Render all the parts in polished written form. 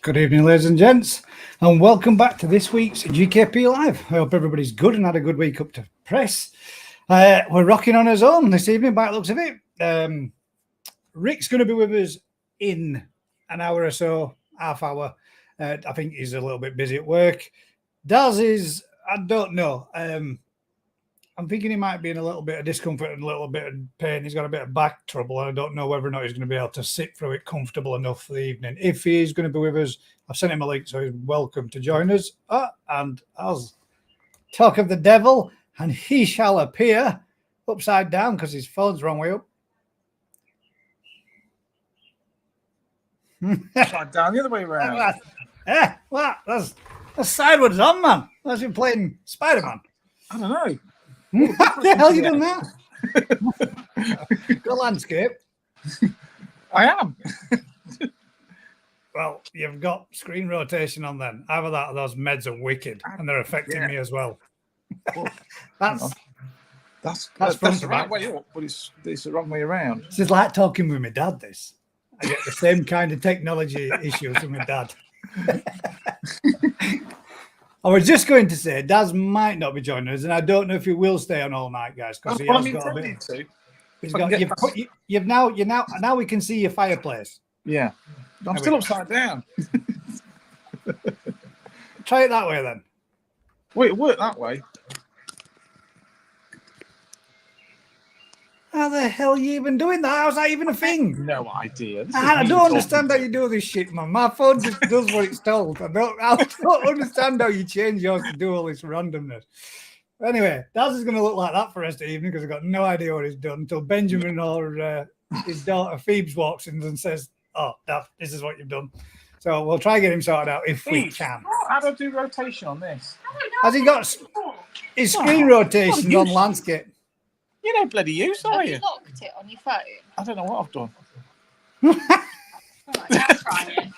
Good evening, ladies and gents, and welcome back to this week's GKP Live. I hope everybody's good and had a good week up to press. We're rocking on our own this evening by the looks of it. Rick's going to be with us in an hour or so, half hour. I think he's a little bit busy at work. Daz is, I don't know. I'm thinking he might be in a little bit of discomfort and a little bit of pain. He's got a bit of back trouble. I don't know whether or not he's going to be able to sit through it comfortable enough for the evening. If he is going to be with us, I've sent him a link, so he's welcome to join us. And as talk of the devil, and he shall appear upside down because his phone's wrong way up. Upside down, the other way around. What? That's sideways on, man. That's been playing Spider-Man. I don't know. What the hell you done that? Good landscape. I am. Well, you've got screen rotation on then. Either that or those meds are wicked and they're affecting me as well. That's the right way up, but it's the wrong way around. This is like talking with my dad, this. I get the same kind of technology issues with my dad. I was just going to say, Daz might not be joining us, and I don't know if he will stay on all night, guys, because he has got a bit. To. He's got. Now we can see your fireplace. Yeah, I'm still upside down. Try it that way then. Wait, it worked that way. How the hell are you even doing that? How's that even a thing? No idea. I don't understand how you do this shit, man. My phone just does what it's told. I don't understand how you change yours to do all this randomness. Anyway, Daz is going to look like that for the rest of the evening because I've got no idea what he's done until Benjamin or his daughter Phoebes walks in and says, "Oh, Dad, this is what you've done." So we'll try and get him sorted out if we can. How do I do rotation on this? Has he got his screen rotation on landscape? You know bloody use, are you? Have you locked it on your phone? I don't know what I've done. Right, now try it.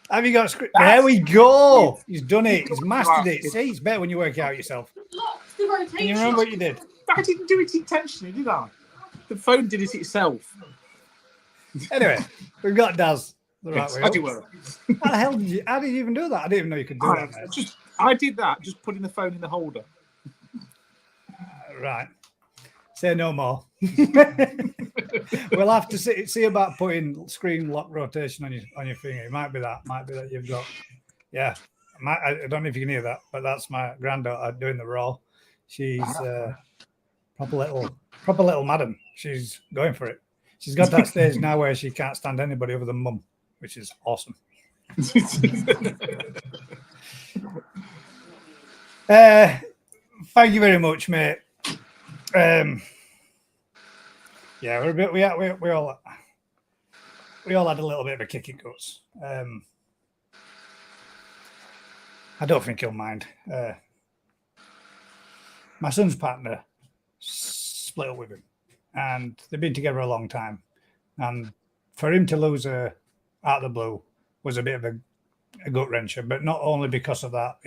Have you got script? There we go. He's done it. He's mastered it. See, it's better when you work it out yourself. Locked the rotation. Can you remember what you did? I didn't do it intentionally, did I? The phone did it itself. Anyway, we've got Daz the right way. I do well. How the hell did you? How did you even do that? I didn't even know you could do that. Mate. I did that, just putting the phone in the holder. Right. Say no more. We'll have to see about putting screen lock rotation on your finger. It might be that you've got. Yeah, I don't know if you can hear that, but that's my granddaughter doing the raw. She's proper little madam. She's going for it. She's got that stage now where she can't stand anybody other than mum, which is awesome. Thank you very much, mate. Yeah, we're a bit. We all had a little bit of a kick in guts. I don't think he'll mind. My son's partner split up with him, and they've been together a long time. And for him to lose her out of the blue was a bit of a gut wrencher. But not only because of that,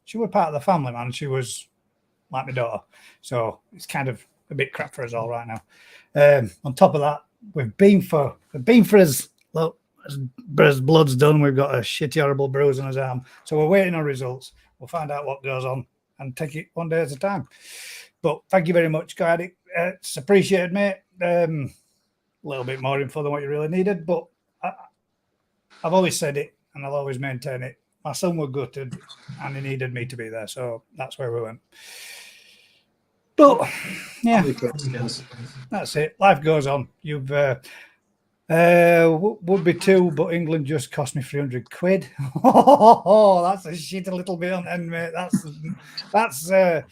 she was part of the family, man. She was like my daughter, so it's kind of a bit crap for us all right now. On top of that, we've been for us. Look, as blood's done, we've got a shitty, horrible bruise on his arm. So we're waiting on results. We'll find out what goes on and take it one day at a time. But thank you very much, guy. It's appreciated, mate. A little bit more info than what you really needed, but I've always said it and I'll always maintain it. My son was gutted and he needed me to be there, so that's where we went. But yeah, that's it. Life goes on. You've would be two, but England just cost me 300 quid. Oh, that's a shit a little bit on end, mate. That's not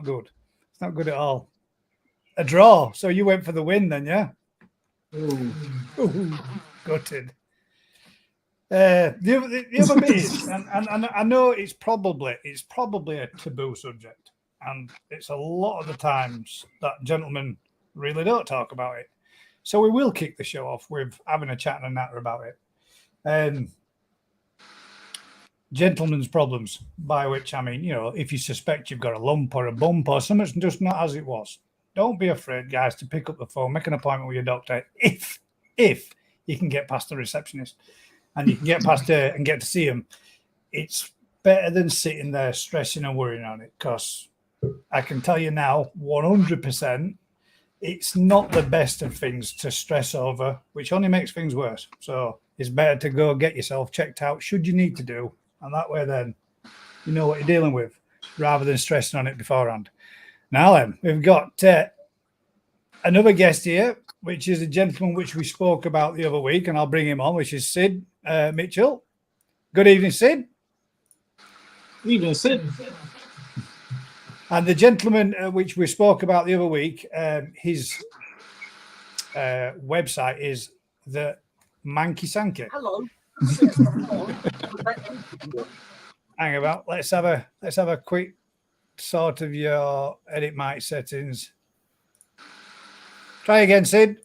good. It's not good at all. A draw. So you went for the win then, yeah? Ooh, gutted. The other bit is, and I know it's probably a taboo subject. And it's a lot of the times that gentlemen really don't talk about it. So we will kick the show off with having a chat and a natter about it. Gentlemen's problems, by which I mean, if you suspect you've got a lump or a bump or something's just not as it was, don't be afraid, guys, to pick up the phone, make an appointment with your doctor if you can get past the receptionist and you can get past her and get to see them. It's better than sitting there stressing and worrying on it, because I can tell you now 100% it's not the best of things to stress over, which only makes things worse. So it's better to go get yourself checked out should you need to do, and that way then you know what you're dealing with rather than stressing on it beforehand. Now then, we've got another guest here, which is a gentleman which we spoke about the other week, and I'll bring him on, which is Sid Mitchell. Good evening, Sid. Good evening, Sid. And the gentleman which we spoke about the other week, his website is the Manky Sankey. Hello. Hang about. Let's have a quick sort of your edit mic settings. Try again, Sid.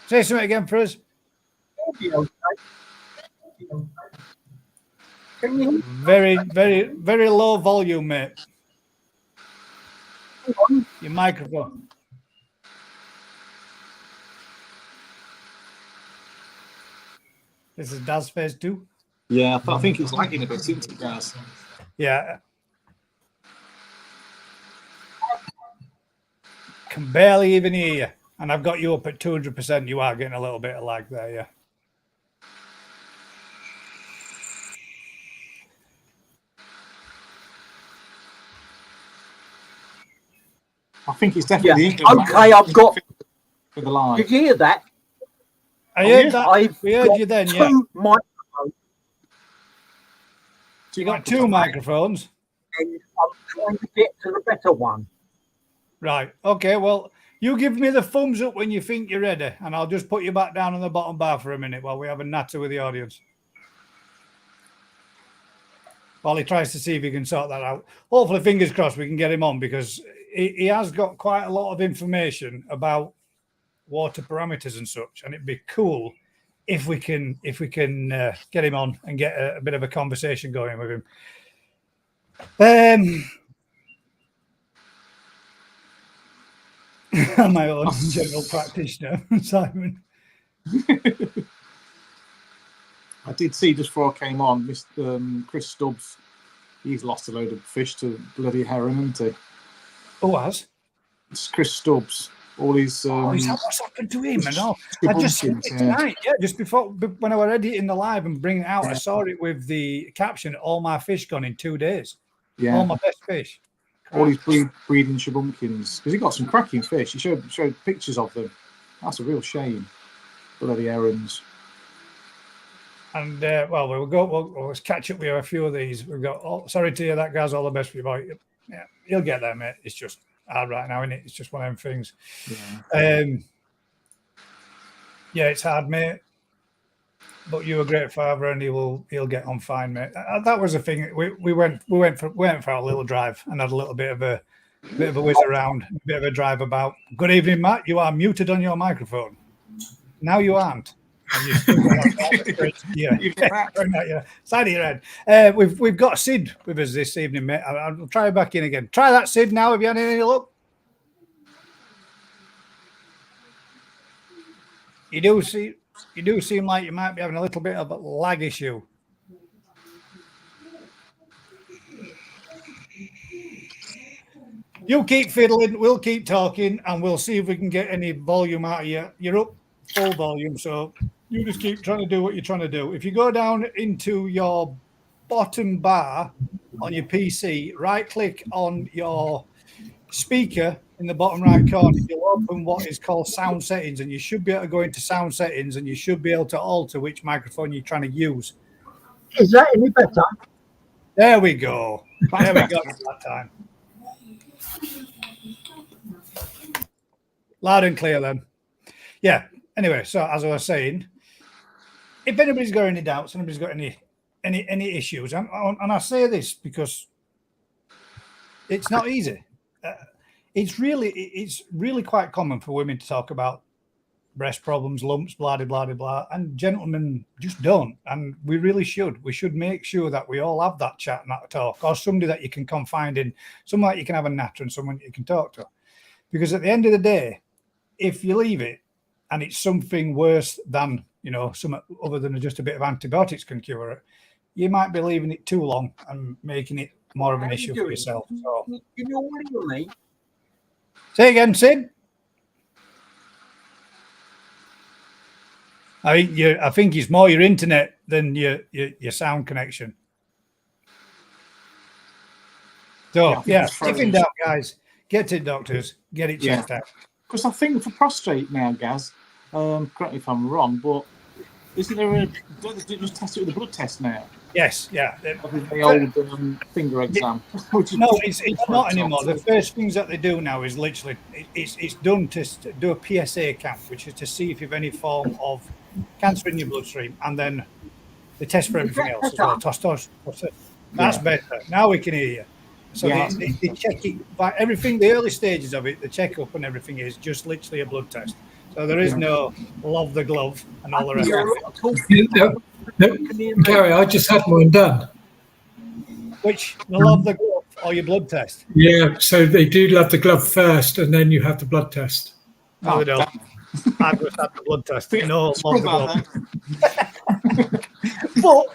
Say something again for us. Very, very, very low volume, mate. Your microphone. This is Daz Phase 2. Yeah, I think it's lagging a bit, isn't it, guys? Yeah. Can barely even hear you. And I've got you up at 200%. You are getting a little bit of lag there, yeah. I think it's definitely Okay, I've got. for the live. Did you hear that? I heard that. We heard you then, yeah. Two microphones, You got two microphones. and I'm trying to get to the better one. Right. Okay. Well, you give me the thumbs up when you think you're ready, and I'll just put you back down on the bottom bar for a minute while we have a natter with the audience. While he tries to see if he can sort that out. Hopefully, fingers crossed, we can get him on, because he has got quite a lot of information about water parameters and such, and it'd be cool if we can get him on and get a bit of a conversation going with him. I'm my own general practitioner, Simon. I did see just before I came on, Mr. Chris Stubbs. He's lost a load of fish to bloody herring, hasn't he? Who has? It's Chris Stubbs. All his. Is that what's happened to him? And all? I just seen it tonight. Yeah, just before when I was editing the live and bringing it out, I saw it with the caption, "All my fish gone in 2 days." Yeah. All my best fish. All his breeding shabunkins, because he got some cracking fish. He showed pictures of them. That's a real shame. Bloody herons. And well, we'll catch up with a few of these. We've got. Oh, sorry to hear that, guys. All the best for you, boy. Yeah, you'll get there, mate. It's just hard right now, isn't it? It's just one of them things. Yeah. Yeah, it's hard, mate. But you're a great father, and he'll get on fine, mate. That was the thing. We went for our little drive and had a little bit of a whiz around, a bit of a drive about. Good evening, Matt. You are muted on your microphone. Now you aren't. And you still got that side of your head. We've got Sid with us this evening, mate. I'll try back in again. Try that, Sid. Now, have you had any luck? You do seem like you might be having a little bit of a lag issue. You keep fiddling, we'll keep talking, and we'll see if we can get any volume out of you. You're up full volume, so you just keep trying to do what you're trying to do. If you go down into your bottom bar on your PC, right-click on your speaker in the bottom right corner, you'll open what is called sound settings, and you should be able to go into sound settings, and you should be able to alter which microphone you're trying to use. Is that any better? There we go. There we go that time. Loud and clear then. Yeah. Anyway, so as I was saying, if anybody's got any doubts, anybody's got any issues, and I say this because it's not easy. It's really quite common for women to talk about breast problems, lumps, blah, blah, blah, blah, and gentlemen just don't. And we really should. We should make sure that we all have that chat and that talk, or somebody that you can confide in, someone that you can have a natter and someone you can talk to. Because at the end of the day, if you leave it and it's something worse than, some other than just a bit of antibiotics can cure it, you might be leaving it too long and making it more of an issue for yourself. So, Can you all hear me? say again, Sid. I think it's more your internet than your sound connection. So if in doubt, guys, get to doctors, get it checked out. Because I think for prostate now, Gaz, correct me if I'm wrong, but isn't there don't they just test it with a blood test now? Yes, yeah. The old finger exam. No, it's not anymore. The first things that they do now is literally it's done to do a PSA count, which is to see if you have any form of cancer in your bloodstream, and then they test for everything else as well. Testosterone. That's better. Now we can hear you. So they check it by everything. The early stages of it, the checkup and everything is just literally a blood test. So there is no love the glove and all the rest of it. Gary, I just had mine done. Which the love the glove or your blood test? Yeah, so they do love the glove first, and then you have the blood test. No, they don't. I've just had the blood test. No, love the glove. But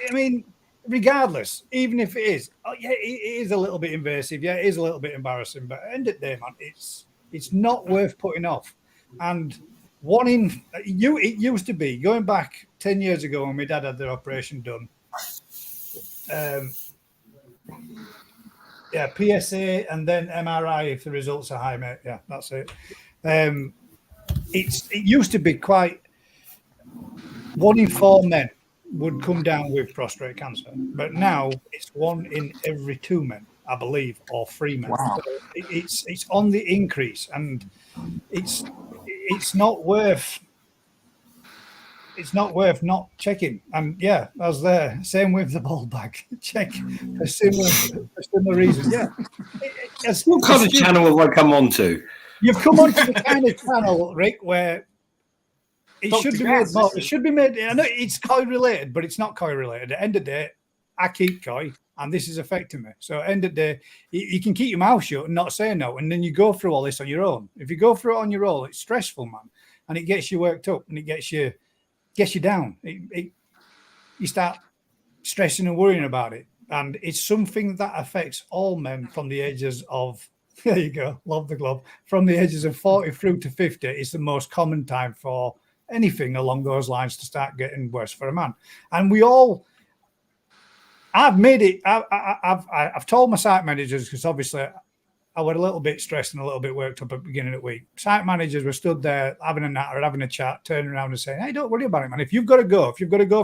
I mean, regardless, even if it is, it is a little bit invasive. Yeah, it is a little bit embarrassing. But at the end of the day, man, it's not worth putting off. And it used to be going back 10 years ago when my dad had the operation done. PSA and then MRI if the results are high, mate. Yeah, that's it. It used to be quite 1 in 4 men would come down with prostate cancer, but now it's 1 in every 2 men, I believe, or 3 men. Wow. So it's on the increase, and it's not worth not checking. And I was there. Same with the ball bag. Check for similar reasons. Yeah. What kind of channel have I come on to? You've come on to the kind of channel, Rick, where it should be made. I know it's koi related, but it's not koi related. At the end of the day, I keep koi, and this is affecting me. So at the end of the day, you can keep your mouth shut and not say no, and then you go through all this on your own. If you go through it on your own, it's stressful, man, and it gets you worked up and it gets you down. You start stressing and worrying about it, and it's something that affects all men from the ages of. There you go. Love the glove. From the ages of 40 through to 50 is the most common time for anything along those lines to start getting worse for a man. And I've made it. I've told my site managers, because obviously I was a little bit stressed and a little bit worked up at the beginning of the week. Site managers were stood there having a natter, having a chat, turning around and saying, "Hey, don't worry about it, man. If you've got to go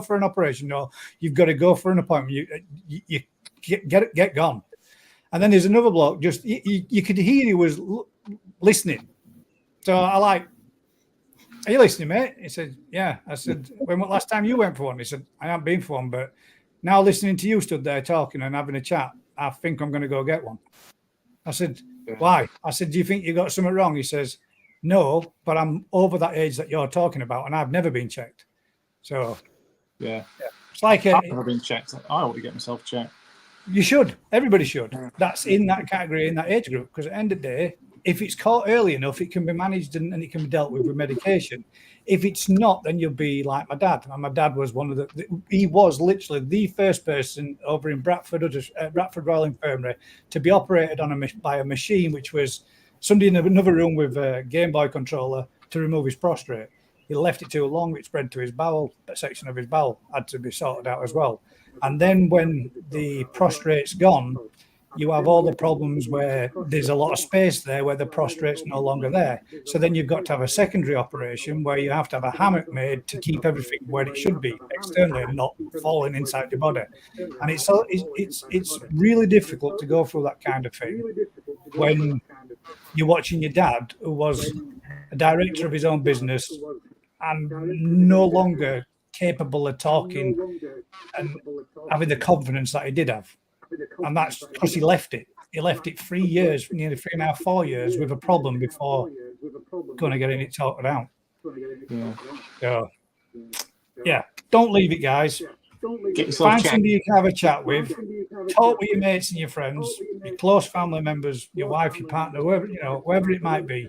for an operation, or you've got to go for an appointment, you get gone." And then there's another bloke, just you could hear he was listening. So I like, "Are you listening, mate?" He said, "Yeah." I said, "When was last time you went for one?" He said, "I haven't been for one, but now listening to you stood there talking and having a chat, I think I'm going to go get one." I said, "Why?" I said, "Do you think you got something wrong?" He says, "No, but I'm over that age that you're talking about, and I've never been checked." So, it's like I've never been checked. I ought to get myself checked. You should. Everybody should. That's in that category, in that age group, because at the end of the day, if it's caught early enough, it can be managed and it can be dealt with medication. If it's not, then you'll be like my dad. And my dad was he was literally the first person over in Bradford Royal Infirmary to be operated on by a machine, which was somebody in another room with a Game Boy controller to remove his prostate. He left it too long, it spread to his bowel, a section of his bowel had to be sorted out as well. And then when the prostrate's gone, you have all the problems where there's a lot of space there where the prostrate's no longer there. So then you've got to have a secondary operation where you have to have a hammock made to keep everything where it should be externally and not falling inside your body. And it's really difficult to go through that kind of thing when you're watching your dad, who was a director of his own business and no longer capable of talking and having the confidence that he did have. And that's because he left it. He left it 3 years, nearly 3.5, 4 years with a problem before going to getting it sorted out. So, don't leave it, guys. Get yourself Find checked. somebody you can have a chat with. Talk with your mates and your friends, your close family members, your wife, your partner, whoever it might be.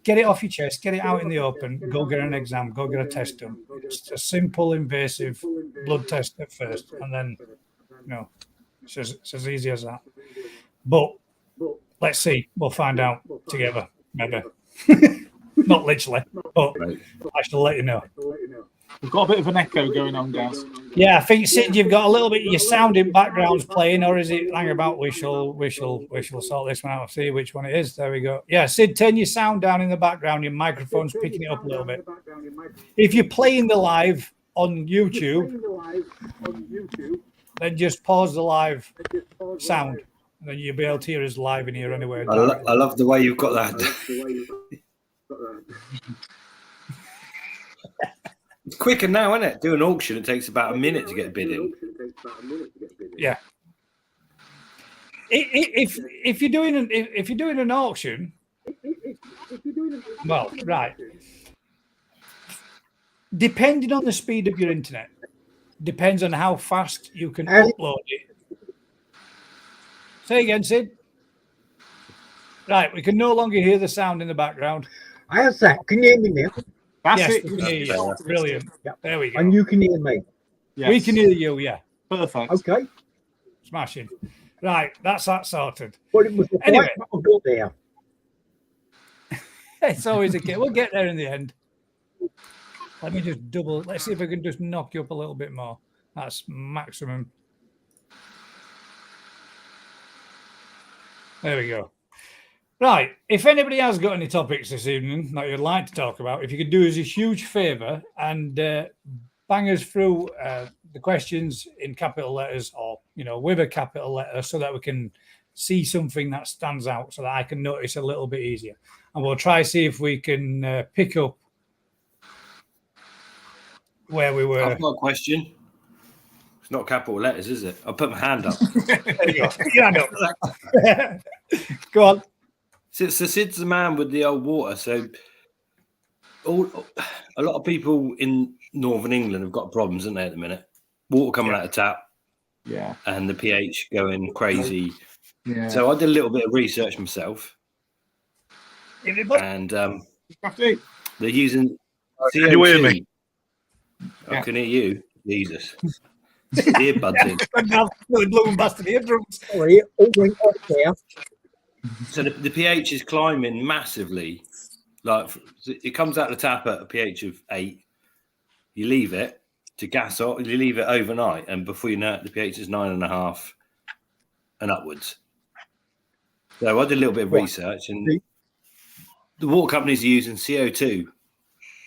Get it off your chest. Get it out in the open. Go get an exam. Go get a test done. It's a simple, invasive blood test at first, and then it's as easy as that. But let's see. We'll find out together, maybe. Not literally, but I shall let you know. We've got a bit of an echo going on, guys. Yeah, I think Sid, you've got a little bit. Your sound in background's playing, or is it? Hang about. We shall sort this one out. See which one it is. There we go. Yeah, Sid, turn your sound down in the background. Your microphone's picking it up a little bit. If you're playing the live on YouTube, then just pause the live sound, and then you'll be able to hear us live in here anyway. I love the way you've got that. It's quicker now, isn't it? Do an auction, it takes about a minute to get a bid in. Yeah. If you're doing an auction, well, right. Depending on the speed of your internet, depends on how fast you can upload it. Say again, Sid. Right, we can no longer hear the sound in the background. How's that? Can you hear me now? That's Yes, it. we can hear you. Brilliant. Yep. There we go. And you can hear me. Yes. We can hear you, yeah. Perfect. Okay. Smashing. Right, that's that sorted. Well, it was the Anyway. fight that I got there. It's always a kid. We'll get there in the end. Let me just double. Let's see if I can just knock you up a little bit more. That's maximum. There we go. Right. If anybody has got any topics this evening that you'd like to talk about, if you could do us a huge favour and bang us through the questions in capital letters or, with a capital letter so that we can see something that stands out so that I can notice a little bit easier. And we'll try see if we can pick up where we were. I've got a question. It's not capital letters, is it? I'll put my hand up. There you go. Yeah, I know. Go on. So Sid's the man with the old water. So a lot of people in northern England have got problems, haven't they, at the minute? Water coming out of tap. Yeah. And the pH going crazy. Yeah. So I did a little bit of research myself. And they're using CO2. Can you hear me? I can hear you. Jesus. Earbuds in. Blowing bastard eardrums. Sorry, all went off there. So the pH is climbing massively. Like it comes out the tap at a pH of 8. You leave it to gas off. You leave it overnight, and before you know it, the pH is 9.5 and upwards. So I did a little bit of research, and the water companies are using CO2,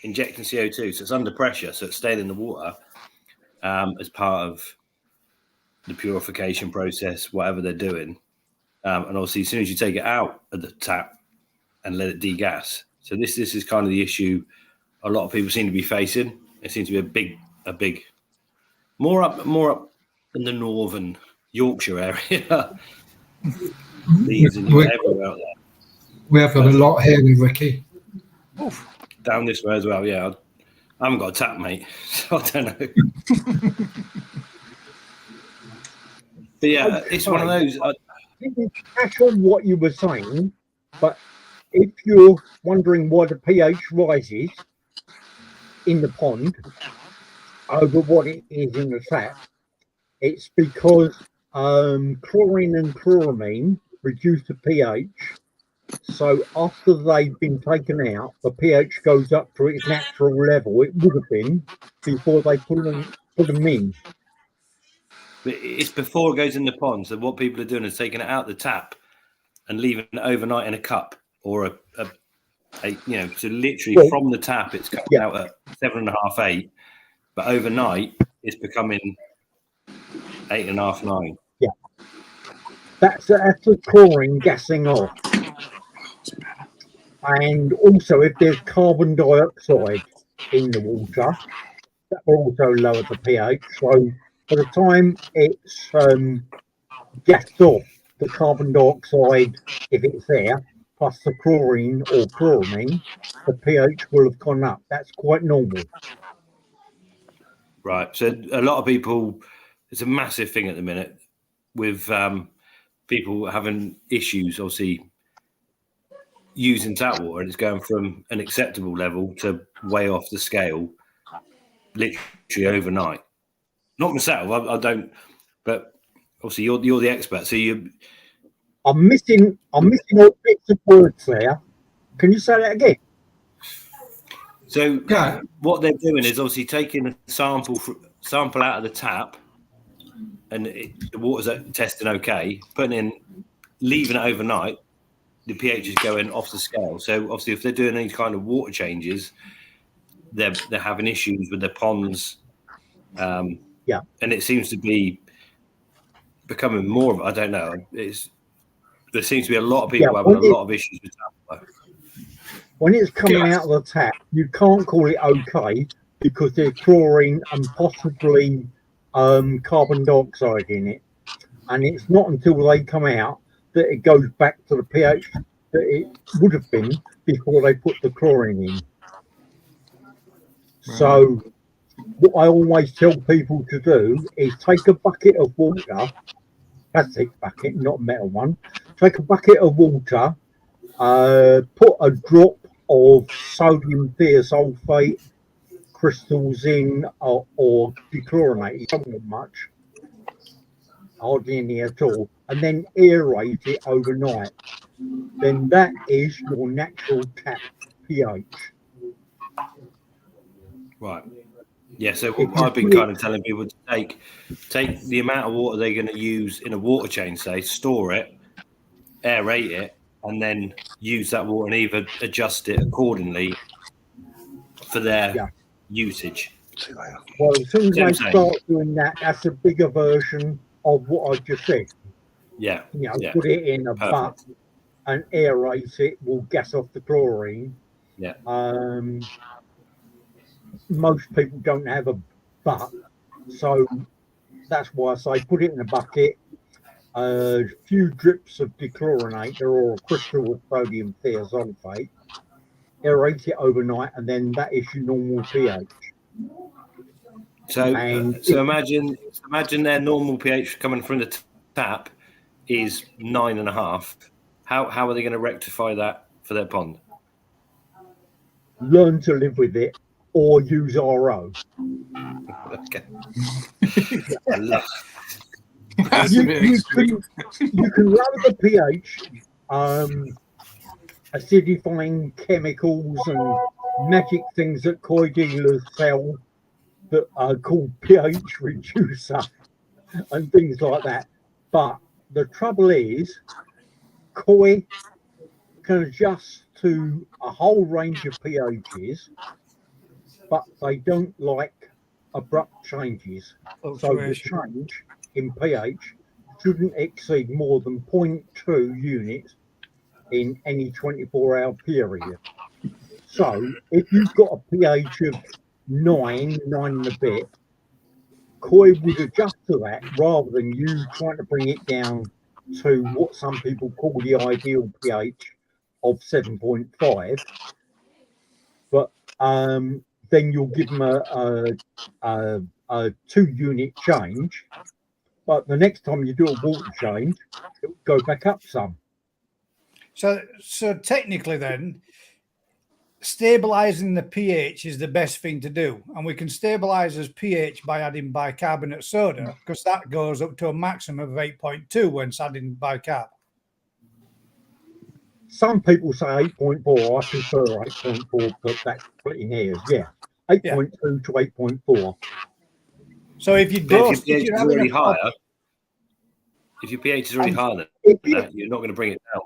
injecting CO2, so it's under pressure, so it's staying in the water as part of the purification process, whatever they're doing. And obviously, as soon as you take it out of the tap and let it degas, so this is kind of the issue a lot of people seem to be facing. It seems to be a big, more up in the northern Yorkshire area. These and everywhere out there. We have got a lot here in Ricky. Oof. Down this way as well. Yeah, I haven't got a tap, mate, so I don't know. But yeah, it's one of those. Didn't catch on what you were saying, but if you're wondering why the pH rises in the pond over what it is in the tap, it's because chlorine and chloramine reduce the pH. So after they've been taken out, the pH goes up to its natural level. It would have been before they put them in. But it's before it goes in the pond. So what people are doing is taking it out the tap and leaving it overnight in a cup or a so literally from the tap it's coming out at 7.5, 8, but overnight it's becoming 8.5, 9. Yeah, that's the chlorine gassing off. And also, if there's carbon dioxide in the water, that will also lower the pH. So by the time it's gassed off, the carbon dioxide, if it's there, plus the chlorine or chloramine, the pH will have gone up. That's quite normal. Right. So a lot of people, it's a massive thing at the minute with people having issues, obviously, using tap water, and it's going from an acceptable level to way off the scale, literally overnight. Not myself, I don't, but obviously you're the expert. So I'm missing all bits of words there. Can you say that again? so Yeah. what they're doing is obviously taking a sample out of the tap, and the water's testing okay, leaving it overnight. The pH is going off the scale. So obviously, if they're doing any kind of water changes, they're having issues with their ponds. Yeah. And it seems to be becoming more of, I don't know. There seems to be a lot of people having a lot of issues with tap water. When it's coming out of the tap, you can't call it okay because there's chlorine and possibly carbon dioxide in it. And it's not until they come out that it goes back to the pH that it would have been before they put the chlorine in. So what I always tell people to do is take a bucket of water, plastic bucket, not a metal one, take a bucket of water, put a drop of sodium thiosulfate crystals in or dechlorinated, don't want much, hardly any at all, and then aerate it overnight. Then that is your natural tap pH. Right. Yeah. So If you I've been put kind of telling people to take the amount of water they're going to use in a water change, say, store it, aerate it, and then use that water and either adjust it accordingly for their usage. Well, as soon as Same they thing. start doing that, that's a bigger version of what I just said. Yeah. You know, Yeah. put it in a butt and aerate it, will gas off the chlorine. Yeah. Most people don't have a butt, so that's why I say put it in a bucket, a few drips of dechlorinator or a crystal of sodium thiosulfate, aerate it overnight, and then that is your normal pH. So imagine their normal pH coming from the tap is 9.5. How are they going to rectify that for their pond? Learn to live with it or use RO. Okay. I love That's a bit extreme. You can lower the pH, acidifying chemicals and magic things that koi dealers sell that are called pH reducer and things like that. But the trouble is, koi can adjust to a whole range of pHs, but they don't like abrupt changes. So the change in pH shouldn't exceed more than 0.2 units in any 24-hour period. So if you've got a pH of 9 and a bit, koi would adjust to that rather than you trying to bring it down to what some people call the ideal pH of 7.5. But then you'll give them a 2-unit change. But the next time you do a water change, it'll go back up some. So technically then, stabilizing the pH is the best thing to do. And we can stabilize his pH by adding bicarbonate soda, because that goes up to a maximum of 8.2 when it's adding bicarb. Some people say 8.4. I prefer 8.4, but that's splitting hairs. Yeah, 8.2 to 8.4. So if your pH is already higher, if your pH is already higher than that, you're not going to bring it down.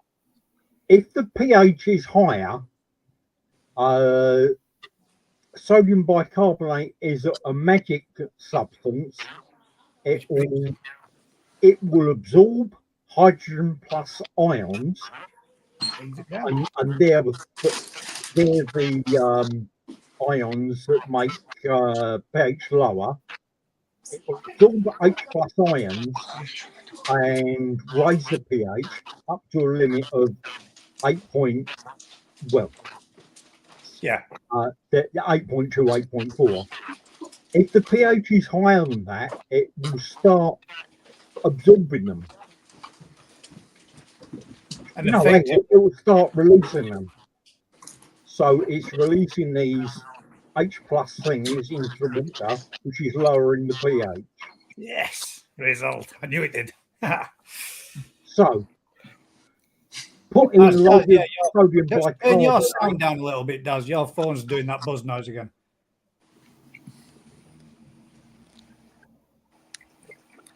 If the pH is higher, sodium bicarbonate is a magic substance. It will absorb hydrogen plus ions, and they're the ions that make pH lower. It will absorb H plus ions and raise the pH up to a limit of 8.2, 8.4. If the pH is higher than that, it will start absorbing them. And No, affect it will start releasing them. So it's releasing these H plus things into the water, which is lowering the pH. Yes, result. I knew it did. So put in loads of sodium Just turn your bicarbonate. sound down a little bit, Daz. Your phone's doing that buzz noise again.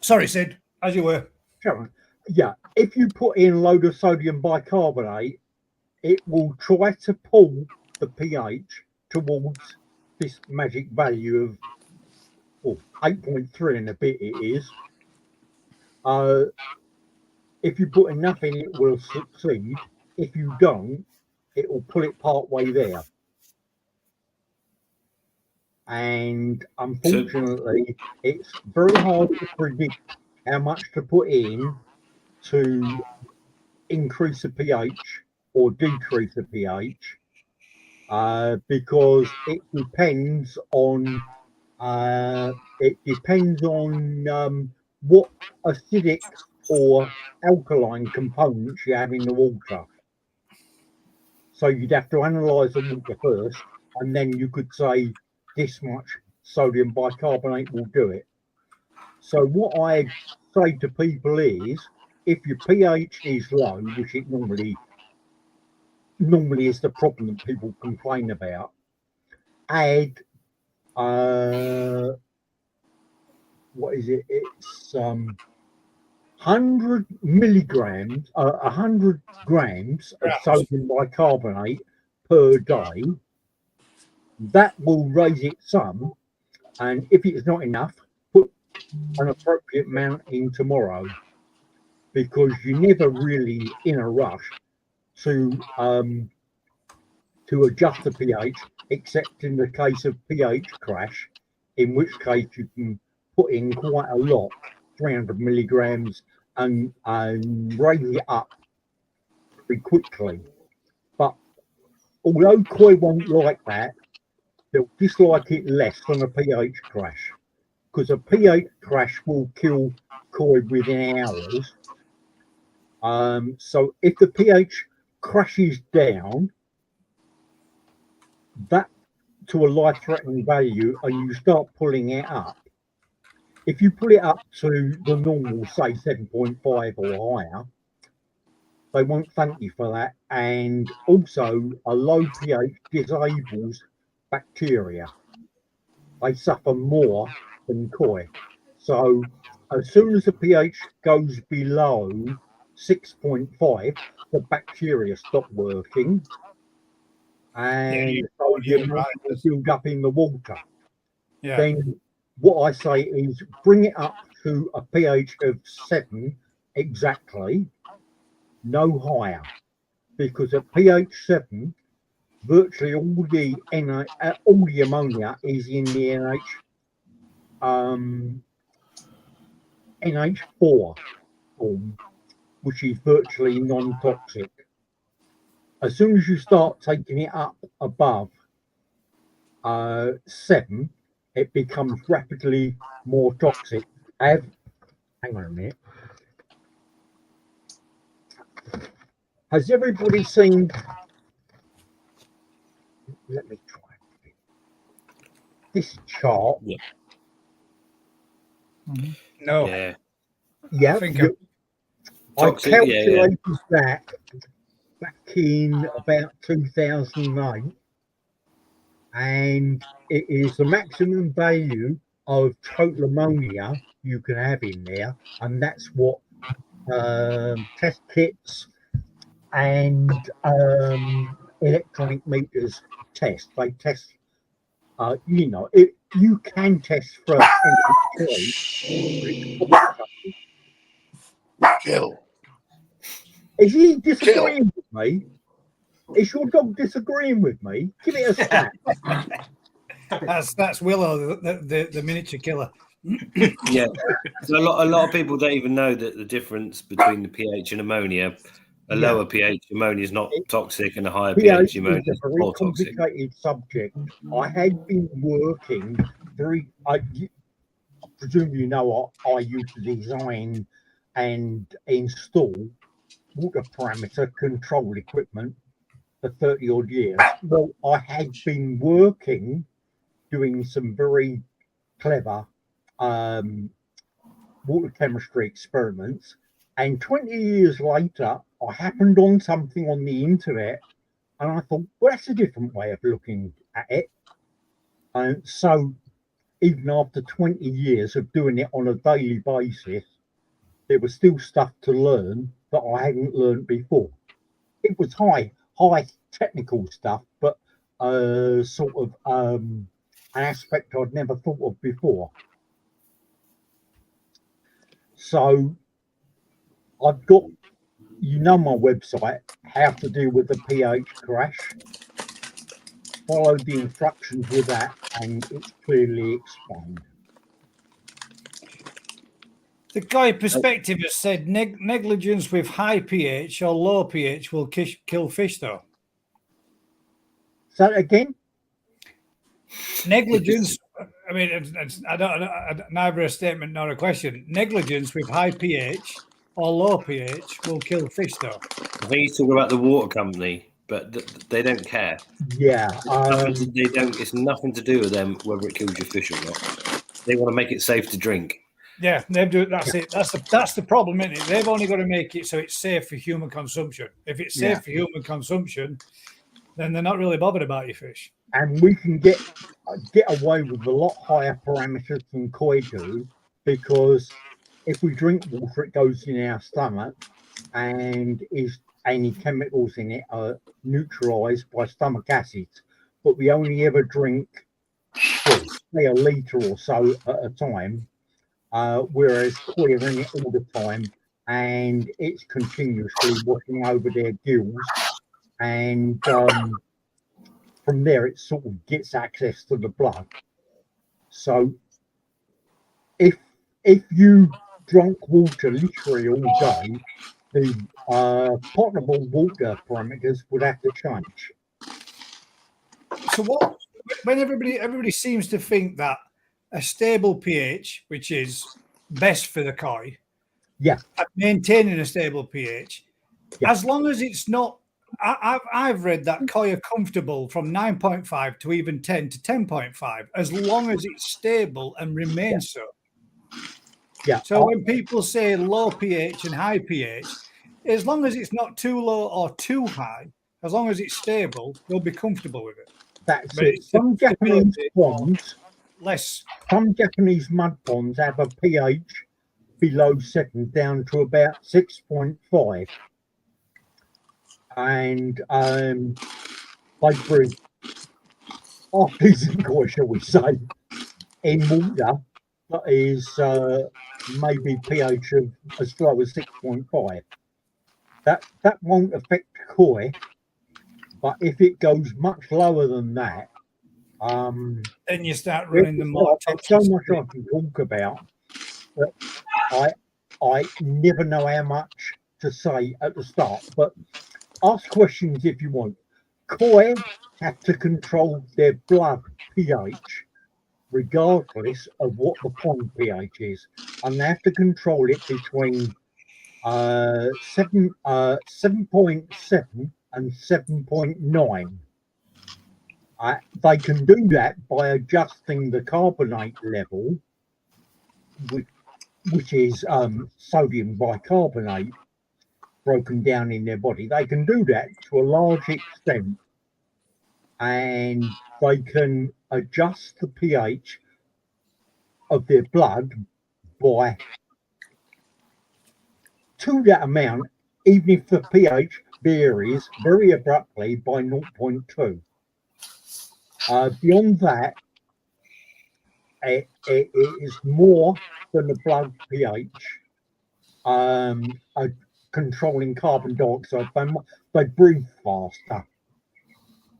Sorry, Sid, as you were. Yeah, if you put in a load of sodium bicarbonate, it will try to pull the pH towards this magic value of 8.3 and a bit it is. If you put enough in, it will succeed. If you don't, it will pull it part way there. And unfortunately, it's very hard to predict how much to put in to increase the pH or decrease the pH because it depends on what acidic or alkaline components you have in the water. So you'd have to analyze the water first, and then you could say this much sodium bicarbonate will do it. So what I say to people is, if your pH is low, which it normally is the problem that people complain about, add what is it? It's 100 milligrams, 100 grams of sodium bicarbonate per day. That will raise it some, and if it's not enough, put an appropriate amount in tomorrow, because you're never really in a rush to adjust the pH, except in the case of pH crash, in which case you can put in quite a lot, 300 milligrams, and raise it up pretty quickly. But although koi won't like that, they'll dislike it less than a pH crash, because a pH crash will kill koi within hours. So if the pH crashes down that to a life-threatening value and you start pulling it up, if you pull it up to the normal, say 7.5 or higher, they won't thank you for that. And also, a low pH disables bacteria. They suffer more than koi. So as soon as the pH goes below 6.5, the bacteria stop working, and so the ammonia will build up in the water. Then what I say is bring it up to a pH of 7 exactly, no higher, because at pH 7, virtually all the ammonia is in the NH4 form, which is virtually non-toxic. As soon as you start taking it up above 7, it becomes rapidly more toxic. Hang on a minute. Has everybody seen? Let me try this chart. Yeah. No. Yeah. Yeah. I calculated that back in about 2008, and it is the maximum value of total ammonia you can have in there, and that's what test kits and electronic meters test. They test, you can test for Kill. Is he disagreeing with me? Is your dog disagreeing with me? Give it a snap. That's Willow, the miniature killer. Yeah. So a lot of people don't even know that the difference between the pH and ammonia. A lower pH ammonia is not toxic, and a higher pH ammonia is more toxic. Complicated subject. I had been working I presume you know I used to design and install water parameter control equipment for 30 odd years. Well, I had been working doing some very clever water chemistry experiments, and 20 years later I happened on something on the internet and I thought, well, that's a different way of looking at it. And so even after 20 years of doing it on a daily basis, there was still stuff to learn that I hadn't learned before. It was high technical stuff, but sort of an aspect I'd never thought of before. So I've got, my website, how to deal with the pH crash. Follow the instructions with that, and it's clearly explained. The guy perspective has said negligence with high pH or low pH will kill fish, though. So again, Negligence. I mean, I don't. Neither a statement nor a question. Negligence with high pH or low pH will kill fish, though. I think he's talking about the water company, but they don't care. yeah, They don't. It's nothing to do with them whether it kills your fish or not. They want to make it safe to drink. Yeah, they do. That's it. That's the problem, isn't it? They've only got to make it so it's safe for human consumption. If it's safe for human consumption, then they're not really bothered about your fish. and we can get away with a lot higher parameters than koi do, because if we drink water, it goes in our stomach, and any chemicals in it are neutralized by stomach acids. But we only ever drink, well, say a litre or so at a time, whereas koi are in it all the time, and it's continuously washing over their gills, and from there it sort of gets access to the blood. So if you drank water literally all day, the potable water parameters would have to change. So what? When everybody seems to think that a stable pH, which is best for the koi, maintaining a stable pH, as long as it's not. I've read that koi are comfortable from 9.5 to even 10 to 10.5, as long as it's stable and remains so. Yeah. So when people say low pH and high pH, as long as it's not too low or too high, as long as it's stable, they'll be comfortable with it. That's it. Some Japanese ponds, less. Some Japanese mud ponds have a pH below 7 down to about 6.5. And they breed half-decent koi, shall we say, in water that is maybe pH of as low as 6.5. That won't affect koi, but if it goes much lower than that, then you start running the more toxic. There's so much I can talk about that I never know how much to say at the start, but ask questions if you want. Koi have to control their blood pH regardless of what the pond pH is, and they have to control it between 7.7 and 7.9. They can do that by adjusting the carbonate level, which is sodium bicarbonate broken down in their body. They can do that to a large extent, and they can adjust the pH of their blood by to that amount, even if the pH varies very abruptly by 0.2. Beyond that, it is more than the blood pH. Controlling carbon dioxide, they breathe faster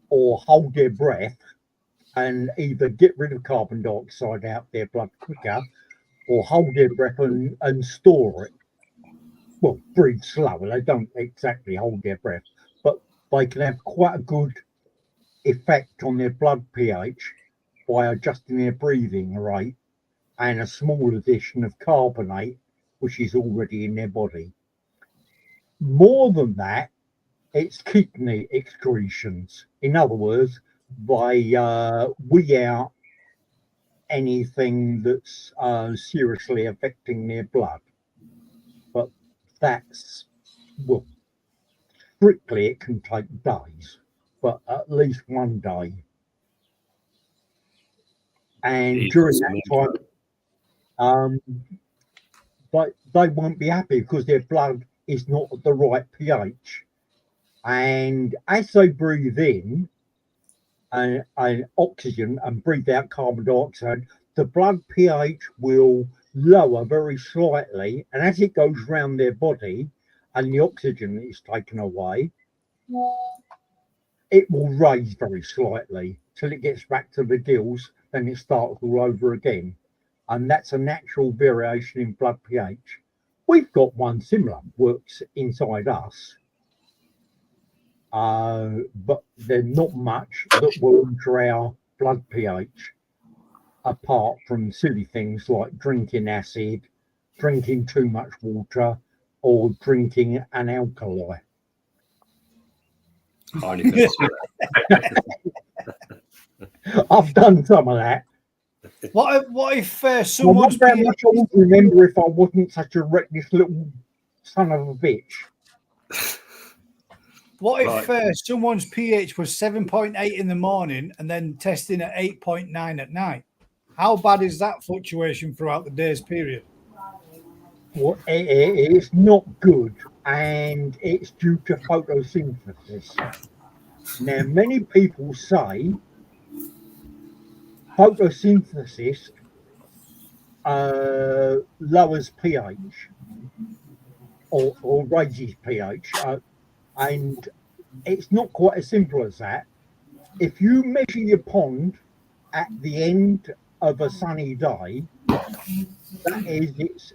or hold their breath and either get rid of carbon dioxide out their blood quicker or hold their breath and store it. Well, breathe slower. They don't exactly hold their breath, but they can have quite a good effect on their blood pH by adjusting their breathing rate and a small addition of carbonate, which is already in their body. More than that, it's kidney excretions. In other words, they wee out anything that's seriously affecting their blood. But that's, well, strictly it can take days, but at least one day. And during that time, they won't be happy because their blood is not at the right pH. And as they breathe in an oxygen and breathe out carbon dioxide, the blood pH will lower very slightly. And as it goes around their body and the oxygen is taken away, it will raise very slightly till it gets back to the gills. Then it starts all over again. And that's a natural variation in blood pH. We've got one similar, works inside us. But there's not much that will alter our blood pH apart from silly things like drinking acid, drinking too much water, or drinking an alkali. Highly considerate. I've done some of that. What if I someone's wonder how much I would remember if I wasn't such a reckless little son of a bitch. What if someone's pH was 7.8 in the morning and then testing at 8.9 at night? How bad is that fluctuation throughout the day's period? Well, it's not good, and it's due to photosynthesis. Now, many people say photosynthesis lowers pH or raises pH, and it's not quite as simple as that. If you measure your pond at the end of a sunny day, that is its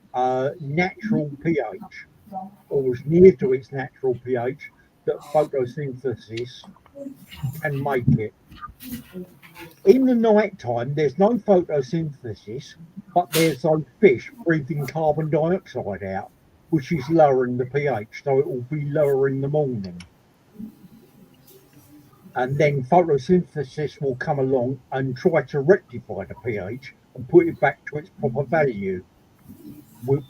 natural pH, or as near to its natural pH that photosynthesis can make it. In the night time, there's no photosynthesis, but there's those fish breathing carbon dioxide out, which is lowering the pH, so it will be lower in the morning. And then photosynthesis will come along and try to rectify the pH and put it back to its proper value, with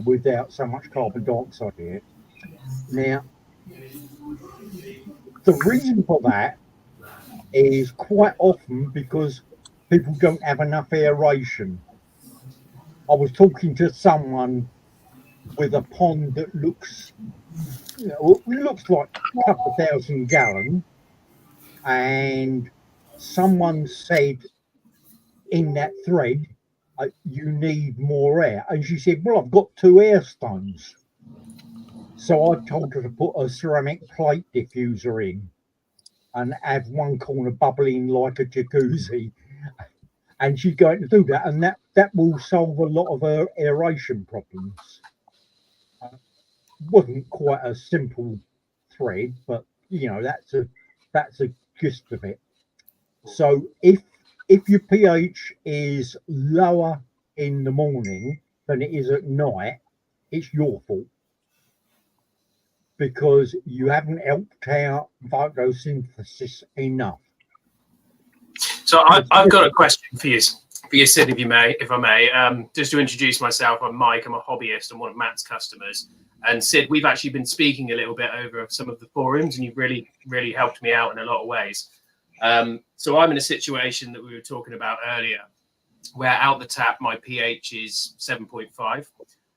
without so much carbon dioxide here. Now, the reason for that is quite often because people don't have enough aeration. I was talking to someone with a pond that looks like a couple of 1,000 gallons, and someone said in that thread, you need more air. And she said, well, I've got 2 air stones. So I told her to put a ceramic plate diffuser in and have one corner bubbling like a jacuzzi. And she's going to do that, and that will solve a lot of her aeration problems. Wasn't quite a simple thread, but that's a gist of it. So if your pH is lower in the morning than it is at night, it's your fault, because you haven't helped out photosynthesis enough. So I've got a question for you, Sid, if I may. Just to introduce myself, I'm Mike. I'm a hobbyist and one of Matt's customers. And Sid, we've actually been speaking a little bit over some of the forums, and you've really, really helped me out in a lot of ways. So I'm in a situation that we were talking about earlier, where out the tap, my pH is 7.5.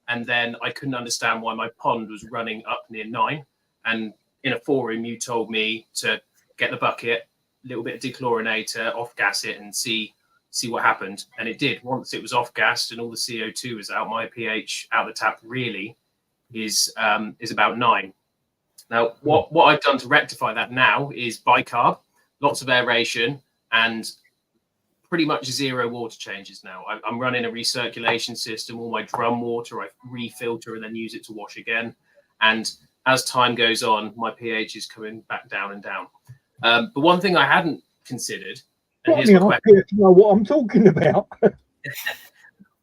And then I couldn't understand why my pond was running up near 9. And in a forum, you told me to get the bucket, a little bit of dechlorinator, off-gas it, and see what happened. And it did. Once it was off-gassed and all the CO2 was out, my pH out the tap really is about 9. Now, what I've done to rectify that now is bicarb, lots of aeration, and pretty much 0 water changes now. I'm running a recirculation system. All my drum water I refilter and then use it to wash again. And as time goes on, my pH is coming back down and down. But one thing I hadn't considered And Got here's me my up question. here to know what I'm talking about.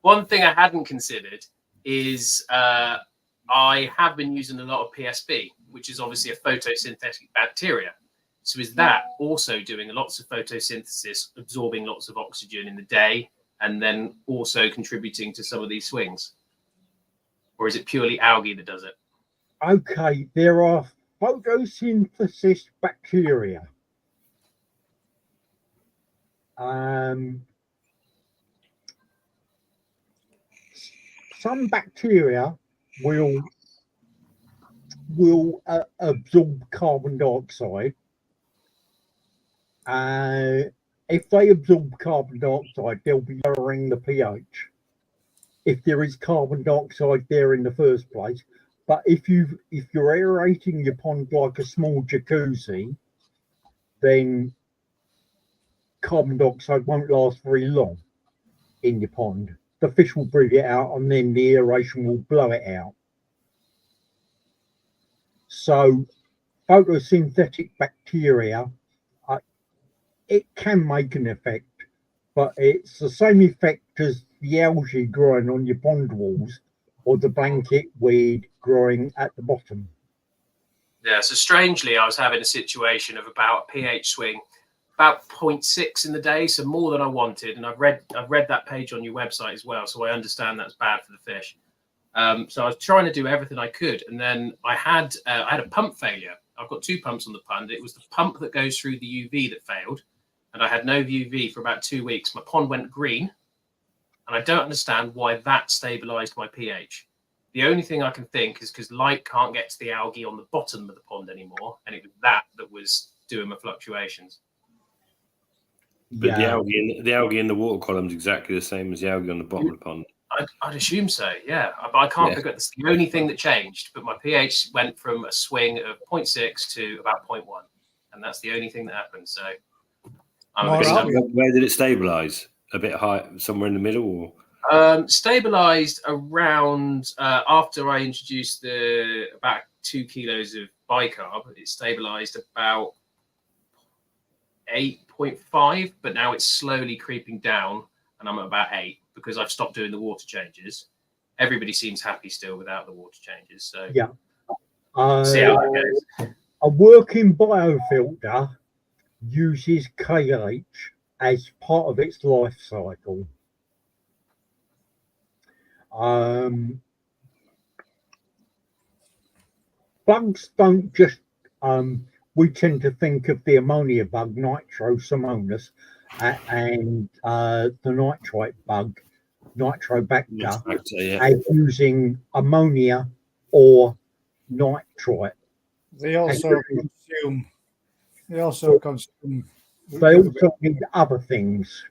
One thing I hadn't considered is I have been using a lot of PSB, which is obviously a photosynthetic bacteria. So is that also doing lots of photosynthesis, absorbing lots of oxygen in the day, and then also contributing to some of these swings? Or is it purely algae that does it? Okay, there are photosynthesis bacteria. Some bacteria will absorb carbon dioxide. If they absorb carbon dioxide, they'll be lowering the pH. If there is carbon dioxide there in the first place, but if you're aerating your pond like a small jacuzzi, then carbon dioxide won't last very long in your pond. The fish will breathe it out, and then the aeration will blow it out. So photosynthetic bacteria, it can make an effect, but it's the same effect as the algae growing on your pond walls or the blanket weed growing at the bottom. Yeah, so strangely, I was having a situation of about a pH swing, about 0.6 in the day, so more than I wanted. And I've read that page on your website as well, so I understand that's bad for the fish. So I was trying to do everything I could, and then I had a pump failure. I've got 2 pumps on the pond. It was the pump that goes through the UV that failed, and I had no UV for about 2 weeks. My pond went green, and I don't understand why that stabilized my pH. The only thing I can think is because light can't get to the algae on the bottom of the pond anymore, and it was that was doing my fluctuations. But the algae in the water column is exactly the same as the algae on the bottom of the pond. I'd assume so, yeah. But I can't figure that's the only thing that changed. But my pH went from a swing of 0.6 to about 0.1, and that's the only thing that happened. So where did it stabilize? A bit high, somewhere in the middle, or stabilized around after I introduced about 2 kilos of bicarb. It stabilized about 8.5, but now it's slowly creeping down, and I'm at about 8 because I've stopped doing the water changes. Everybody seems happy still without the water changes. So yeah, see how it goes. A working biofilter uses KH as part of its life cycle. Bugs don't just we tend to think of the ammonia bug, Nitrosomonas, and the nitrite bug, Nitrobacter, as using ammonia or nitrite. They also need other things.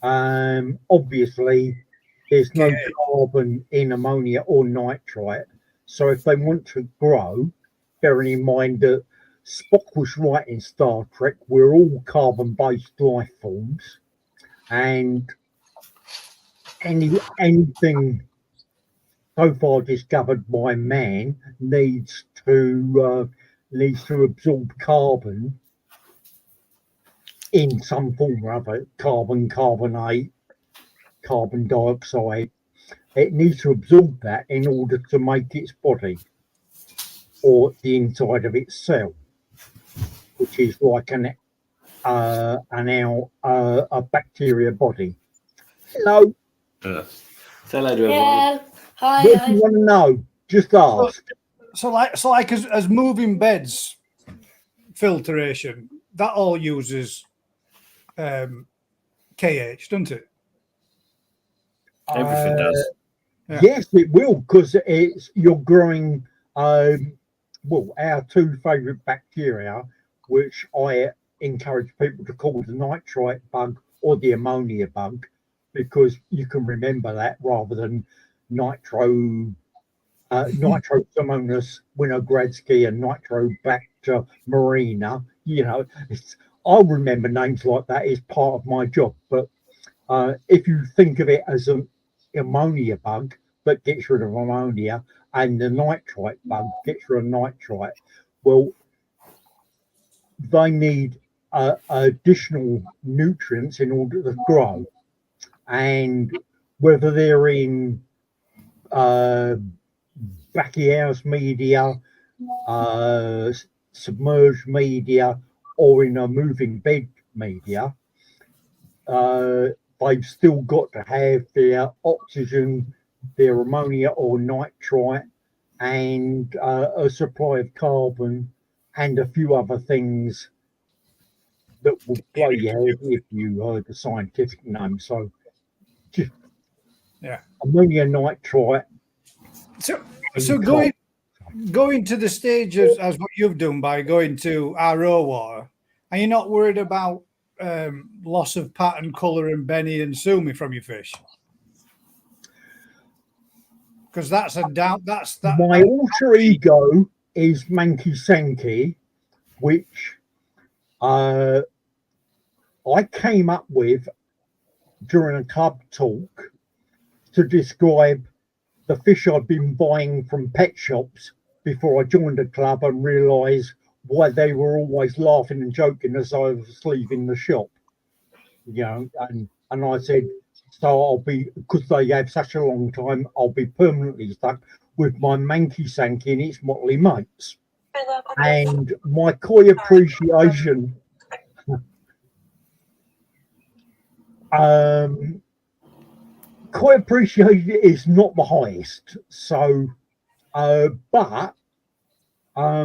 Obviously, there's no carbon in ammonia or nitrite. So if they want to grow, bearing in mind that Spock was right in Star Trek, we're all carbon-based life forms, and anything so far discovered by man needs to absorb carbon in some form or other, carbon, carbonate, carbon dioxide. It needs to absorb that in order to make its body or the inside of its cell, which is like a bacteria body. Hello. Hello to everyone. Yeah. Hi. What do you want to know? Just ask. So like as moving beds filtration, that all uses KH, doesn't it? Everything does. Yeah. Yes, it will, because you're growing our 2 favorite bacteria, which I encourage people to call the nitrite bug or the ammonia bug, because you can remember that rather than Nitrosomonas winogradsky and Nitrobacter marina. You know, I'll remember names like that as part of my job. But if you think of it as an ammonia bug that gets rid of ammonia, and the nitrite bug gets rid of nitrite, well, they need additional nutrients in order to grow, and whether they're in brachyhouse media, submerged media, or in a moving bed media, they've still got to have their oxygen, their ammonia or nitrite, and a supply of carbon, and a few other things that will blow your head if you heard the scientific name. So, just ammonia nitrite. So going to the stage as what you've done by going to RO water, are you not worried about loss of pattern, colour, and Benny and Sumi from your fish? Because that's a doubt. My alter ego is Manky Sankey, which I came up with during a club talk to describe the fish I'd been buying from pet shops before I joined the club and realised why they were always laughing and joking as I was leaving the shop. You know, and I said, so I'll be, because they have such a long time, I'll be permanently stuck with my Manky Sankey and its motley mates. And my koi appreciation koi appreciation is not the highest. So but I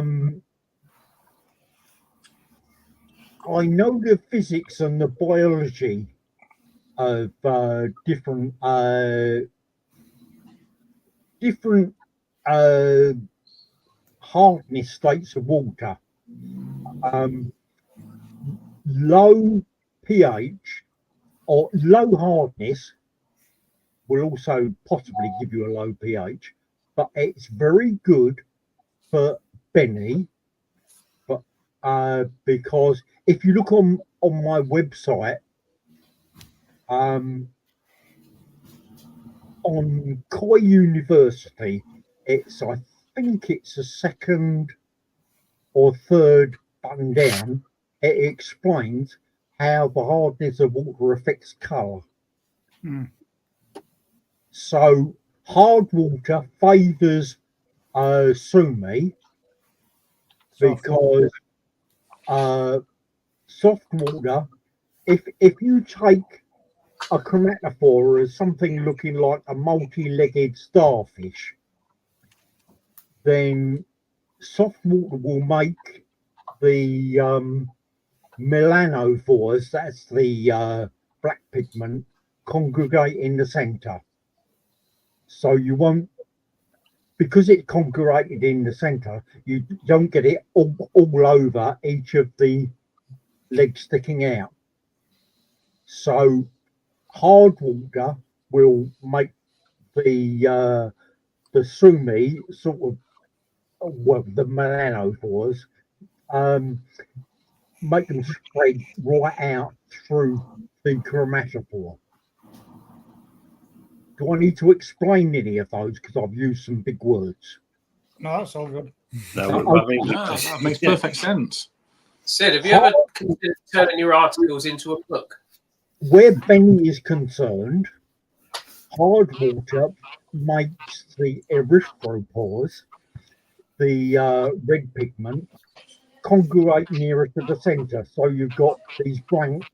know the physics and the biology of different hardness states of water. Low pH or low hardness will also possibly give you a low pH, but it's very good for Benny. But because if you look on my website, on Koi University, I think it's the second or third button down. It explains how the hardness of water affects colour. So hard water favours Sumi because soft water, if you take a chromatophore as something looking like a multi-legged starfish, then soft water will make the melanophores, that's the black pigment, congregate in the center. So you won't, because it's congregated in the center, you don't get it all over each of the legs sticking out. So hard water will make the Sumi sort of, well, the melanophores, make them spread right out through the chromatophore. Do I need to explain any of those? Because I've used some big words. No, that's all good. That makes perfect sense. Sid, have you ever considered turning your articles into a book? Where Benny is concerned, hard water makes the erythrophores, the red pigment, congregate nearer to the center. So you've got these blank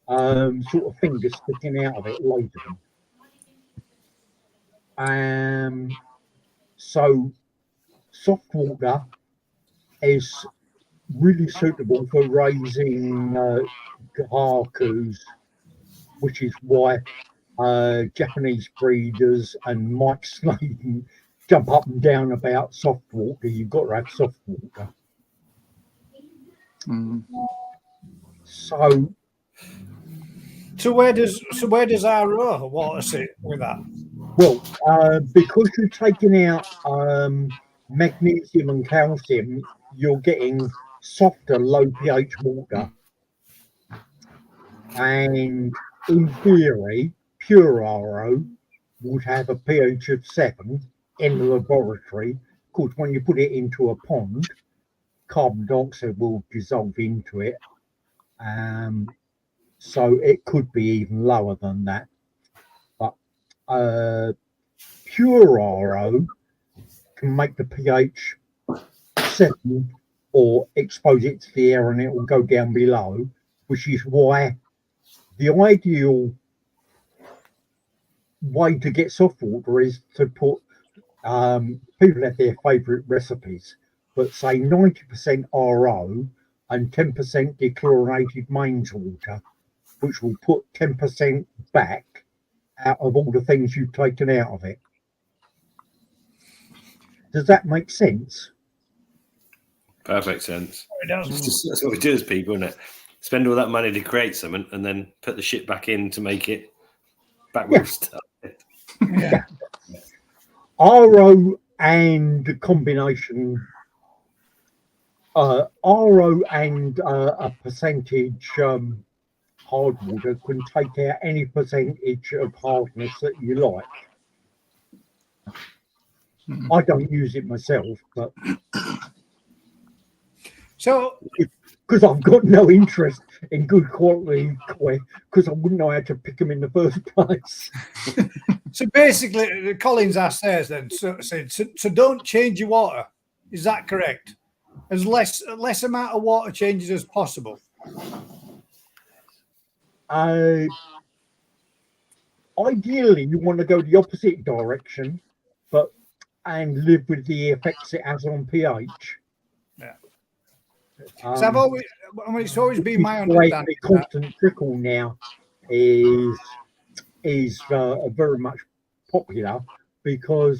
sort of fingers sticking out of it, loads of them. So soft water is really suitable for raising kahakus, which is why Japanese breeders and Mike Sladen jump up and down about soft water. You've got to have soft water. So where does our water sit with that? Well, because you're taking out magnesium and calcium, you're getting softer, low pH water. And in theory, pure RO would have a pH of 7 in the laboratory. Of course, when you put it into a pond, carbon dioxide will dissolve into it So it could be even lower than that. But pure RO can make the pH 7 or expose it to the air and it will go down below, which is why the ideal way to get soft water is to put people have their favorite recipes, but say 90% RO and 10% dechlorinated mains water, which will put 10% back out of all the things you've taken out of it. Does that make sense? Perfect sense. It does. That's what we do as people, isn't it? Spend all that money to create something and then put the shit back in to make it back where it started. Yeah. RO and combination, RO and a percentage hard water can take out any percentage of hardness that you like. I don't use it myself, but So because I've got no interest in good quality koi, because I wouldn't know how to pick them in the first place. So basically, Collins asked theirs then. So don't change your water. Is that correct? As less amount of water changes as possible. Ideally, you want to go the opposite direction, and live with the effects it has on pH. Yeah. So it's always been my The understanding. constant trickle now is very much popular because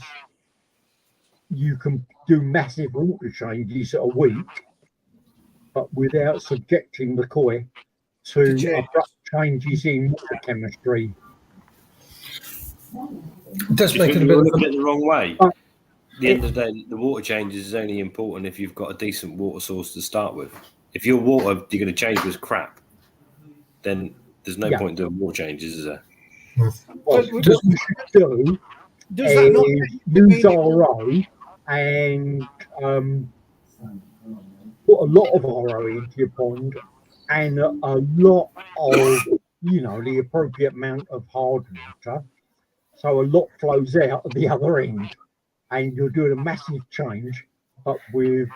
you can do massive water changes a week, but without subjecting the koi to abrupt changes in water chemistry. It does Do you make think it a you're bit looking at it the wrong way? But At the end of the day, the water changes is only important if you've got a decent water source to start with. If your water you're going to change was crap, then there's no point in doing water changes, is there? what you should do Does that not use RO and put a lot of RO into your pond and a lot of, the appropriate amount of hard water. So a lot flows out at the other end and you're doing a massive change, but with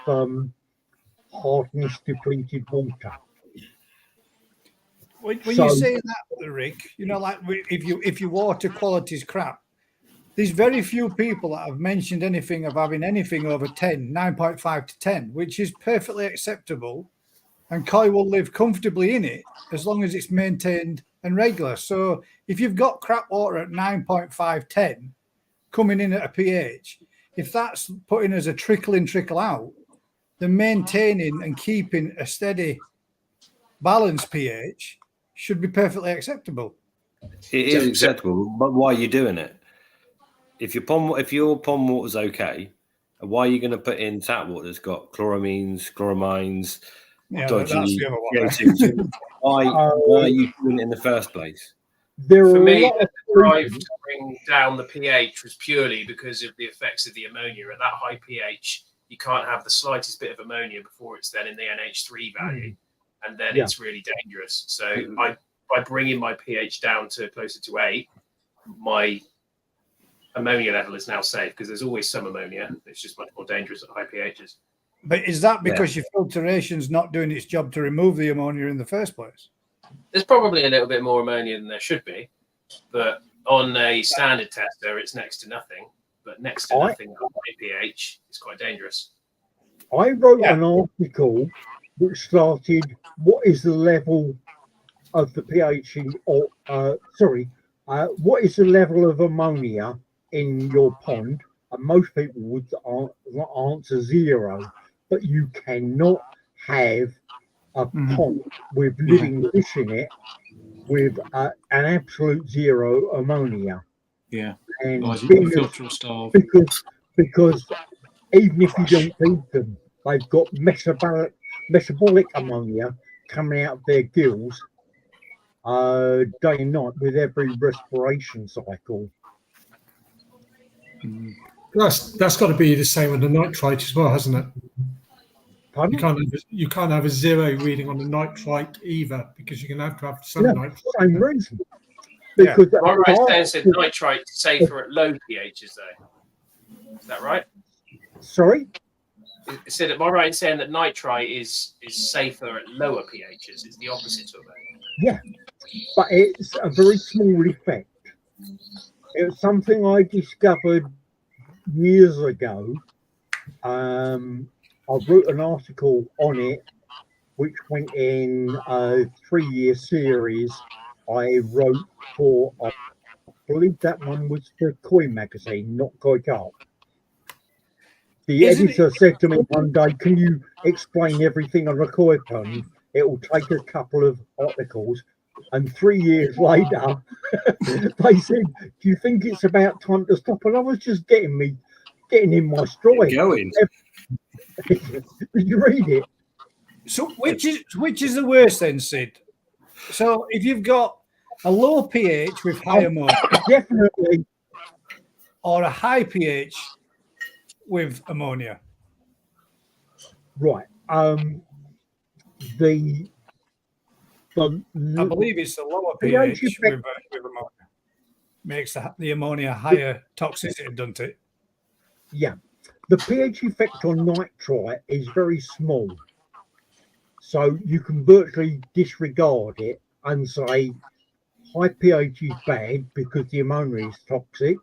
hardness depleted water. when you say that, Rick, like if your water quality is crap, there's very few people that have mentioned anything of having anything over 10, 9.5 to 10, which is perfectly acceptable. And koi will live comfortably in it as long as it's maintained and regular. So if you've got crap water at 9.5, 10 coming in at a pH, if that's putting as a trickle in, trickle out, then maintaining and keeping a steady balanced pH should be perfectly acceptable. It is acceptable, but why are you doing it? If your pond water's okay, why are you going to put in tap water that's got chloramines, chloramines, dodgy CO2? Why are you doing it in the first place? For me, the drive to bring down the pH was purely because of the effects of the ammonia. At that high pH, you can't have the slightest bit of ammonia before it's then in the NH3 value, and then it's really dangerous. So by bringing my pH down to closer to 8, my ammonia level is now safe, because there's always some ammonia. It's just much more dangerous at high pHs. But is that because your filtration's not doing its job to remove the ammonia in the first place? There's probably a little bit more ammonia than there should be, but on a standard tester, it's next to nothing. But next to nothing at high pH is quite dangerous. I wrote an article which started, what is the level of the pH in, what is the level of ammonia in your pond? And most people would answer 0, but you cannot have a pond with living fish in it with an absolute 0 ammonia. Yeah, and filter will starve. Because even if you don't feed them, they've got metabolic ammonia coming out of their gills day and night with every respiration cycle. That's got to be the same with the nitrite as well, hasn't it? Pardon? You can't have a 0 reading on a nitrite either, because you're going to have some Yeah, nitrite. same reason. Yeah. Because Am I right in saying nitrite's safer at low pHs though? Is that right? sorry, Am I right in saying that nitrite is safer at lower pHs? It's the opposite of it. yeah, but it's a very small effect. It's something I discovered years ago. I wrote an article on it, which went in a 3-year series I wrote for, I believe that one was for Koi magazine, not Koi Carp. The Isn't editor said to me one day, "Can you explain everything on a koi pond? It will take a couple of articles." And 3 years later, they said, "Do you think it's about time to stop?" And I was just getting in my stride. Going. Did you read it? So which is the worst then, Sid? So if you've got a low pH with high ammonia Definitely. or a high pH with ammonia, Right. The I believe it's the lower pH pH effect- with ammonia makes the ammonia higher toxicity, doesn't it? yeah, the pH effect on nitrite is very small, so you can virtually disregard it and say high pH is bad because the ammonia is toxic,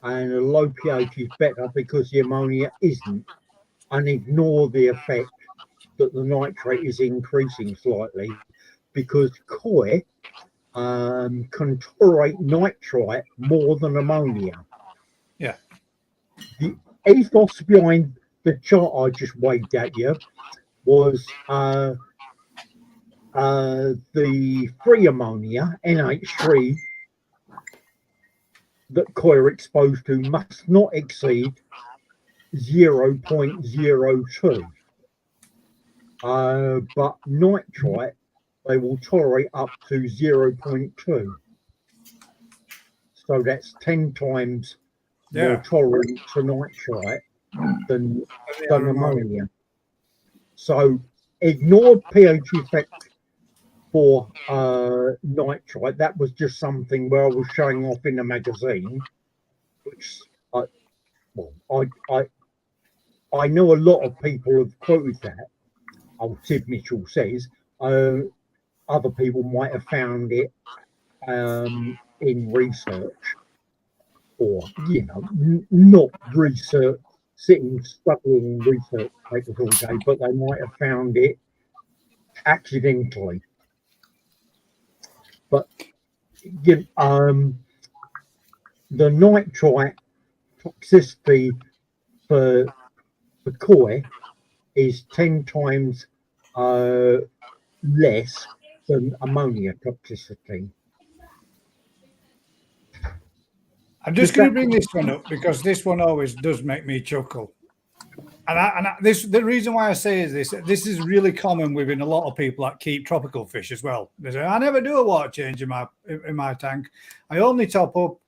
and a low pH is better because the ammonia isn't, and ignore the effect that the nitrate is increasing slightly because koi can tolerate nitrite more than ammonia. Yeah. The ethos behind the chart I just waved at you was the free ammonia, NH3, that koi are exposed to must not exceed 0.02. But nitrite, they will tolerate up to 0.2. So that's 10 times more Yeah. tolerant to nitrite than The other ammonia. So ignore pH effect for nitrite. That was just something where I was showing off in the magazine, which I know a lot of people have quoted that. Oh, Sid Mitchell says. Other people might have found it in research, or not research, sitting studying research papers all day, but they might have found it accidentally. But the nitrite toxicity for koi is 10 times less than ammonia toxicity. I'm just going to bring this one up because this one always does make me chuckle. The reason why I say is this is really common within a lot of people that keep tropical fish as well. They say, I never do a water change in my tank. I only top up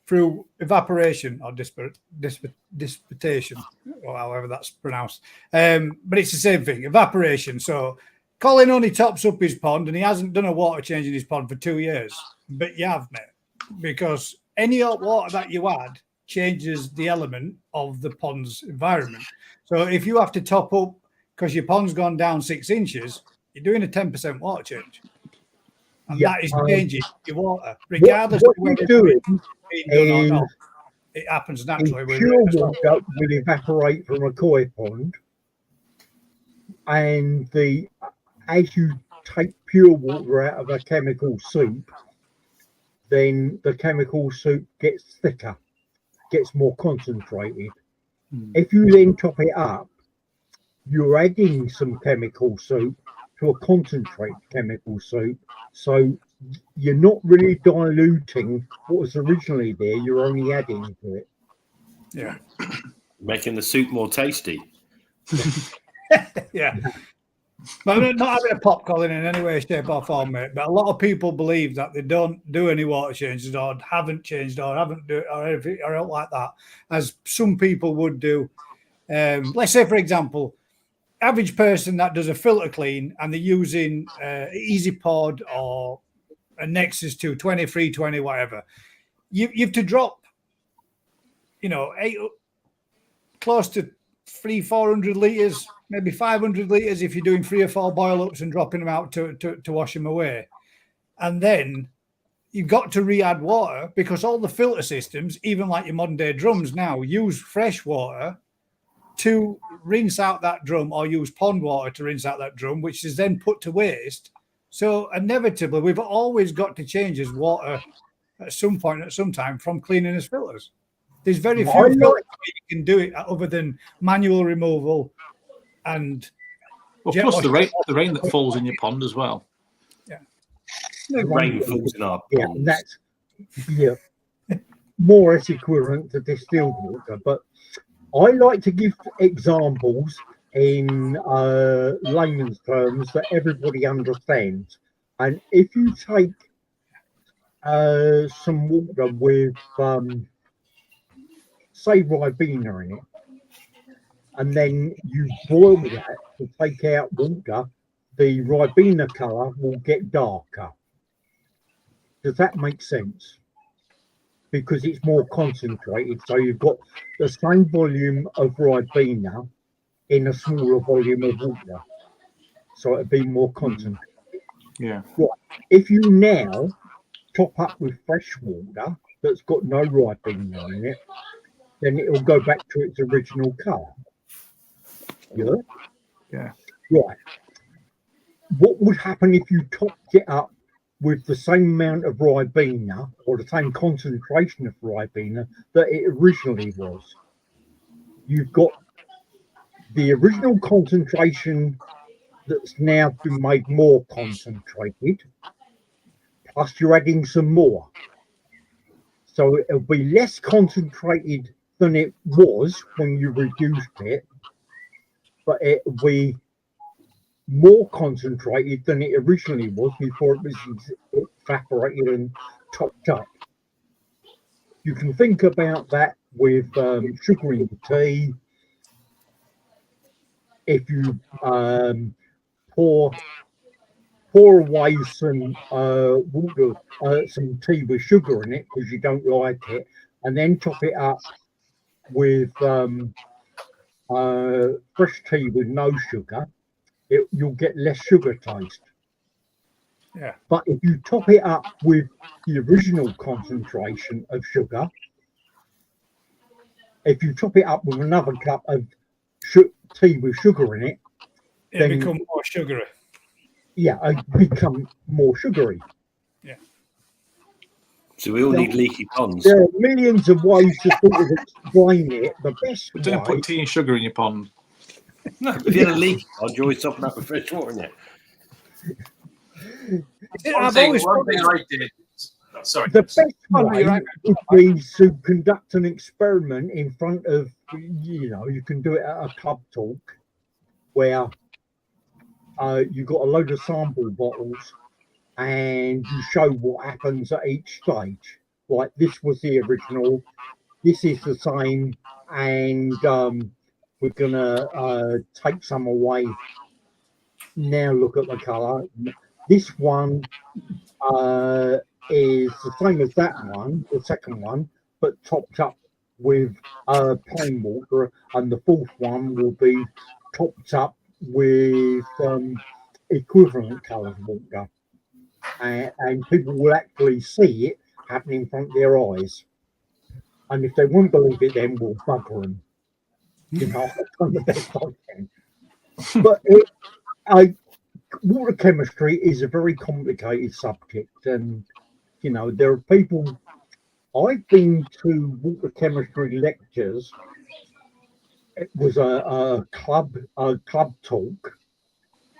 through evaporation or dispersion, or however that's pronounced. But it's the same thing, evaporation. So Colin only tops up his pond and he hasn't done a water change in his pond for 2 years. But you have, mate, because any hot water that you add changes the element of the pond's environment. So if you have to top up because your pond's gone down 6 inches, you're doing a 10% water change. And that is changing your water, regardless of whether it's being done or not. It happens naturally. Pure water will evaporate from a koi pond, and as you take pure water out of a chemical soup, then the chemical soup gets thicker, gets more concentrated. If you then top it up, you're adding some chemical soup to a concentrate chemical soup. So you're not really diluting what was originally there, you're only adding to it. Yeah. Making the soup more tasty. Yeah. But I'm not having a pop, Colin, in any way, shape, or form, mate. But a lot of people believe that they don't do any water changes, or haven't changed, or haven't do, or anything, or out like that, as some people would do. Let's say, for example, average person that does a filter clean and they're using Easy Pod or a Nexus 220, 320, whatever, you've to drop, close to 400 litres, maybe 500 litres if you're doing 3 or 4 boil-ups and dropping them out to wash them away. And then you've got to re-add water because all the filter systems, even like your modern-day drums now, use fresh water to rinse out that drum or use pond water to rinse out that drum, which is then put to waste. So inevitably, we've always got to change as water at some point, at some time, from cleaning as filters. There's very few filters where you can do it other than manual removal and... Well, plus the rain that falls in your pond as well. Yeah. Rain falls in our ponds. Yeah, that's more as equivalent to distilled water. But I like to give examples in layman's terms that everybody understands. And if you take some water with, say, Ribena in it, and then you boil that to take out water, the Ribena colour will get darker. Does that make sense? Because it's more concentrated. So you've got the same volume of Ribena in a smaller volume of water. So it'll be more concentrated. Yeah. Right. If you now top up with fresh water that's got no Ribena in it, then it'll go back to its original colour. Yeah? Yeah. Right. What would happen if you topped it up with the same amount of Ribena or the same concentration of Ribena that it originally was? You've got the original concentration that's now been made more concentrated, plus you're adding some more. So it'll be less concentrated than it was when you reduced it, but it'll be more concentrated than it originally was before it was evaporated and topped up. You can think about that with sugar in tea. If you pour away some water, some tea with sugar in it because you don't like it, and then top it up with fresh tea with no sugar, you'll get less sugar taste. Yeah. But if you top it up with the original concentration of sugar, if you top it up with another cup of tea with sugar in it, It'll become more sugary. Yeah, it become more sugary. Yeah. So we all need leaky ponds. There are millions of ways to sort of explain it. The best But don't way, put tea and sugar in your pond. No, if you had a leaky pond, you're always topping up with fresh water in it. One thing I did. Sorry. the best Oh, way you're right. would be to conduct an experiment in front of, you can do it at a club talk where you've got a load of sample bottles and you show what happens at each stage. Like, this was the original, this is the same, and we're gonna take some away. Now look at the colour. This one is the same as that one, the second one, but topped up with plain water, and the fourth one will be topped up with equivalent coloured water, and people will actually see it happening in front of their eyes. And if they won't believe it, then we'll bugger them. I've done the best I can. But water chemistry is a very complicated subject, and there are people. I've been to water chemistry lectures. It was a club talk,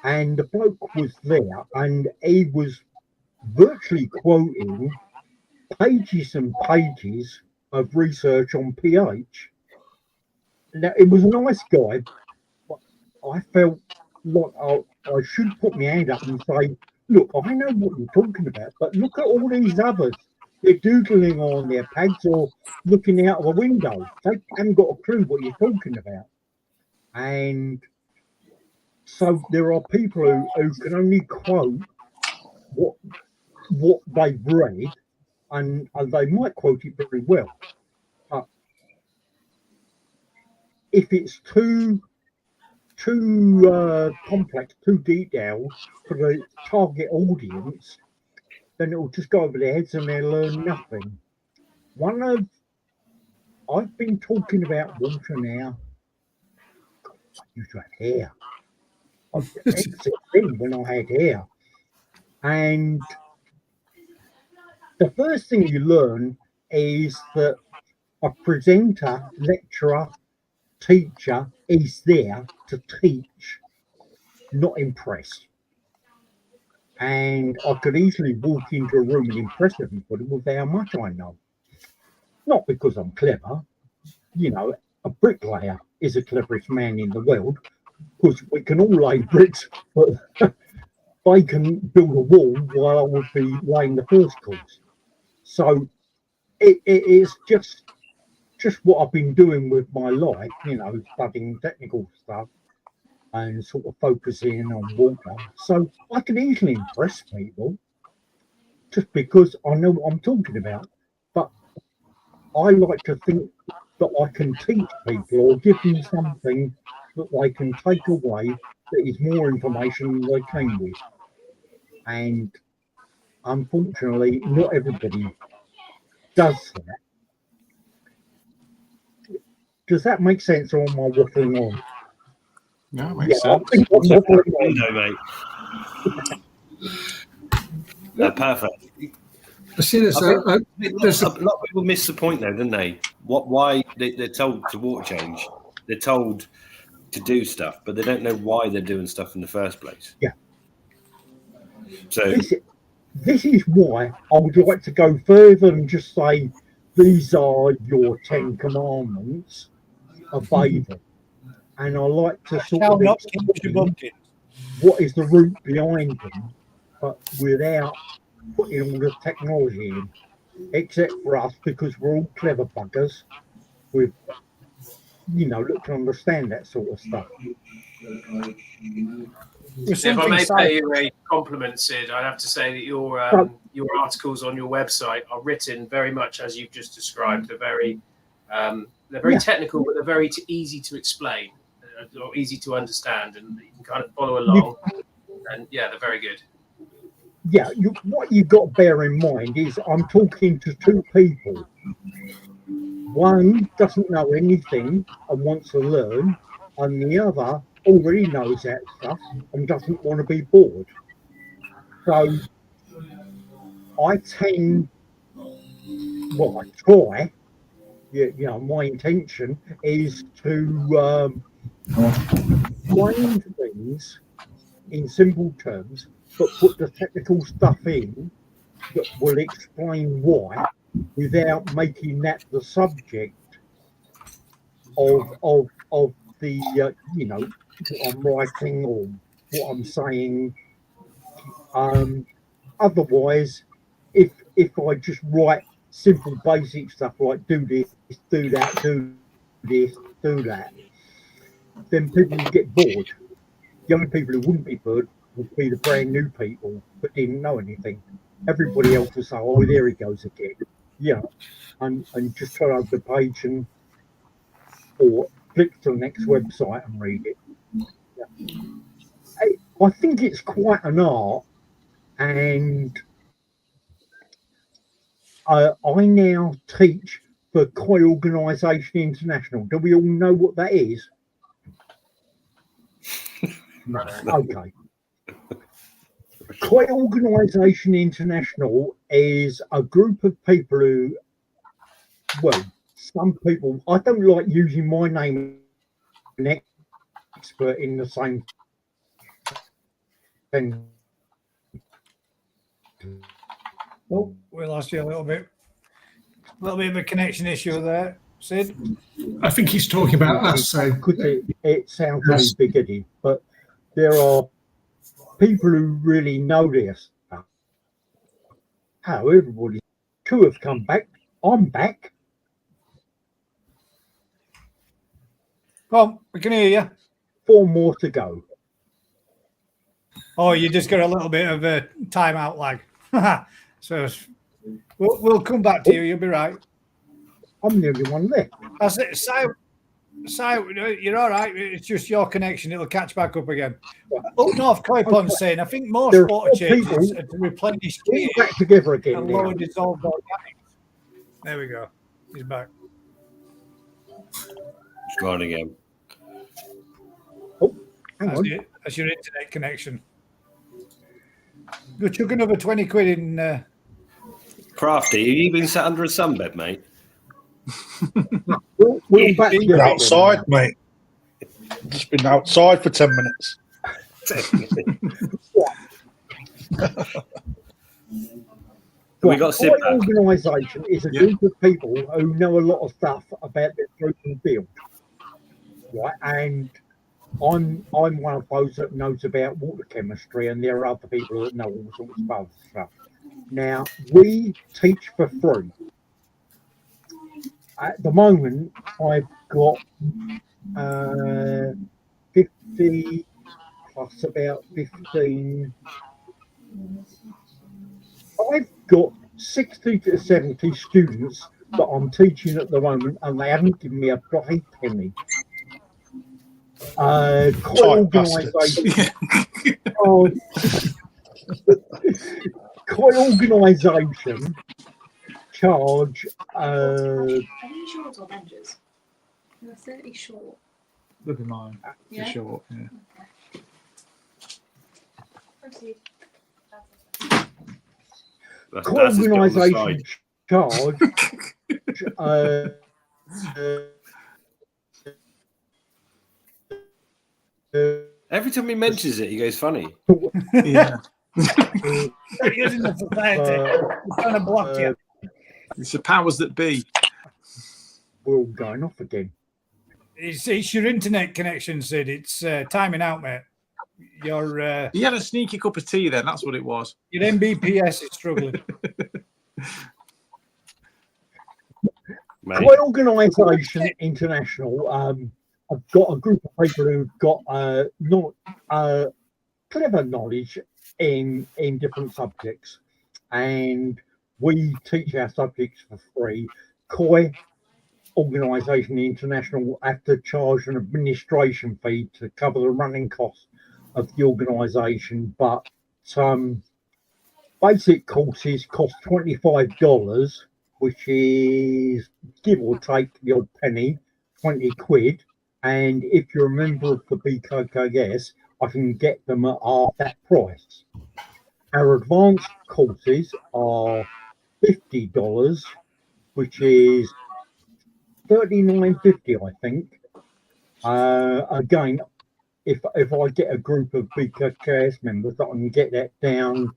and the bloke was there, and he was virtually quoting pages and pages of research on pH. Now, it was a nice guy, but I felt like I should put my hand up and say, look, I know what you're talking about, but look at all these others. They're doodling on their pads or looking out of a window. They haven't got a clue what you're talking about. And So there are people who can only quote what they've read, and they might quote it very well. But if it's too complex, too detailed for the target audience, then it will just go over their heads and they'll learn nothing. I've been talking about water now. I used to have hair. Except then when I had hair. And the first thing you learn is that a presenter, lecturer, teacher is there to teach, not impress. And I could easily walk into a room and impress everybody with how much I know. Not because I'm clever. You know, a bricklayer is the cleverest man in the world, because we can all lay bricks, but they can build a wall while I would be laying the first course. So it is just what I've been doing with my life, you know, studying technical stuff and sort of focusing on water. So I can easily impress people just because I know what I'm talking about. But I like to think that I can teach people or give them something that they can take away that is more information than they came with. And unfortunately, not everybody does that. Does that make sense, or am I waffling on? No, it makes I sense. think I'm waffling on. Window, mate. Perfect. I see this. A There's lot of people miss the point, though, don't they? Why they're told to water change, they're told to do stuff, but they don't know why they're doing stuff in the first place. Yeah. So This is why I would like to go further and just say these are your 10 commandments, obey them. And I like to sort Shall of not keep your explain bumpkins. what is the root behind them, but without putting all the technology in, except for us, because we're all clever buggers with, you know, that can understand that sort of stuff. There's If I something may sci- pay you a compliment, Sid, I'd have to say that your articles on your website are written very much as you've just described. They're very technical, but they're very easy to explain or easy to understand, and you can kind of follow along. And yeah, they're very good. Yeah, what you've got to bear in mind is I'm talking to two people. One doesn't know anything and wants to learn, and the other already knows that stuff and doesn't want to be bored. So I tend, well, I try, you know, my intention is to explain things in simple terms, but put the technical stuff in that will explain why, without making that the subject of the you know, what I'm writing or what I'm saying. Otherwise, if I just write simple basic stuff like do this, do that, do this, do that, then people will get bored. The only people who wouldn't be bored would be the brand new people that didn't know anything. Everybody else will say, "Oh, there he goes again," you know, and just turn over the page and or click to the next website and read it. Yeah. I think it's quite an art, and I now teach for Koi Organisation International. Do we all know what that is? No. Okay. Koi Organisation International is a group of people who, well, some people, I don't like using my name, an expert in the same thing. Oh, we lost you a little bit. A little bit of a connection issue there, Sid. I think he's talking about us. So Because it sounds really bigoted, but there are people who really know their stuff. How everybody, two have come back. I'm back. Come on, we can hear you. 4 more to go. Oh, you just got a little bit of a timeout lag. So we'll come back to you. You'll be right. I'm the only one left. That's it. You're all right. It's just your connection. It'll catch back up again. Up north, Koi Pond's saying, I think most There are water 4 changes people are to replenish All pH back together again and now. lower dissolved organics. There we go. He's back. It's gone again. Hang That's, on. that's your internet connection. Go chuck another 20 quid in. Crafty, have you been sat under a sunbed, mate? We're all back Been together again Outside, now. mate. Just been outside for 10 minutes. We got sit back. Organisation is a group of people who know a lot of stuff about their fruit and field, right? And I'm one of those that knows about water chemistry, and there are other people that know all sorts of other stuff. Now we teach for free. At the moment, I've got 50 plus about 15. I've got 60 to 70 students that I'm teaching at the moment, and they haven't given me a bloody penny. Tight bastards. Koi organisation charge Are these yours or Benja's? They're 30 short. Look at mine. Yeah. For short. Yeah. Proceed. That's his bit on the organisation side. charge Every time he mentions it, he goes funny. Yeah. Using the society. We're trying to block you. It's the powers that be. we're all going off again. It's your internet connection, Sid. It's timing out, mate. Your He had a sneaky cup of tea then. That's what it was. your MBPS is struggling. Mate. Koi Organisation International. I've got a group of people who've got not clever knowledge in different subjects, and we teach our subjects for free. Koi Organisation International have to charge an administration fee to cover the running costs of the organisation, but basic courses cost $25, which is give or take the odd penny, 20 quid. And if you're a member of the BKKS, I can get them at half that price. Our advanced courses are $50, which is $39.50, I think. Again, if I get a group of BKKS members, I can get that down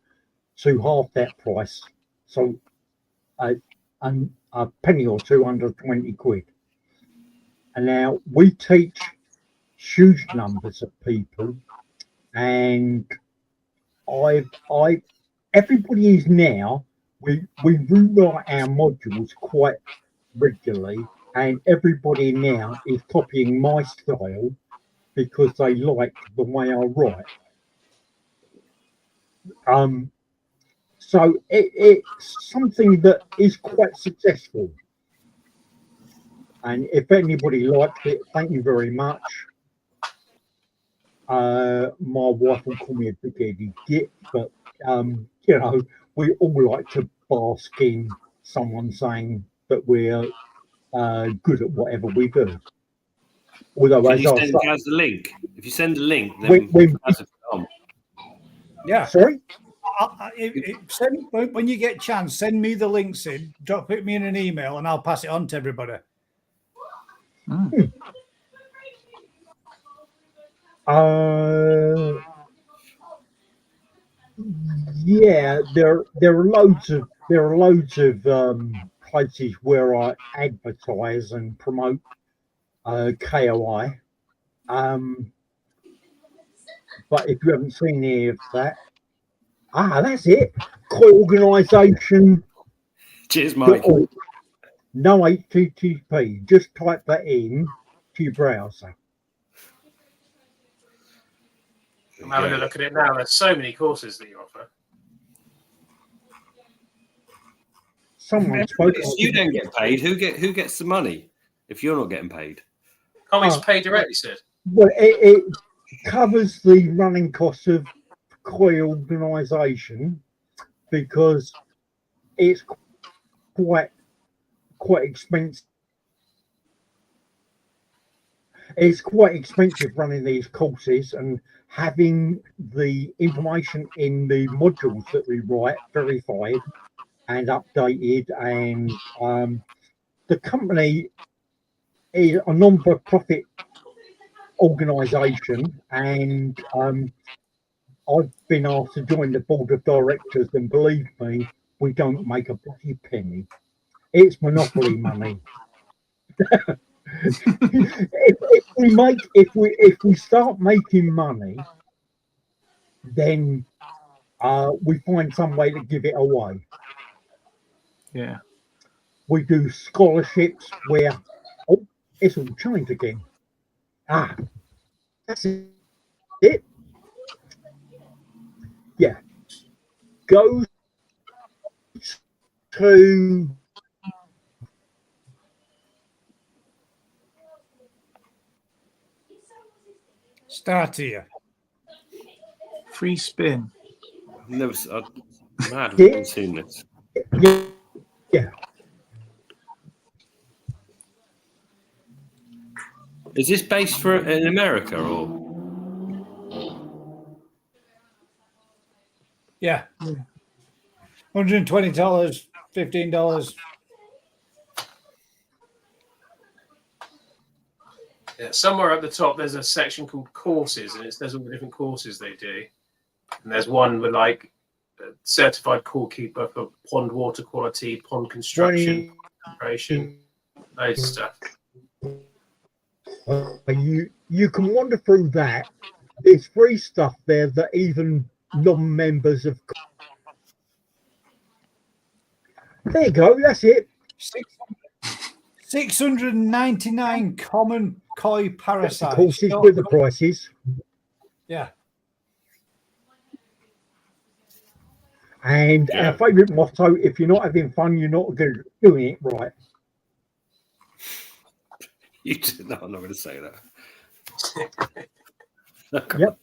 to half that price. So a penny or two under 20 quid. And now we teach huge numbers of people, and everybody is now, we rewrite our modules quite regularly, and everybody now is copying my style because they like the way I write. So it's something that is quite successful. And if anybody likes it, thank you very much. My wife will call me a big-headed git, but you know, we all like to bask in someone saying that we're good at whatever we do. Although, Can as you I send say, Gaz the link? If you send a link, then when Gaz will put it on. Yeah. sorry, When you get a chance, send me the link, Sid. Drop it me in an email, and I'll pass it on to everybody. Yeah, there are loads of places where I advertise and promote KOI. But if you haven't seen any of that, that's it. Koi Organisation. Cheers, Mike. No HTTP. Just type that in to your browser. I'm having a look at it now. There's so many courses that you offer. Someone spoke. If you don't get paid, who gets the money if you're not getting paid? Can't we just pay directly, Sid? Well, it covers the running costs of COI organisation because it's quite expensive. It's quite expensive running these courses and having the information in the modules that we write verified and updated. And the company is a non-for-profit organisation, and I've been asked to join the board of directors, and believe me, we don't make a bloody penny. It's monopoly money. if we start making money, then we find some way to give it away. Yeah. We do scholarships where it's all changed again. That's it. Yeah. Go to Start here. Free spin. I've never seen this. Yeah. Is this based in America or? Yeah. $120, $15. Yeah, somewhere at the top there's a section called courses, and there's all the different courses they do. And there's one with like a certified core keeper for pond water quality, pond construction, operation, loads of stuff. You can wander through that. There's free stuff there that even non-members of. There you go. That's it. 699 common koi parasites. Courses with the prices. Yeah. And our favourite motto: if you're not having fun, you're not doing it right. No, I'm not going to say that. Yep.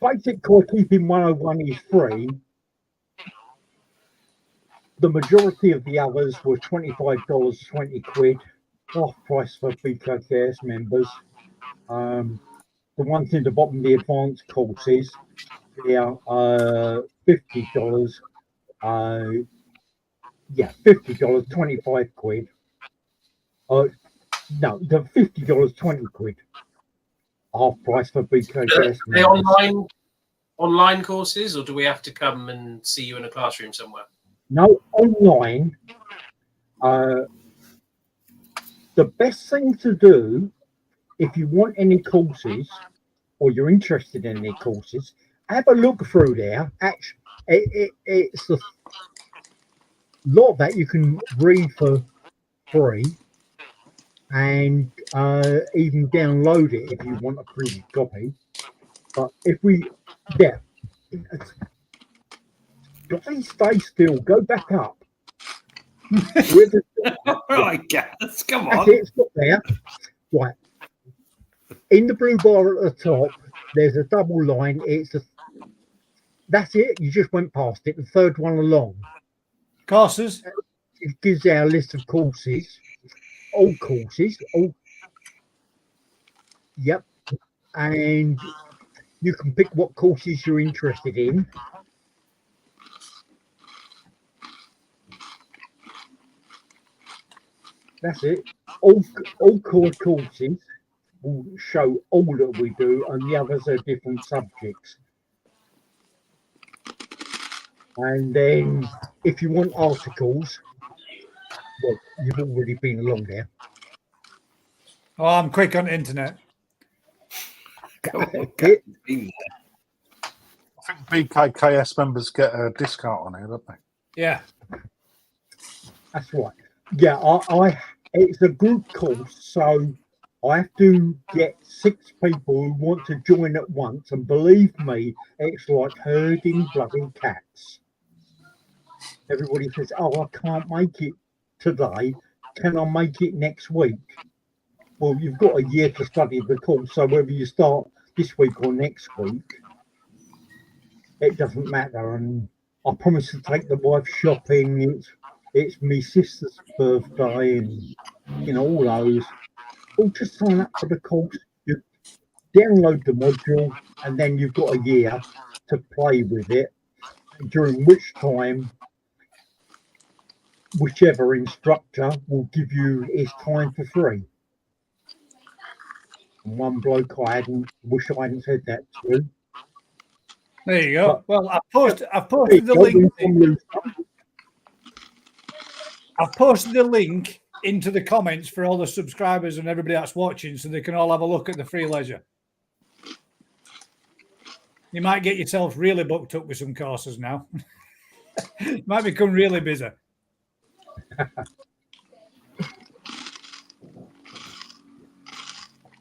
Basic koi keeping 101 is free. The majority of the others were $25, 20 quid, half price for BKKS members. The ones in the bottom of the advanced courses, they are $50. $50, 25 quid. No, the $50, 20 quid. Half price for BKKS Are they members. online courses, or do we have to come and see you in a classroom somewhere? No, online. The best thing to do, if you want any courses or you're interested in any courses, have a look through there. Actually, it's a lot of that you can read for free, and even download it if you want a printed copy. But please stay still. Go back up. Right, guys, come on. That's it, stop there. Right. In the blue bar at the top, there's a double line. That's it. You just went past it. The third one along. Courses. It gives our list of courses. All courses. Yep. And you can pick what courses you're interested in. That's it. All core courses will show all that we do, and the others are different subjects. And then if you want articles, well, you've already been along there. Oh, I'm quick on the internet. I think BKKS members get a discount on it, don't they? Yeah. That's right. Yeah, it's a group course, so I have to get 6 people who want to join at once, and believe me, it's like herding bloody cats. Everybody says, "Oh, I can't make it today. Can I make it next week?" Well, you've got a year to study the course, so whether you start this week or next week, it doesn't matter. And I promised to take the wife shopping. It's my sister's birthday, and all those. Well, just sign up for the course. You download the module, and then you've got a year to play with it. During which time, whichever instructor will give you his time for free. And one bloke I wish I hadn't said that to. There you go. But- Well, I've posted the link. I've posted the link into the comments for all the subscribers and everybody that's watching, so they can all have a look at the free leisure. You might get yourself really booked up with some courses now. You might become really busy.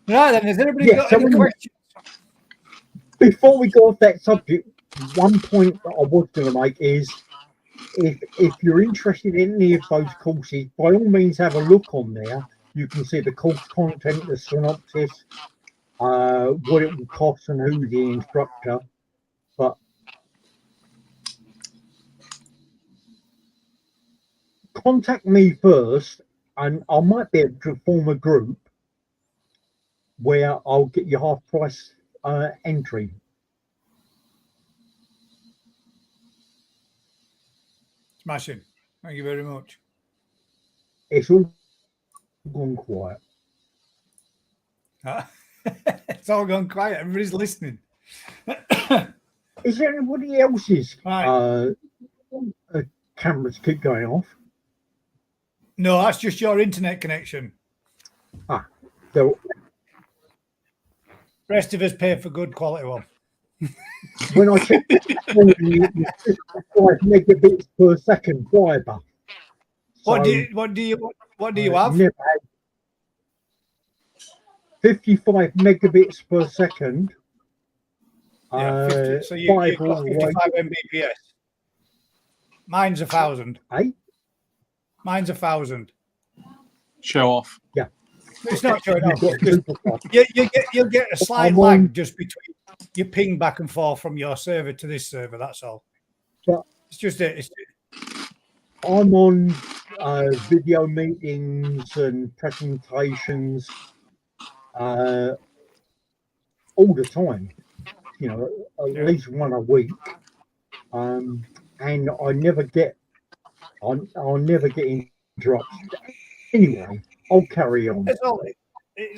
Right then, has anybody got any questions? Before we go off that subject, one point that I was going to make is if you're interested in any of those courses, by all means have a look on there. You can see the course content, the synopsis, what it will cost and who's the instructor. But contact me first, and I might be able to form a group where I'll get you half price entry. Smashing. Thank you very much. It's all gone quiet. It's all gone quiet. Everybody's listening. Is there anybody else's Right. cameras keep going off? No, that's just your internet connection. The Rest of us pay for good quality one. when I check 5 megabits per second fiber. What do So, you have? never had 55 megabits per second. Yeah, 50. So you've fiber got all the way 55 Mbps. Mine's 1,000. Hey? Mine's 1,000. Show off. Yeah. It's not showing off. You've got Just, super fast. you'll get a slight I'm lag on- just between your ping back and forth from your server to this server. That's all. But It's just it. It's, I'm on video meetings and presentations all the time, at least one a week. And I never get I'll never get interrupted. Anyway, I'll carry on. that's all.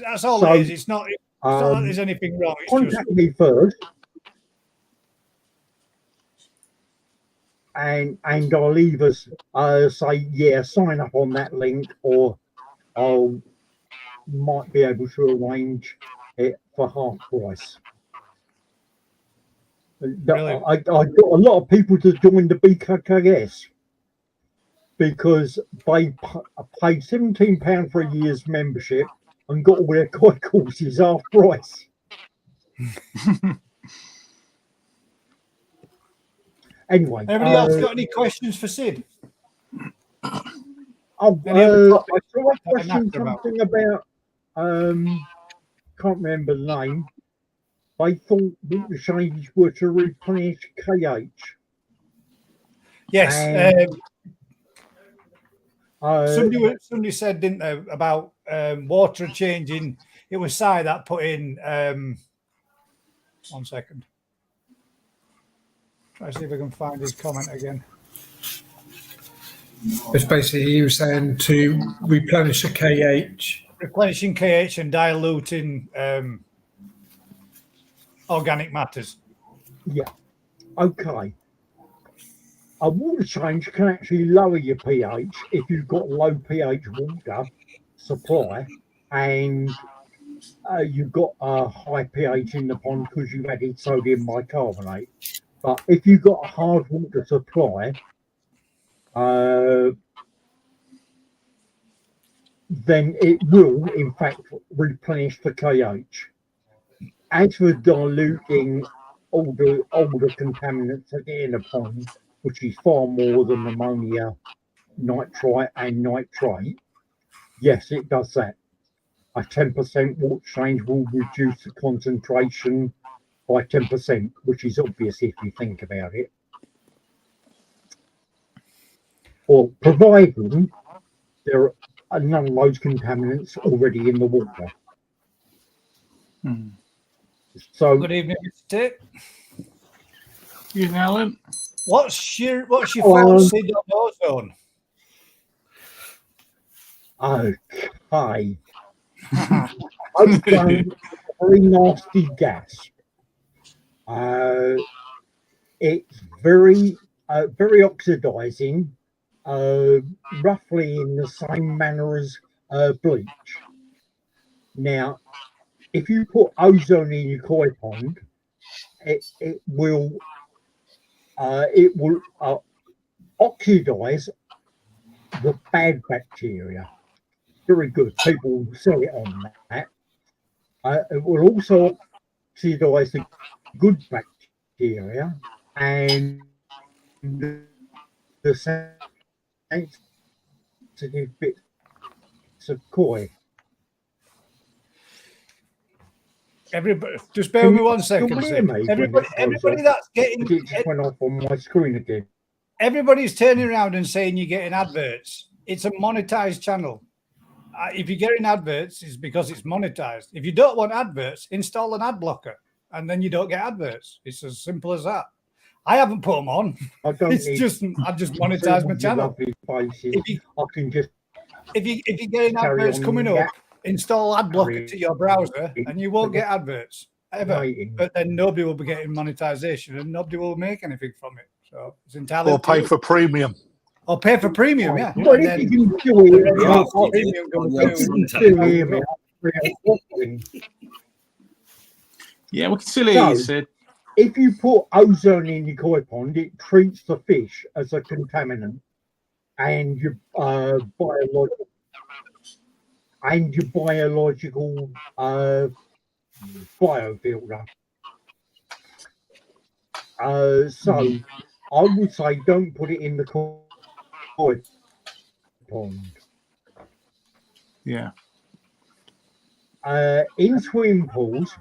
That's all So, it is. It's not like there's anything wrong. It's just Contact me first, and I'll either say sign up on that link, or I'll might be able to arrange it for half price. Brilliant. I got a lot of people to join the BKKS because they paid £17 for a year's membership and got all their courses half price. Anyway, Anybody else got any questions for Sid? I Any other saw topics a that I question napped about? something about can't remember the name. They thought that the changes were to replenish KH. Yes. And, Somebody said, didn't they, about water changing. It was Si that put in. 1 second. Try to see if I can find his comment again. It's basically he was saying to replenish a KH. Replenishing KH and diluting organic matters. yeah, okay. A water change can actually lower your pH if you've got low pH water supply and you've got a high pH in the pond because you've added sodium bicarbonate. But if you've got a hard water supply, then it will, in fact, replenish the KH. As for diluting all the contaminants that get in a pond, which is far more than ammonia, nitrite, and nitrate, yes, it does that. A 10% water change will reduce the concentration by 10%, which is obvious if you think about it. Or providing there are none of those contaminants already in the water. So, Good evening, Mr. Tate. You Alan? What's your thoughts, Sid, on ozone? Okay. Ozone is a very nasty gas. It's very oxidizing, roughly in the same manner as bleach. Now, if you put ozone in your koi pond, it will oxidize the bad bacteria. Very good. People will sell it on that. It will also oxidize the good bacteria and the sensitive bits of koi. Everybody, just bear with me 1 second. Everybody that's getting it just went off on my screen again. Everybody's turning around and saying you're getting adverts. It's a monetized channel. If you're getting adverts, it's because it's monetized. If you don't want adverts, install an ad blocker, and then you don't get adverts. It's as simple as that. I haven't put them on. I just monetize my channel. If you're getting adverts coming up, install ad blocker to your browser, and you won't get adverts ever. But then nobody will be getting monetization, and nobody will make anything from it. So it's entirely. Or pay for premium. Or pay for premium, yeah. Well, if you can do yeah, we can still hear you, Sid. If you put ozone in your koi pond, it treats the fish as a contaminant, and your biological biofilter. So I would say don't put it in the koi pond. Yeah. In swimming pools,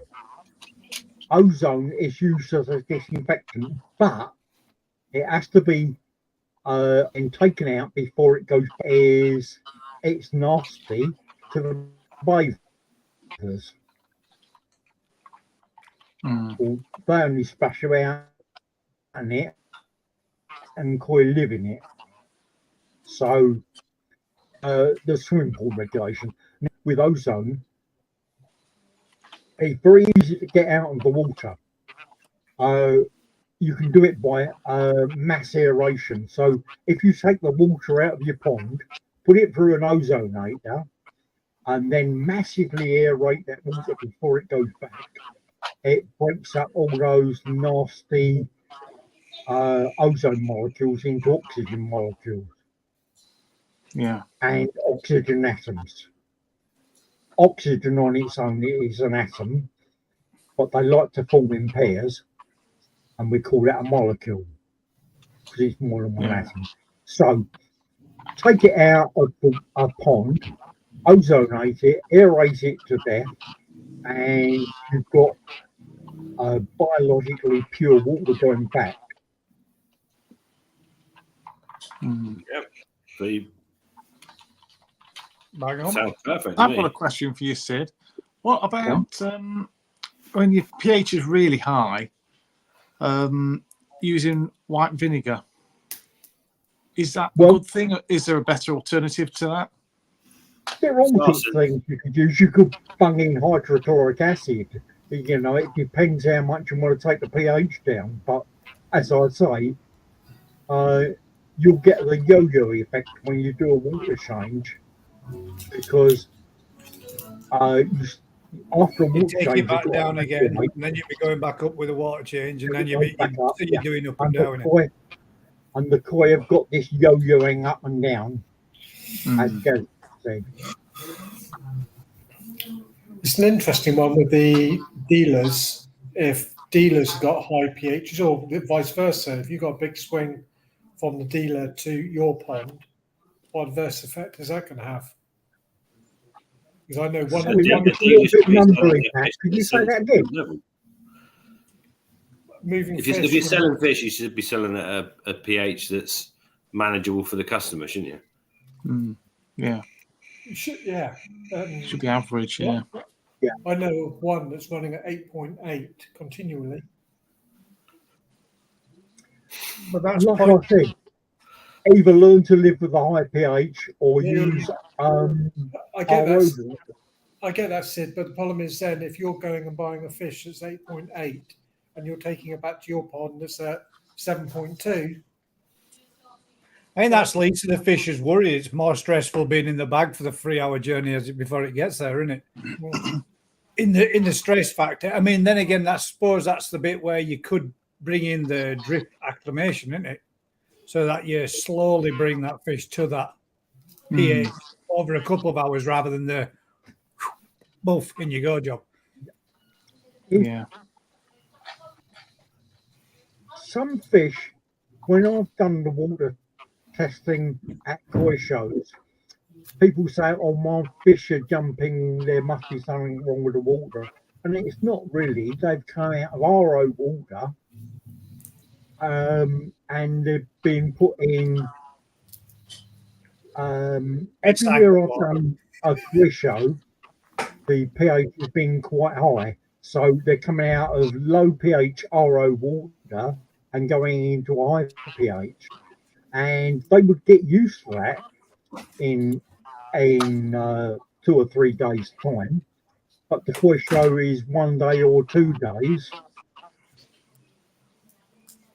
ozone is used as a disinfectant, but it has to be taken out before it goes. It's nasty to the bathers. Well, they only splash around in it, and koi live in it. So the swimming pool regulation with ozone, it's very easy to get out of the water. You can do it by mass aeration. So if you take the water out of your pond, put it through an ozonator, and then massively aerate that water before it goes back, it breaks up all those nasty ozone molecules into oxygen molecules. Yeah. And oxygen atoms. Oxygen on its own is an atom, but they like to form in pairs, and we call that a molecule because it's more than one atom. So take it out of a pond, ozonate it, aerate it to death, and you've got biologically pure water going back. Yep. So you sounds perfect. I've got a question for you, Sid. What about when your pH is really high, using white vinegar? Is that a good thing, or is there a better alternative to that? There are all sorts of things you could use. You could bung in hydrochloric acid. You know, it depends how much you want to take the pH down. But as I say, you'll get the yo-yo effect when you do a water change, because after a water take change, it back down again, and then you'll be going back up with a water change, and then you're doing up and down. And the koi have got this yo-yoing up and down, as Gary said. It's an interesting one with the dealers. If dealers have got high pHs, or vice versa, if you've got a big swing from the dealer to your pond, what adverse effect is that going to have? Because I know one. Sorry, that was a little bit mumbling, Pat. Could you say that again? Moving If fish. you're selling fish, you should be selling at a pH that's manageable for the customer, shouldn't you? Yeah, You should, yeah. should be average. Yeah, I know of one that's running at 8.8 continually. But that's Like point. I said, either learn to live with a high pH or Yeah. use I get RO. that. I get that, Sid. But the problem is then if you're going and buying a fish that's 8.8 and you're taking it back to your pond that's at 7.2. I think that's leads to the fisher's worry. It's more stressful being in the bag for the 3-hour journey before it gets there, isn't it? In the stress factor. I mean, then again, I suppose that's the bit where you could bring in the drip acclimation, isn't it? So that you slowly bring that fish to that pH over a couple of hours rather than the boof in you go job. yeah. Some fish, when I've done the water testing at koi shows, people say, "Oh, my fish are jumping. There must be something wrong with the water," and it's not really. They've come out of RO water, and they've been put in. Everywhere I've done a koi show, the pH has been quite high, so they're coming out of low pH RO water and going into a high pH, and they would get used to that in 2 or 3 days' time. But the koi show is 1 day or 2 days,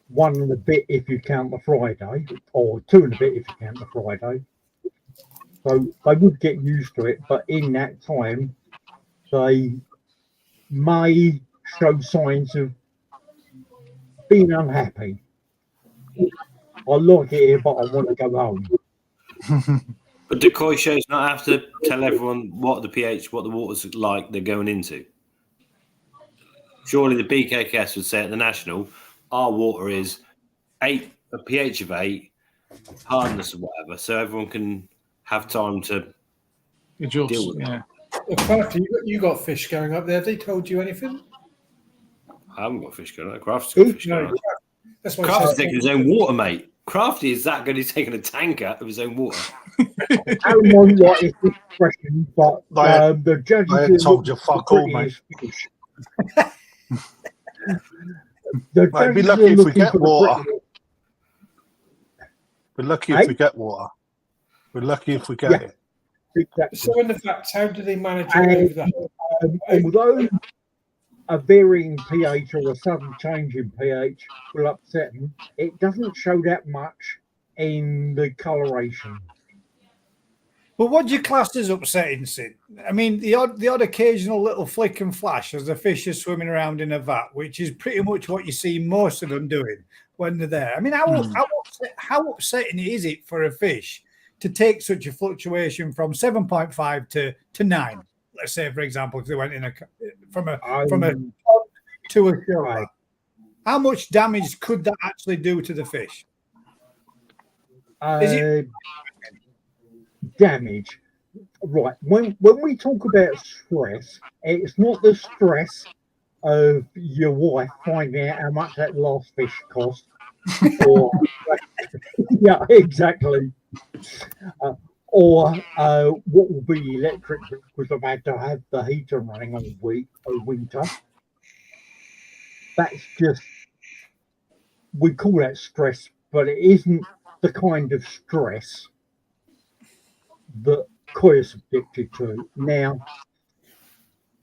1 and a bit if you count the Friday, or 2 and a bit if you count the Friday. So they would get used to it, but in that time, they may show signs of being unhappy. I like it here, but I want to go home. But do koi shows not have to tell everyone what the pH, what the water's like they're going into? Surely the BKKS would say at the national, our water is 8, a pH of 8, hardness or whatever, so everyone can have time to Adjust, deal with it. yeah. Well, Crafty, you got fish going up there. Have they told you anything? I haven't got fish going on. Crafty's got fish No, going on. that's what I Crafty's said. taking his own water, mate. Crafty is that good he's taking a tanker of his own water. I don't know what is the expression, but the judges I ain't told you fuck all, mate. The Mate, be judges lucky are if we looking get for the water. British- We're lucky if we get water. We're lucky if we get Yeah. it. Exactly. So in the fact, how do they manage it over the Although a varying pH or a sudden change in pH will upset them, it doesn't show that much in the coloration. But what do you class as upsetting, Sid? I mean, the odd occasional little flick and flash as the fish are swimming around in a vat, which is pretty much what you see most of them doing when they're there. I mean, how upsetting is it for a fish to take such a fluctuation from 7.5 to 9? Let's say, for example, if they went in from a to a show. How much damage could that actually do to the fish? Is it damage? Right. When we talk about stress, it's not the stress of your wife finding out how much that last fish cost. Or yeah, exactly. Or what will be electric because I've had to have the heater running all winter. That's just, we call that stress, but it isn't the kind of stress that koi is addicted to. Now,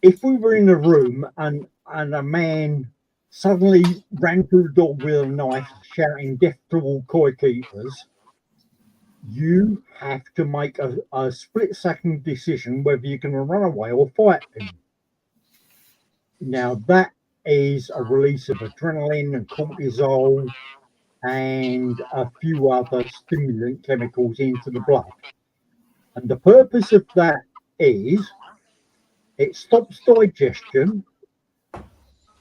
if we were in a room and a man suddenly ran through the door with a knife shouting death to all koi keepers, you have to make a split-second decision whether you're going to run away or fight him. Now, that is a release of adrenaline and cortisol and a few other stimulant chemicals into the blood. And the purpose of that is It stops digestion.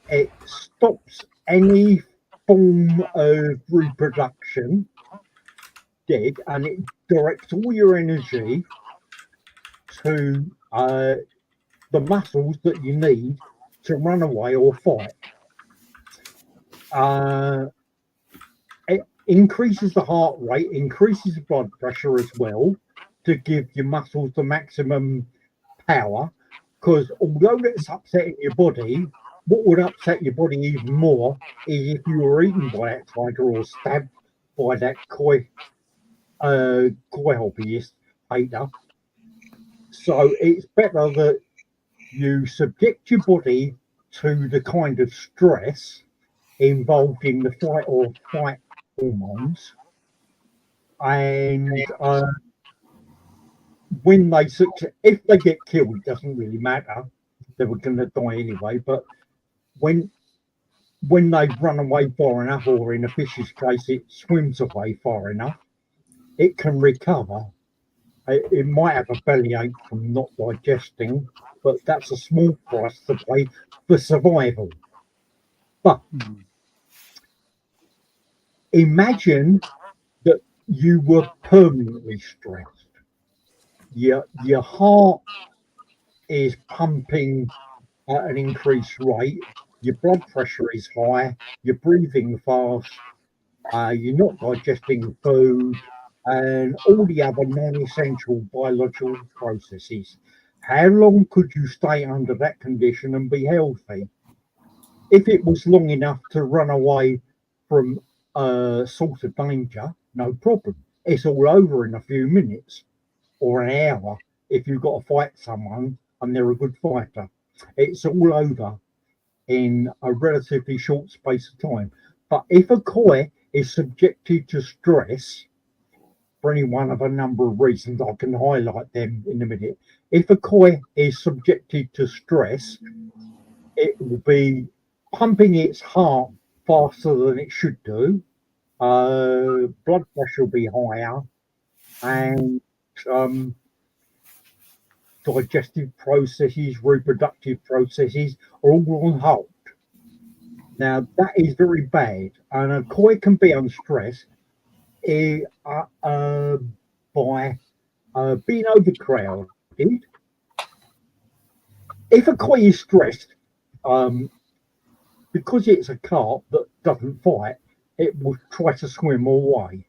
It stops any form of reproduction dead, and it directs all your energy to the muscles that you need to run away or fight. It increases the heart rate, increases the blood pressure as well, to give your muscles the maximum power. Because although it's upsetting your body, what would upset your body even more is if you were eaten by that tiger or stabbed by that koi hobbyist hater. So it's better that you subject your body to the kind of stress involved in the fight or flight hormones, and when they if they get killed, it doesn't really matter. They were going to die anyway. But when they run away far enough, or in a fish's case, it swims away far enough, it can recover. It might have a bellyache from not digesting, but that's a small price to pay for survival. But imagine that you were permanently stressed. Your heart is pumping at an increased rate, your blood pressure is high, you're breathing fast, you're not digesting food, and all the other non-essential biological processes. How long could you stay under that condition and be healthy? If it was long enough to run away from a sort of danger, no problem. It's all over in a few minutes or an hour if you've got to fight someone and they're a good fighter. It's all over in a relatively short space of time. But if a koi is subjected to stress for any one of a number of reasons, I can highlight them in a minute. If a koi is subjected to stress, it will be pumping its heart faster than it should do. Blood pressure will be higher, and digestive processes, reproductive processes are all on hold. Now, that is very bad, and a koi can be unstressed by being overcrowded. If a koi is stressed, because it's a carp that doesn't fight, it will try to swim away.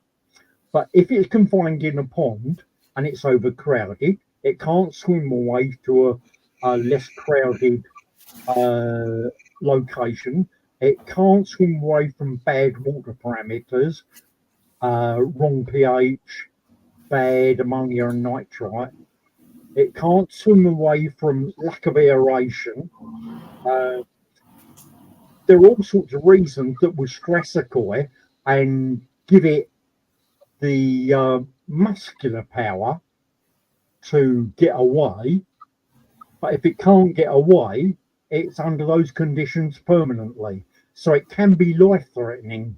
But if it's confined in a pond and it's overcrowded, it can't swim away to a less crowded location. It can't swim away from bad water parameters, wrong pH, bad ammonia and nitrite. It can't swim away from lack of aeration. There are all sorts of reasons that would stress a koi and give it the muscular power to get away. But if it can't get away, it's under those conditions permanently. So it can be life-threatening,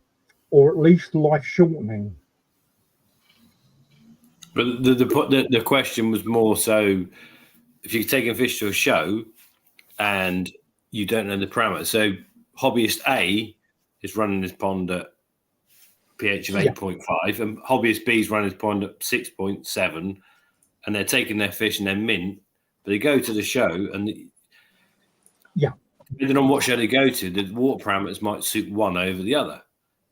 or at least life-shortening. But the question was more so, if you're taking fish to a show and you don't know the parameters. So hobbyist A is running his pond at pH of 8.5, and hobbyist B is running his pond at 6.7, and they're taking their fish and they're mint. But they go to the show, and depending on what show they go to, the water parameters might suit one over the other.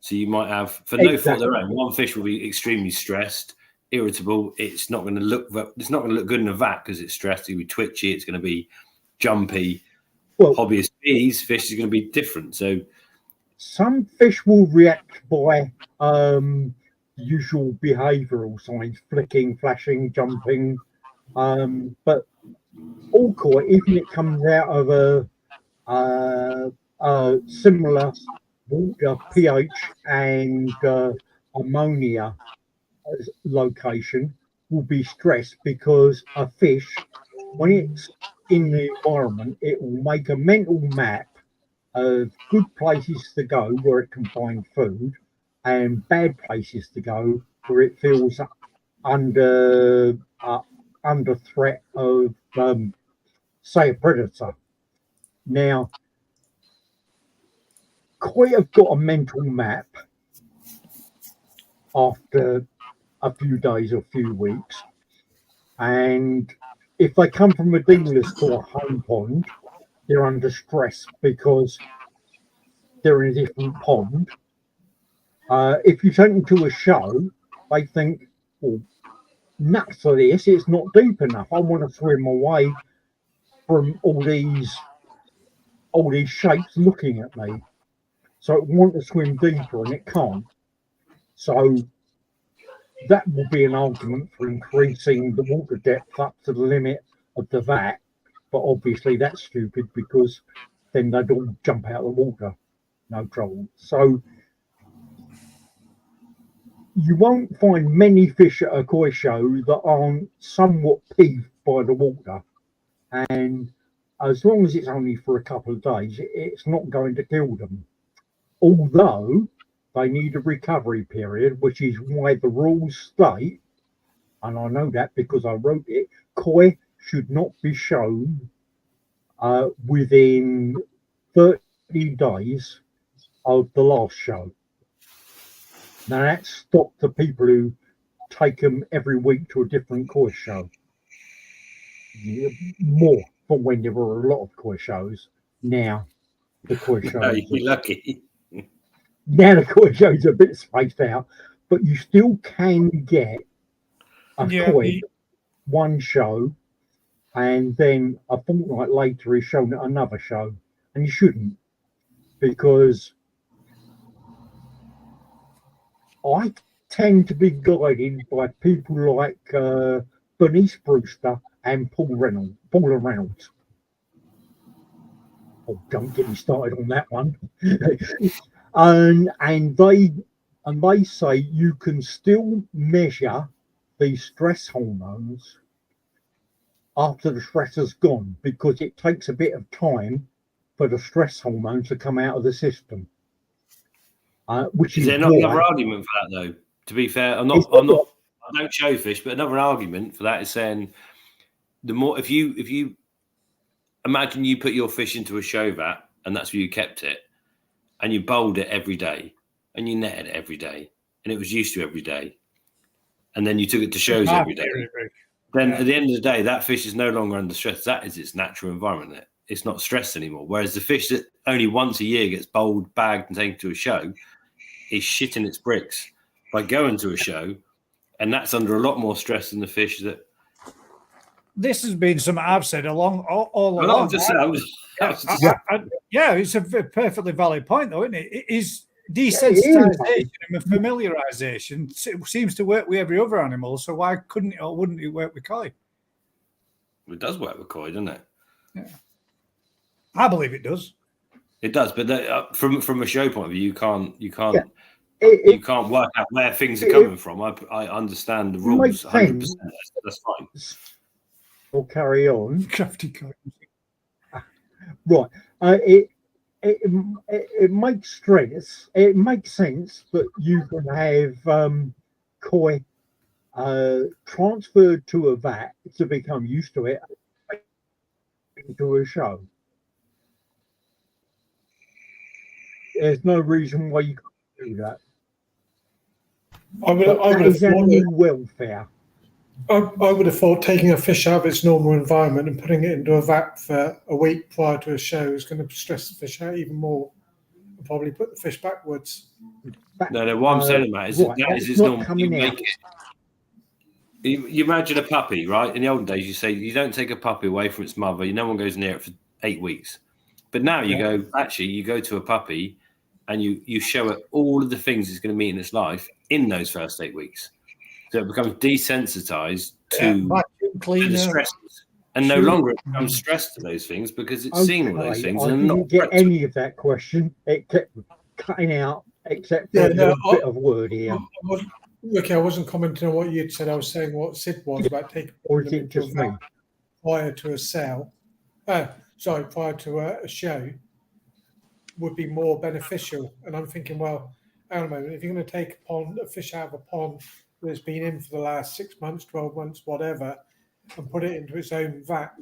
So you might have, for no fault of their own, one fish will be extremely stressed, irritable. It's not going to look good in a vat because it's stressed. It'll be twitchy. It's going to be jumpy. Well, hobbyist B's fish is going to be different. So some fish will react by usual behavioural signs: flicking, flashing, jumping. But all koi, even it comes out of a similar water pH and ammonia location, will be stressed, because a fish, when it's in the environment, it will make a mental map of good places to go where it can find food, and bad places to go where it feels under threat of say, a predator. Now, koi have got a mental map after a few days or few weeks, and if they come from a dealer's to a home pond, they're under stress because they're in a different pond. If you take them to a show, they think, well, nuts for this, it's not deep enough. I want to swim away from all these shapes looking at me. So it wants to swim deeper and it can't. So that will be an argument for increasing the water depth up to the limit of the vat. But obviously that's stupid because then they'd all jump out of the water, no trouble. So you won't find many fish at a koi show that aren't somewhat peeved by the water. And as long as it's only for a couple of days, it's not going to kill them. Although they need a recovery period, which is why the rules state, and I know that because I wrote it, koi should not be shown within 30 days of the last show. Now that stopped the people who take them every week to a different koi show. More from when there were a lot of koi shows. Now the koi shows. No, you'd be lucky. Now the koi shows are a bit spaced out, but you still can get a koi one show, and then a fortnight later is shown at another show, and you shouldn't, because I tend to be guided by people like Bernice Brewster and Paula Reynolds. Oh, don't get me started on that one. and they say you can still measure these stress hormones after the stress has gone, because it takes a bit of time for the stress hormones to come out of the system. Which is there not another argument for that, though? To be fair, I don't show fish, but another argument for that is saying the more if you imagine you put your fish into a show vat and that's where you kept it, and you bowled it every day and you netted it every day and it was used to every day, and then you took it to shows every day, then at the end of the day that fish is no longer under stress. That is its natural environment. It's not stressed anymore. Whereas the fish that only once a year gets bowled, bagged and taken to a show is shitting its bricks by going to a show, and that's under a lot more stress than the fish that. This has been something I've said all along. I'm just saying. It's a perfectly valid point, though, isn't it? It is desensitization and familiarization seems to work with every other animal. So why couldn't it or wouldn't it work with koi? It does work with koi, doesn't it? Yeah, I believe it does. It does, but from a show point of view, you can't work out where things are coming from. I understand the rules 100%. That's fine. We'll carry on. Crafty koi. Right. It makes sense. It makes sense that you can have koi transferred to a vat to become used to it to a show. There's no reason why you can't do that. I would have thought welfare. I would have thought taking a fish out of its normal environment and putting it into a vat for a week prior to a show is going to stress the fish out even more and probably put the fish backwards. No, what I'm saying, Matt, is that is its normal. You make it. You imagine a puppy, right? In the olden days, you say you don't take a puppy away from its mother. No one goes near it for 8 weeks. But now you go to a puppy and you show it all of the things it's going to meet in its life in those first 8 weeks. So it becomes desensitized to the stresses, and no longer it becomes stressed to those things because it's seen all those things. I didn't get any of that question. It kept cutting out, except for a bit of word here. Okay, I wasn't commenting on what you'd said. I was saying what Sid was about taking. Or is it just me? Prior to a sale, prior to a show, would be more beneficial. And I'm thinking, well, hang on a moment, if you're going to take a fish out of a pond that's been in for the last 6 months, 12 months, whatever, and put it into its own vat,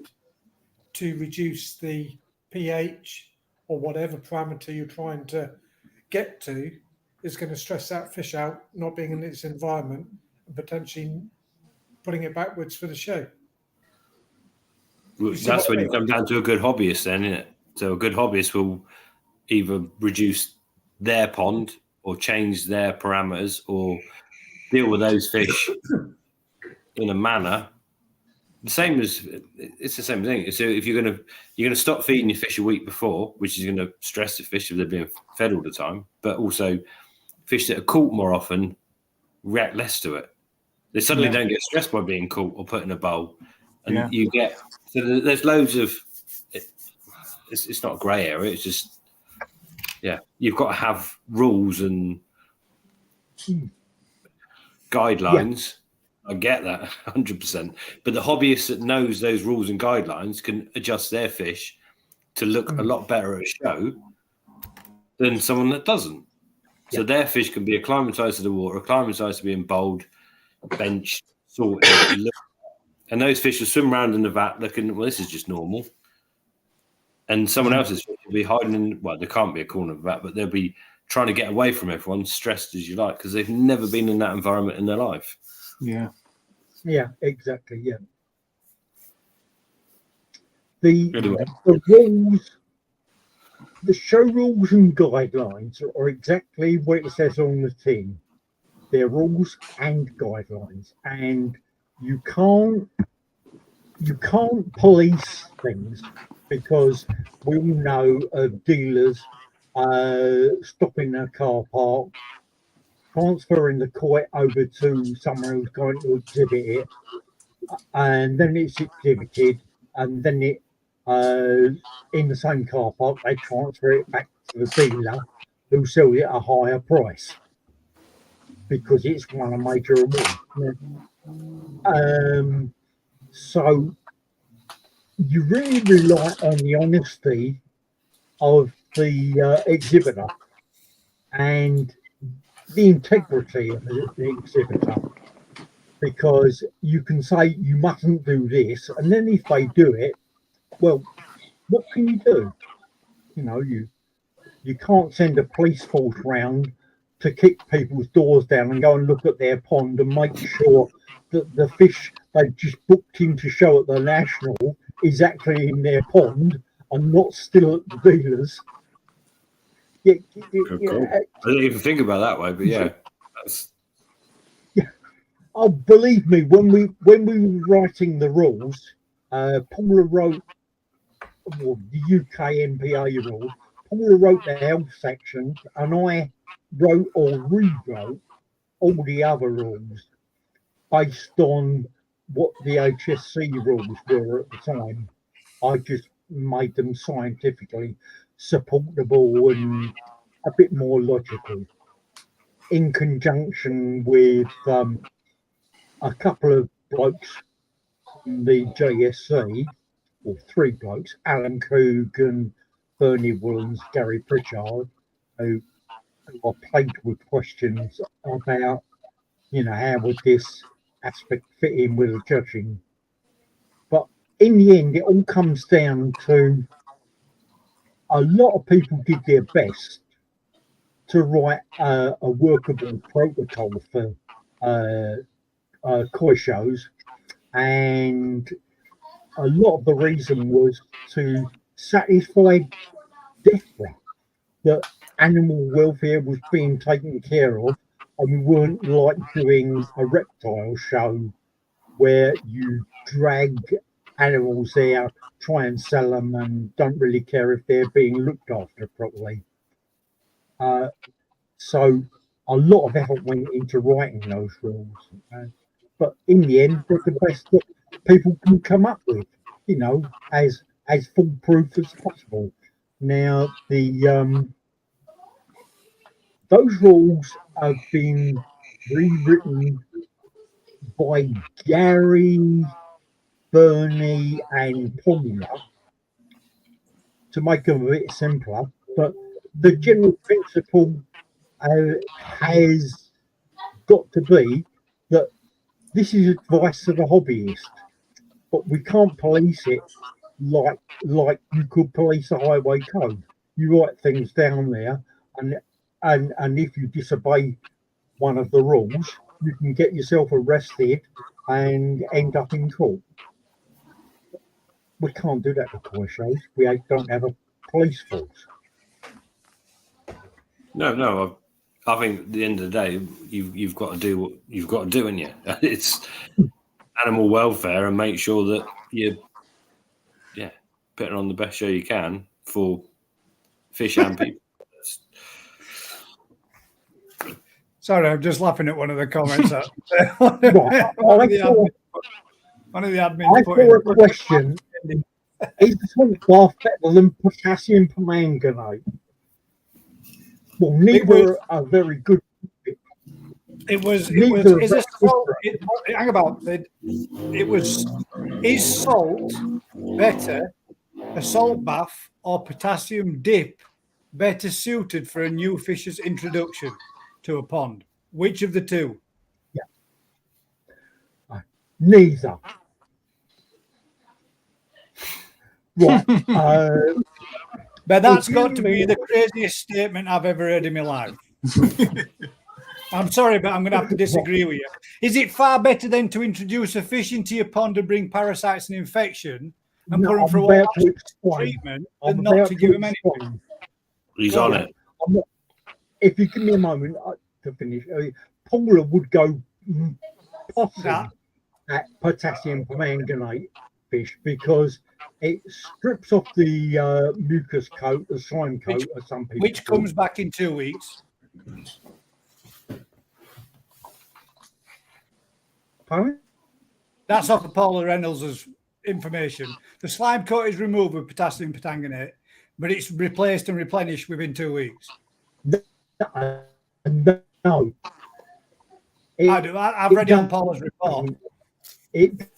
to reduce the pH or whatever parameter you're trying to get to is going to stress that fish out, not being in its environment and potentially putting it backwards for the show. Well, see that's what I when you mean? come down to a good hobbyist, then, isn't it? So a good hobbyist will either reduce their pond or change their parameters or deal with those fish in a manner. The same as it's the same thing. So if you're gonna stop feeding your fish a week before, which is gonna stress the fish if they're being fed all the time, but also fish that are caught more often react less to it. They suddenly don't get stressed by being caught or put in a bowl, and you get so there's loads of. It's not a grey area. It's just you've got to have rules and guidelines. I get that 100%. But the hobbyist that knows those rules and guidelines can adjust their fish to look a lot better at a show than someone that doesn't. So their fish can be acclimatized to the water, acclimatized to being bowled, benched, sorted, and those fish will swim around in the vat looking, well, this is just normal. And someone else's fish will be hiding in, well, there can't be a corner of the vat, but they'll be trying to get away from everyone, stressed as you like, because they've never been in that environment in their life. Yeah, exactly. Yeah. The Anyway. the rules, the show rules and guidelines are exactly what it says on the tin. They're rules and guidelines, and you can't police things because we all know of dealers stopping a car park, transferring the kite over to someone who's going to exhibit it, and then it's exhibited, and then it in the same car park they transfer it back to the dealer who sells it at a higher price because it's won a major award. So you really rely on the honesty of the exhibitor and the integrity of the exhibitor, because you can say you mustn't do this, and then if they do it, well, what can you do? You know, you can't send a police force round to kick people's doors down and go and look at their pond and make sure that the fish they've just booked in to show at the National is actually in their pond and not still at the dealers. Cool. I didn't even think about that way, but that's... Oh, believe me, when we were writing the rules, Paula wrote the UK MPA rules. Paula wrote the health sections, and I wrote or rewrote all the other rules based on what the HSC rules were at the time. I just made them scientifically supportable and a bit more logical, in conjunction with a couple of blokes from the JSC, or three blokes, Alan Coogan, Bernie Woolens, Gary Pritchard, who I plagued with questions about, you know, how would this aspect fit in with the judging. But in the end, it all comes down to a lot of people did their best to write a workable protocol for koi shows, and a lot of the reason was to satisfy DEFRA that animal welfare was being taken care of, and we weren't like doing a reptile show where you drag animals there, try and sell them, and don't really care if they're being looked after properly. So a lot of effort went into writing those rules, but in the end, they're the best that people can come up with, you know, as foolproof as possible. Now, those rules have been rewritten by Gary, Bernie, and Paula to make them a bit simpler, but the general principle has got to be that this is advice to the hobbyist, but we can't police it like you could police a highway code. You write things down there, and if you disobey one of the rules, you can get yourself arrested and end up in court. We can't do that with toy shows. We don't have a police force. No. I think at the end of the day, you've got to do what you've got to do, and you. It's animal welfare, and make sure that you're putting on the best show you can for fish and people. Sorry, I'm just laughing at one of the comments. One of the admins. I saw a question. Is the salt bath better than potassium permanganate? Well, neither are very good. It was. Hang about. It was. Is salt better, a salt bath or potassium dip, better suited for a new fish's introduction to a pond? Which of the two? Yeah. Neither. Right. But that's got to be the craziest statement I've ever heard in my life. I'm sorry, but I'm going to have to disagree with you. Is it far better then to introduce a fish into your pond and bring parasites and infection and put them through all that treatment than not to give them anything? He's on it. If you give me a moment to finish, Paula would go possibly at potassium permanganate fish because it strips off the mucus coat, the slime coat, of some people. Which comes back in 2 weeks. Pardon? That's off of Paula Reynolds' information. The slime coat is removed with potassium permanganate, but it's replaced and replenished within 2 weeks. No. I've read it on Paula's report. It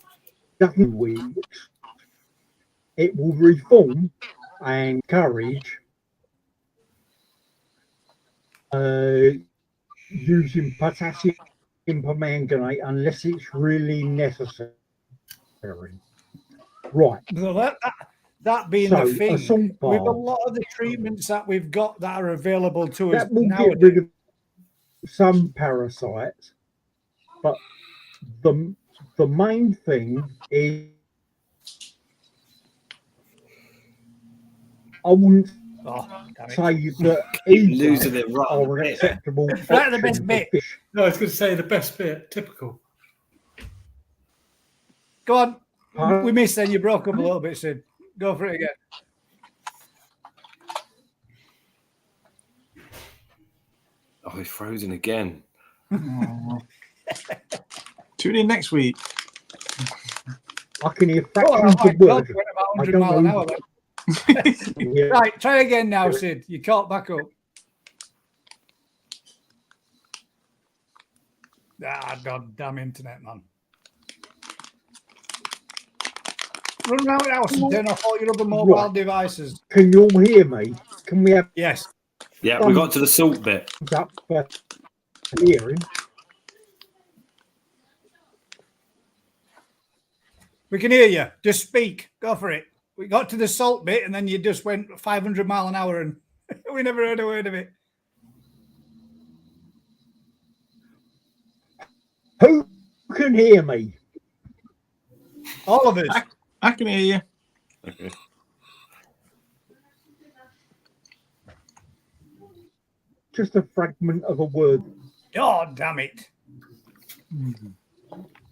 doesn't weeks. It will reform and encourage using potassium permanganate unless it's really necessary. Right. So that being the thing, with a lot of the treatments that we've got that are available to us that will nowadays, get rid of some parasites, but the main thing is I wouldn't say that either are an acceptable right, the best bit. Fish. No, I was going to say the best bit. Typical. Go on. We missed then. You broke up a little bit, Sid. Go for it again. Oh, he's frozen again. Tune in next week. I can hear fractions of words. I don't know. An hour, yeah. Right, try again now, Sid. You caught back up. God damn internet, man. Run around the house and turn off all your other mobile devices. Can you all hear me? Can we have... Yes. Yeah, we got to the salt bit. Up for hearing. We can hear you. Just speak. Go for it. We got to the salt bit and then you just went 500 mile an hour and we never heard a word of it. Who can hear me? All of us. I can hear you. Okay. Just a fragment of a word. Oh, damn it.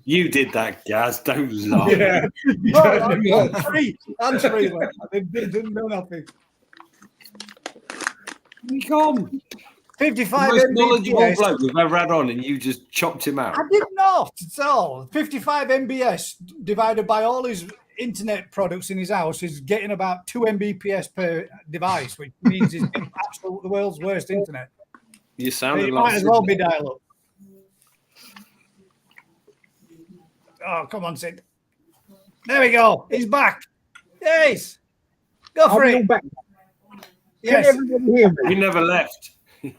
You did that, Gaz. Don't lie. Yeah. I'm free. I didn't know nothing. Come. 55 the most knowledgeable Mbps. bloke we've ever had on, and you just chopped him out. I did not at all. 55 MBS divided by all his internet products in his house is getting about 2 Mbps per device, which means he's getting absolutely the world's worst internet. You sounded It like might as well be dial-up. Oh, come on, Sid. There we go. He's back. Yes. Go for it. Back. Yes. Can everybody hear me? You never left.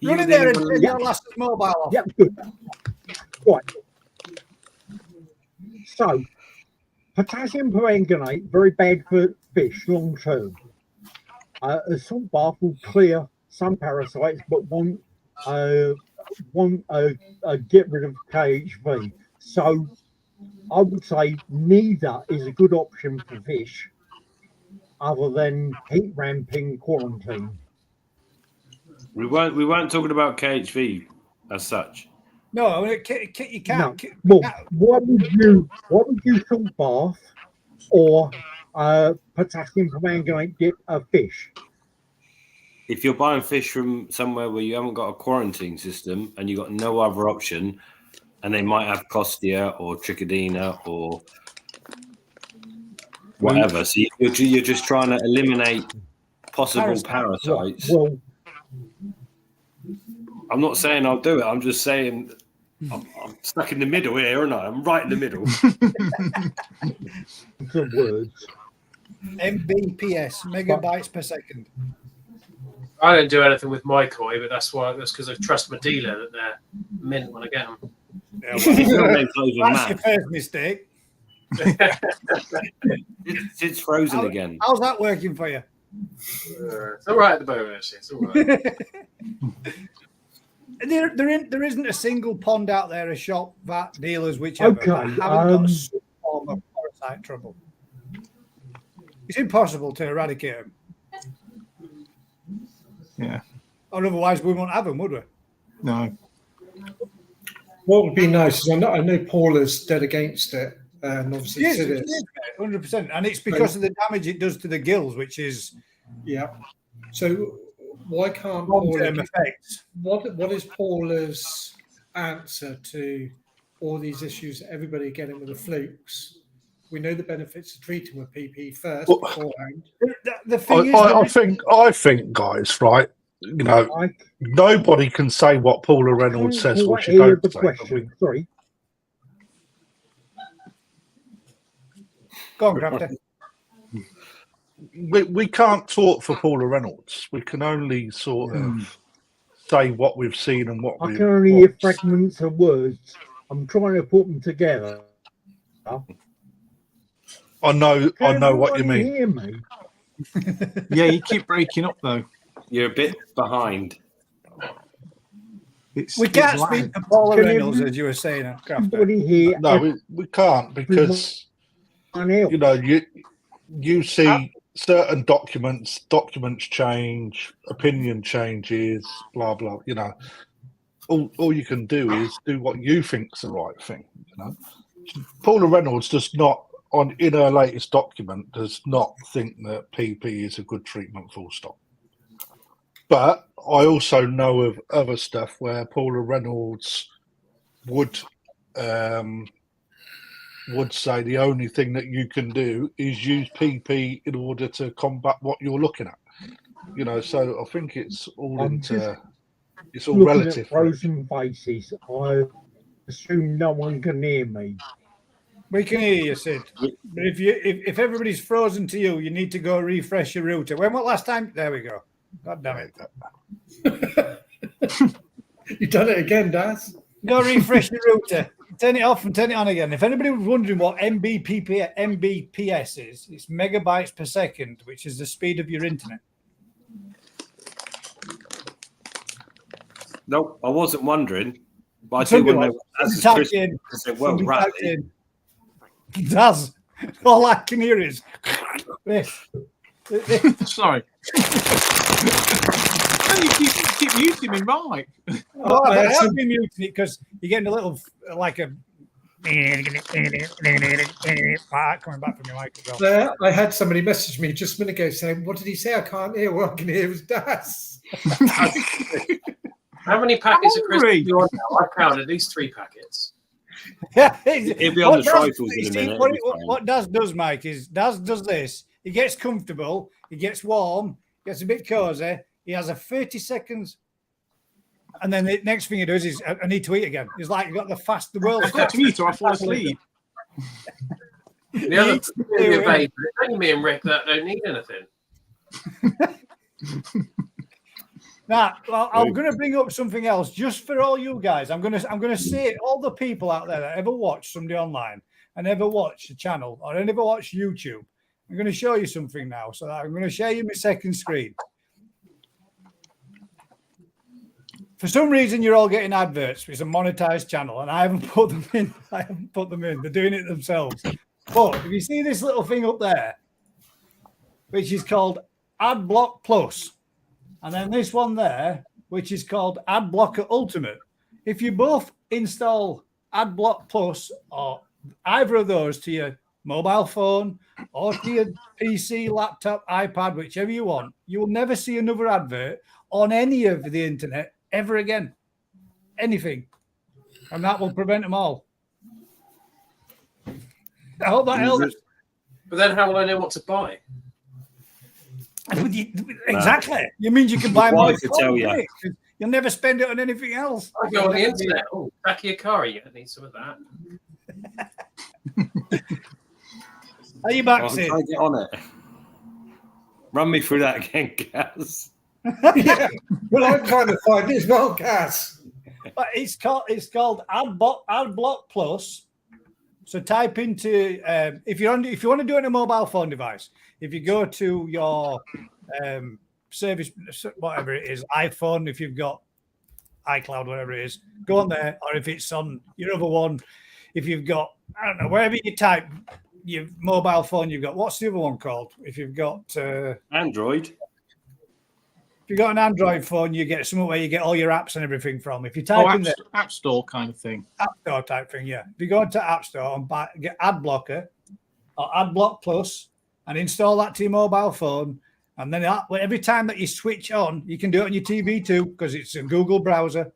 Run in there and turn your last mobile off. Yep, good. Right. So, Potassium permanganate, very bad for fish long term. A salt bath will clear some parasites, but won't get rid of KHV. So I would say neither is a good option for fish, other than heat ramping quarantine. We weren't talking about KHV as such. No, I mean, you No. can't. Well, what would you salt bath or potassium permanganate get a fish? If you're buying fish from somewhere where you haven't got a quarantine system and you've got no other option, and they might have Costia or Trichodina or whatever, so you're just trying to eliminate possible parasites. Well, I'm not saying I'll do it. I'm just saying I'm stuck in the middle here, aren't I? I'm right in the middle. the words. Mbps, megabytes per second. I don't do anything with my koi, but that's because I trust my dealer that they're mint when I get them. Yeah, well, that's your first mistake. It's frozen again. How's that working for you? It's all right at the moment, actually. It's all right. There isn't a single pond out there, a shop, vat, dealers, whichever, that haven't got some form of parasite trouble. It's impossible to eradicate them. Yeah. Or otherwise we won't have them, would we? No. What would be nice is I know Paula's dead against it, and obviously Yes, Sid it is. is, 100%. And it's because of the damage it does to the gills, which is Yeah. So why can't Paula? long-term effects. What is Paula's answer to all these issues that everybody getting with the flukes? We know the benefits of treating with PP first beforehand. The thing is, I think, guys, right? You know, nobody can say what Paula Reynolds says or she don't say. Question. Sorry. Go on, Crafter. We can't talk for Paula Reynolds. We can only sort of say what we've seen and what I can only hear fragments of words. I'm trying to put them together. I know what you mean. Hear me? Yeah, you keep breaking up though. You're a bit behind. We can't speak to Paula Reynolds, as you were saying, Crafter. Here, no, we can't because you know you see certain documents change, opinion changes, blah blah. You know, all you can do is do what you think's the right thing. You know, Paula Reynolds does not, in her latest document, does not think that PP is a good treatment. Full stop. But I also know of other stuff where Paula Reynolds would say the only thing that you can do is use PP in order to combat what you're looking at. You know, so I think it's all it's all relative. At frozen faces. I assume no one can hear me. We can hear you, Sid. But if everybody's frozen to you, you need to go refresh your router. When was last time? There we go. God damn it. You've done it again, Daz. Go refresh your router. Turn it off and turn it on again. If anybody was wondering what Mbps is, it's megabytes per second, which is the speed of your internet. No, I wasn't wondering. But I do want to know. Well, right. Daz, all I can hear is this. Sorry. You keep muting me, right? Oh, I have been muting it because you're getting a little like a coming back from your microphone. I had somebody message me just a minute ago saying, "What did he say? I can't hear. What I can hear is Daz." How many packets of crisps are you on now? I've counted at least 3 packets. It'll be on the trifles in a minute. What Daz does, Mike, is Daz does this. He gets comfortable, he gets warm, gets a bit cozy. He has a 30 seconds, and then the next thing he does is, I need to eat again. He's like, you got the world's I've got to eat or I fall asleep. The other it's only me and Rick that don't need anything. Now, well, I'm going to bring up something else just for all you guys. I'm going to say all the people out there that ever watch somebody online and ever watch a channel or ever watch YouTube, I'm going to show you something now. So I'm going to share you my second screen. For some reason, you're all getting adverts. It's a monetized channel, and I haven't put them in. They're doing it themselves. But if you see this little thing up there, which is called AdBlock Plus, and then this one there, which is called AdBlocker Ultimate. If you both install AdBlock Plus or either of those to your mobile phone or to your PC, laptop, iPad, whichever you want, you will never see another advert on any of the internet ever again. Anything. And that will prevent them all. I hope that helps. But then how will I know what to buy? Exactly. You mean you can buy more? To tell you. You'll never spend it on anything else. I go on the internet. Oh, Takiyakari, you need some of that. Are you back, I'll Sid? try to get on it. Run me through that again, Gaz. Yeah. Well, I'm trying to find it as well, Gaz. But it's called AdBlock Plus. So type into if you want to do it on a mobile phone device, if you go to your service, whatever it is, iPhone, if you've got iCloud, whatever it is, go on there. Or if it's on your other one, if you've got, I don't know, wherever you type your mobile phone, you've got, what's the other one called? If you've got Android. If you've got an Android phone, you get somewhere where you get all your apps and everything from. If you type in the App Store kind of thing. App Store type thing, yeah. If you go into App Store and get AdBlocker or AdBlock Plus and install that to your mobile phone, and then every time that you switch on, you can do it on your TV too because it's a Google browser.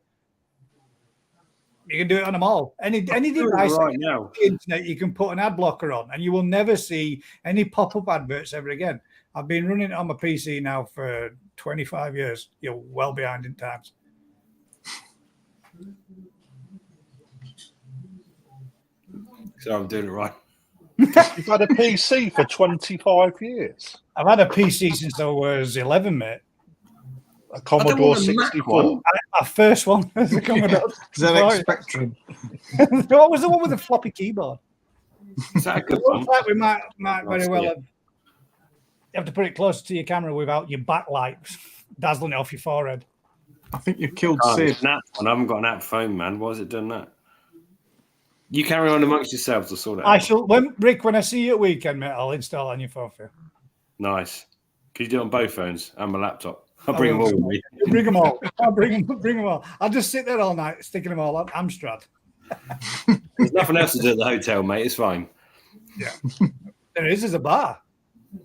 You can do it on them all. Any device right now. the internet, you can put an ad blocker on, and you will never see any pop-up adverts ever again. I've been running it on my PC now for 25 years. You're well behind in times. So I'm doing it right. You've had a PC for 25 years. I've had a PC since I was 11, mate. A Commodore 64. My first one was a Commodore. ZX Spectrum. What was the one with the floppy keyboard? Is that a good Looks one? like we might very well have. You have to put it closer to your camera without your backlight dazzling it off your forehead. I think you've killed Oh, Sid. it's an app one. I haven't got an app phone, man. Why has it done that? You carry on amongst yourselves. I saw that. I shall, Rick. When I see you at weekend, mate, I'll install it on your phone for you. Nice. Can you do it on both phones and my laptop? I'll bring them all with me. Bring them all. I'll bring them all. I'll just sit there all night sticking them all on Amstrad. There's nothing else to do at the hotel, mate. It's fine. Yeah, there is a bar.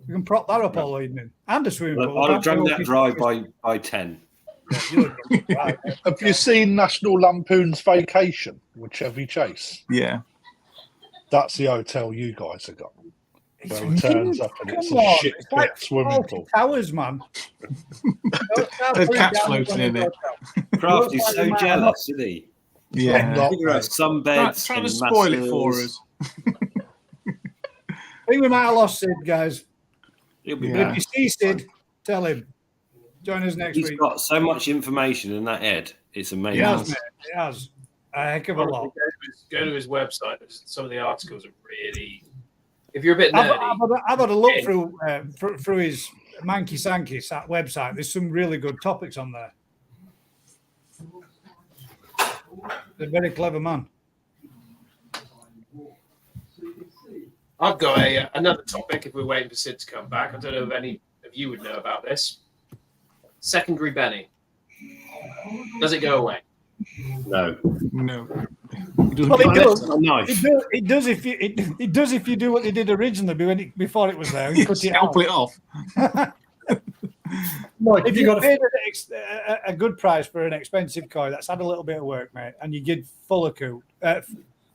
You can prop that up all evening and a swimming pool. I'll have drunk that dry by 10. Right. Have you seen National Lampoon's Vacation with Chevy Chase? Yeah. That's the hotel you guys have got. It's Where it turns up and it's Come a on, shit it's pit like swimming 40 pool. towers, man. There's cats floating in it. Crafty's so jealous, isn't he? I'm not, Figure out mate. some beds. Trying to and spoil it for masters. us. I think we might have lost Sid, guys. He'll be Yeah. But back. if you see Sid, tell him. Join us next He's week. got so much information in that head. It's He amazing. has, mate. He has. A heck of a lot. Go to his website. Some of the articles are really. If you're a bit nerdy, I've had a look through his Manky Sanky website. There's some really good topics on there. He's a very clever man. I've got another topic. If we're waiting for Sid to come back, I don't know if any of you would know about this. Secondary Benny. Does it go away? No. No. Well, it does. A knife. It does if you it does if you do what they did originally before it was there. You cut it out. Scalp it off. Mike, If have you you got paid a good price for an expensive coin, that's had a little bit of work, mate, and you get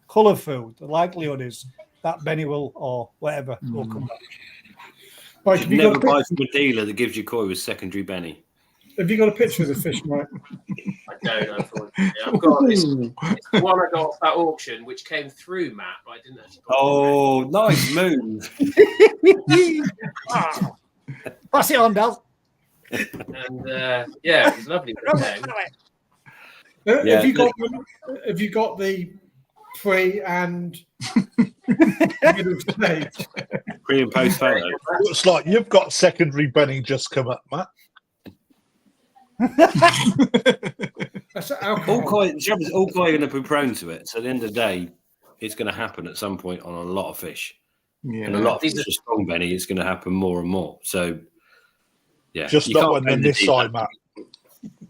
colour food, the likelihood is that Benny will or whatever will come back. Mike, You have you never got a buy picture? from a dealer that gives you koi with secondary Benny. Have you got a picture of the fish, Mike? I don't know. I've got it's the one I got off that auction, which came through Matt, but I didn't actually. Oh, nice move. Pass it on, Del. And yeah, it was lovely. Yeah, Have you got the pre and Middle stage. Pre and post photo. Looks like you've got secondary Benny just come up, Matt. That's All alcohol. koi are going to be prone to it. So at the end of the day, it's going to happen at some point on a lot of fish. Yeah. And a lot of fish are strong Benny. It's going to happen more and more. So, yeah. Just you not can't when they're blame the this dealer. side, Matt.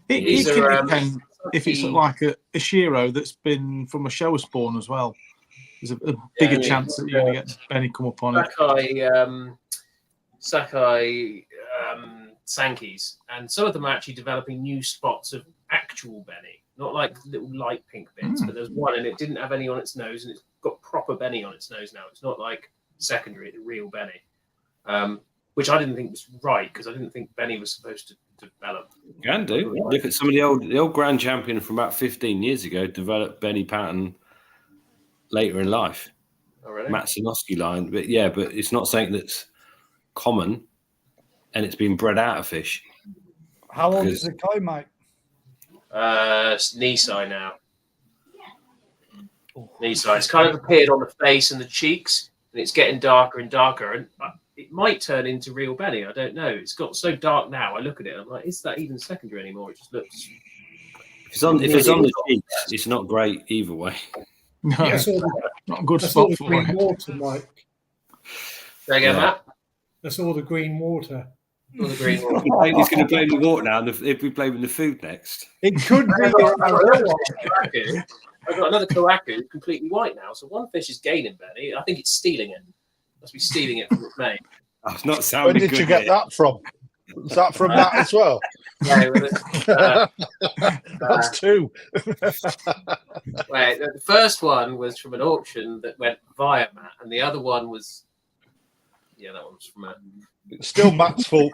It These can are, depend if it's like a Shiro that's been from a shower spawn as well. There's a bigger chance that you're going to get Benny come up on it. Sakai Sankeys, and some of them are actually developing new spots of actual Benny, not like little light pink bits. But there's one, and it didn't have any on its nose, and it's got proper Benny on its nose now. It's not like secondary, the real Benny, which I didn't think was right because I didn't think Benny was supposed to develop. Can do. Look at some of the old grand champion from about 15 years ago developed Benny pattern later in life. Oh, really? Matt Sinowski line, but it's not something that's common, and it's been bred out of fish. How old is the koi, Mike? Nisai now. Nisai. It's kind of appeared on the face and the cheeks, and it's getting darker and darker. And it might turn into real Benny. I don't know. It's got so dark now. I look at it, I'm like, is that even secondary anymore? It just looks. If it's on the cheeks, it's not great either way. No, That's all not a good that's all spot the for green it. water, Mike. There you go, Matt. That's all the green water. All the green one. He's going to blame the water now. If we blame the food next, It could be. I've got another Koaku completely white now. So one fish is gaining Benny. I think it's stealing it. Must be stealing it from its mate. that's not sounding Where did good. you get that from? Was that from that as well? Yeah, well, That's two. wait, the first one was from an auction that went via Matt, and the other one was, that one was from Matt. It's still Matt's fault.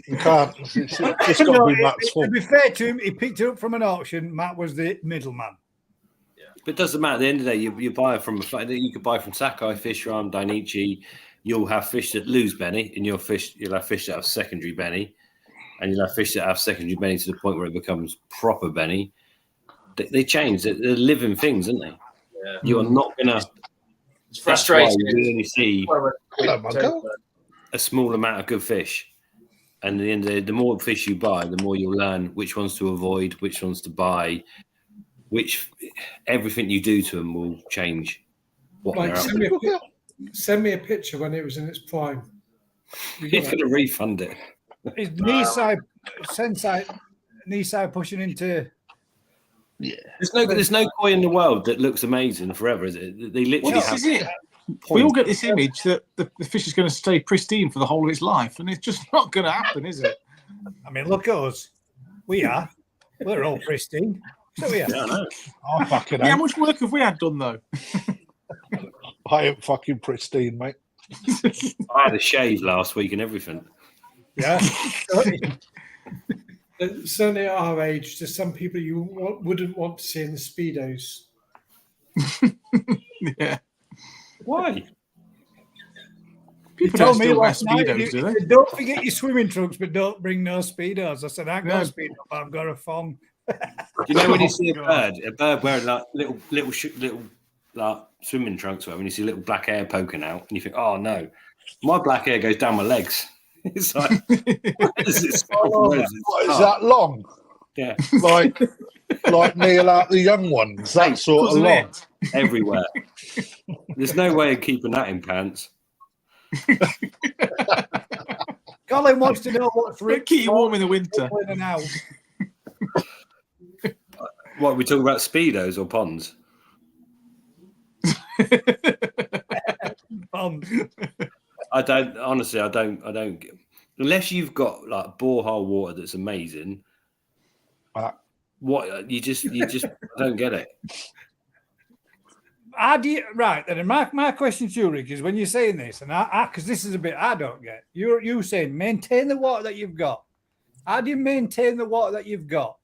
You can't. It's just got to be Matt's To fault. be fair to him, he picked it up from an auction. Matt was the middleman. But it doesn't matter. At the end of the day, you buy from you could buy from Sakai, Fish Farm, Dainichi. You'll have fish that lose Benny, and you'll have fish that have secondary Benny, and you'll have fish that have secondary Benny to the point where it becomes proper Benny. They change. They're living things, aren't they? Yeah. You are not going to. It's frustrating. You only see Hello, Marco. a small amount of good fish, and at the end of the day, the more fish you buy, the more you'll learn which ones to avoid, which ones to buy. Everything you do to them will change what Mike, they're up to. send me a picture when it was in its prime. You He's got going to refund it. Is Nisai pushing into? Yeah. There's no koi in the world that looks amazing forever, is it? They literally Well, this have is it. We all get this image that the fish is going to stay pristine for the whole of its life, and it's just not going to happen, is it? I mean, look at us. We are. We're all pristine. So we are. Yeah, I know. Oh, fucking How hell. much work have we had done, though? I ain't fucking pristine, mate. I had a shave last week and everything. Yeah. certainly at our age, there's some people you wouldn't want to see in the Speedos. Yeah. Why? People told don't me still wear last night, Speedos, you do they? said, don't forget your swimming trunks, but don't bring no speedos. I said, I've got a speedo, but I've got a thong. You know when you see a bird wearing like little like swimming trunks, when you see little black hair poking out, and you think, oh no, my black hair goes down my legs. It's like, what is it? What is that long? Yeah, Like Neil out the young ones, that sort of long. everywhere. There's no way of keeping that in pants. Colin wants to know what's Rick Keep you warm in the winter. in and out. What, we talking about speedos or ponds? I don't honestly. I don't. Unless you've got like borehole water that's amazing. What you just I don't get it. How do you, right then? My question to you, Rick, is when you're saying this, and I because this is a bit I don't get. You saying maintain the water that you've got. How do you maintain the water that you've got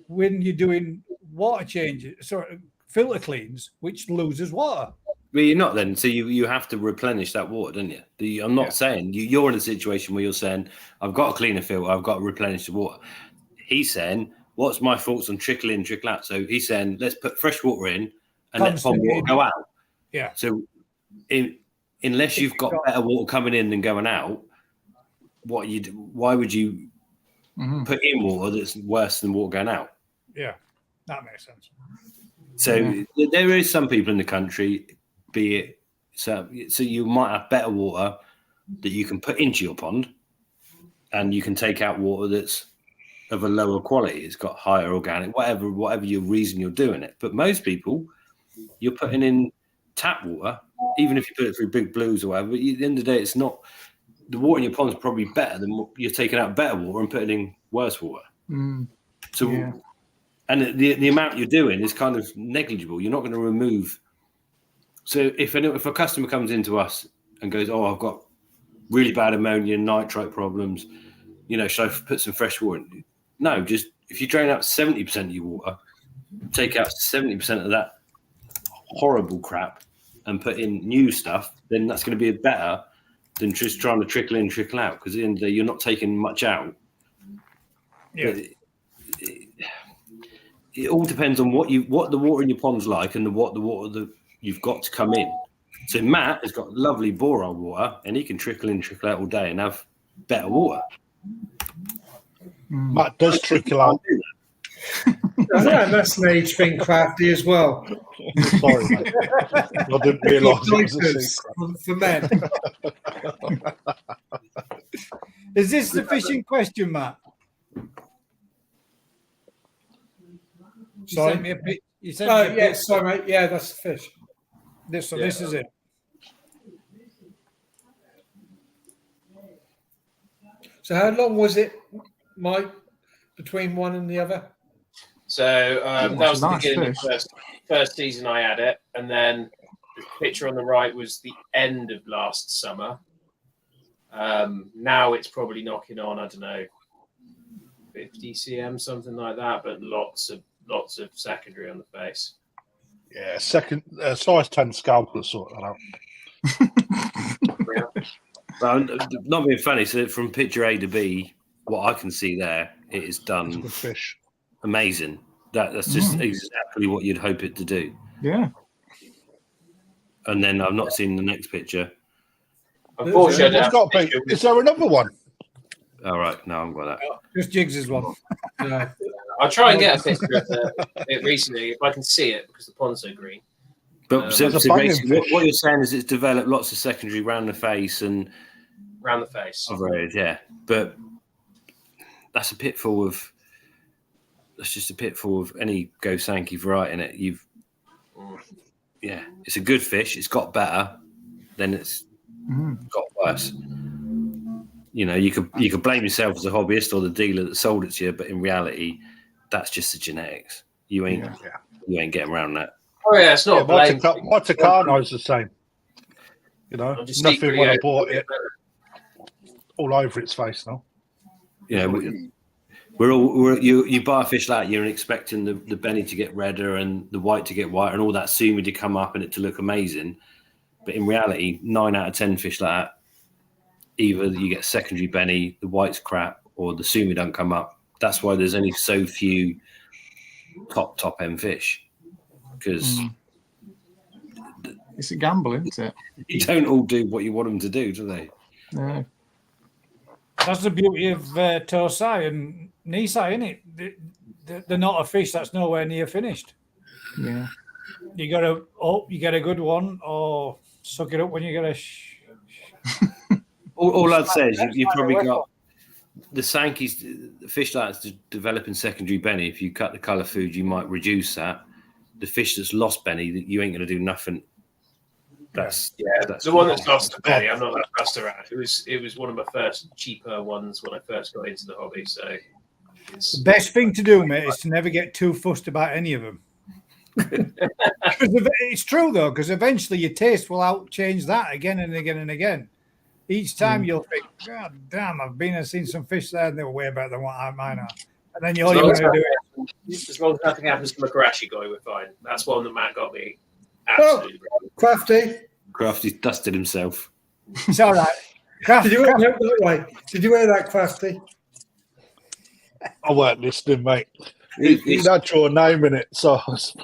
when you're doing water changes, filter cleans, which loses water? Well, you're not then. So you have to replenish that water, don't you? I'm not saying you're in a situation where you're saying, I've got to clean a filter, I've got to replenish the water. He's saying, what's my thoughts on trickle in, trickle out? So he's saying, let's put fresh water in and let pond water go out. Yeah. So unless you've got better water coming in than going out, why would you put in water that's worse than water going out? Yeah, that makes sense. So there is some people in the country, be it so you might have better water that you can put into your pond, and you can take out water that's of a lower quality. It's got higher organic, whatever your reason you're doing it. But most people, you're putting in tap water, even if you put it through Big Blues or whatever. But at the end of the day, it's not. The water in your pond is probably better than you're taking out better water and putting in worse water. And the amount you're doing is kind of negligible. You're not going to remove. So if a customer comes into us and goes, "Oh, I've got really bad ammonia and nitrite problems, should I put some fresh water in?" No, just if you drain out 70% of your water, take out 70% of that horrible crap and put in new stuff, then that's going to be better than just trying to trickle in, trickle out, because at the end of the day, you're not taking much out. Yeah. It all depends on what the water in your pond's like and what the water that you've got to come in. So Matt has got lovely borehole water, and he can trickle in, trickle out all day and have better water. Matt does trickle out. Yeah, that's an age thing, Crafty, as well. Sorry, mate. I didn't realise it was a secret. For men. Is this the fishing question, Matt? Sorry? Sorry, mate. Yeah, that's the fish. This is it. So how long was it, Mike, between one and the other? So that was the beginning of the first season I had it, and then the picture on the right was the end of last summer. Now it's probably knocking on, I don't know, 50 cm, something like that, but lots of secondary on the face. Yeah, size 10 scalpel sort that out. Well, not being funny, so from picture A to B, what I can see there, it is done fish. Amazing. That's just exactly what you'd hope it to do. Yeah. And then I've not seen the next picture. Unfortunately, is there another one? All right, no, I haven't got that. Just Jigs' one. I'll try and get a picture of it recently if I can see it, because the pond's so green. But so basically, what you're saying is it's developed lots of secondary around the face and around the face. Yeah, but that's a pitfall of. That's just a pitfall of any Go Sankey variety in it. It's a good fish. It's got better, then it's got worse. You could blame yourself as a hobbyist or the dealer that sold it to you, but in reality, that's just the genetics. You ain't getting around that. Oh yeah, it's not. Monte Carno's the same. Nothing when I bought it. All over its face now. You buy a fish like that, you're expecting the benny to get redder and the white to get whiter and all that sumi to come up and it to look amazing. But in reality, 9 out of 10 fish like that, either you get secondary benny, the white's crap, or the sumi don't come up. That's why there's only so few top end fish, because it's a gamble, isn't it? You don't all do what you want them to do they? No. That's the beauty of Tosai and Nisai, isn't it? They're not a fish that's nowhere near finished. Yeah. You got to hope you get a good one, or suck it up when you get a. All I'd say is you probably got the Sankeys, the fish that's developing secondary benny. If you cut the colour food, you might reduce that. The fish that's lost benny, you ain't going to do nothing. That's the one that's lost the benny. I'm not that fussed around. It was one of my first cheaper ones when I first got into the hobby. So the best thing to do, mate, is to never get too fussed about any of them. It's true though, because eventually your taste will outchange that again and again and again. Each time you'll think, God damn, I've been and seen some fish there and they were way better than what mine are. And then you're going to do it. As long as nothing happens to my Karachi guy, we're fine. That's one that Matt got me. Absolutely. Crafty dusted himself. It's all right. Crafty, Did you hear that, Crafty? I weren't listening, mate. It had your name in it, so like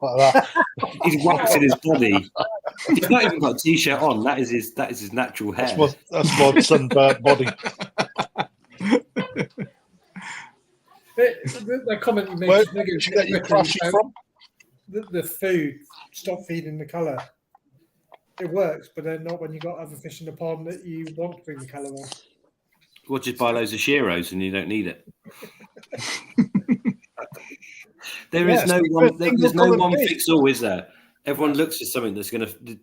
that. He's waxing his body. He's not even got a t-shirt on. That is his natural hair. That's my sunburnt body. The comment you made. Where did you get your crushy from? The food. Stop feeding the colour. It works, but then not when you got other fish in the pond that you want to bring the colour on. Well, just buy loads of Sheros and you don't need it. There's no one fix all, is there? Everyone looks for something that's going to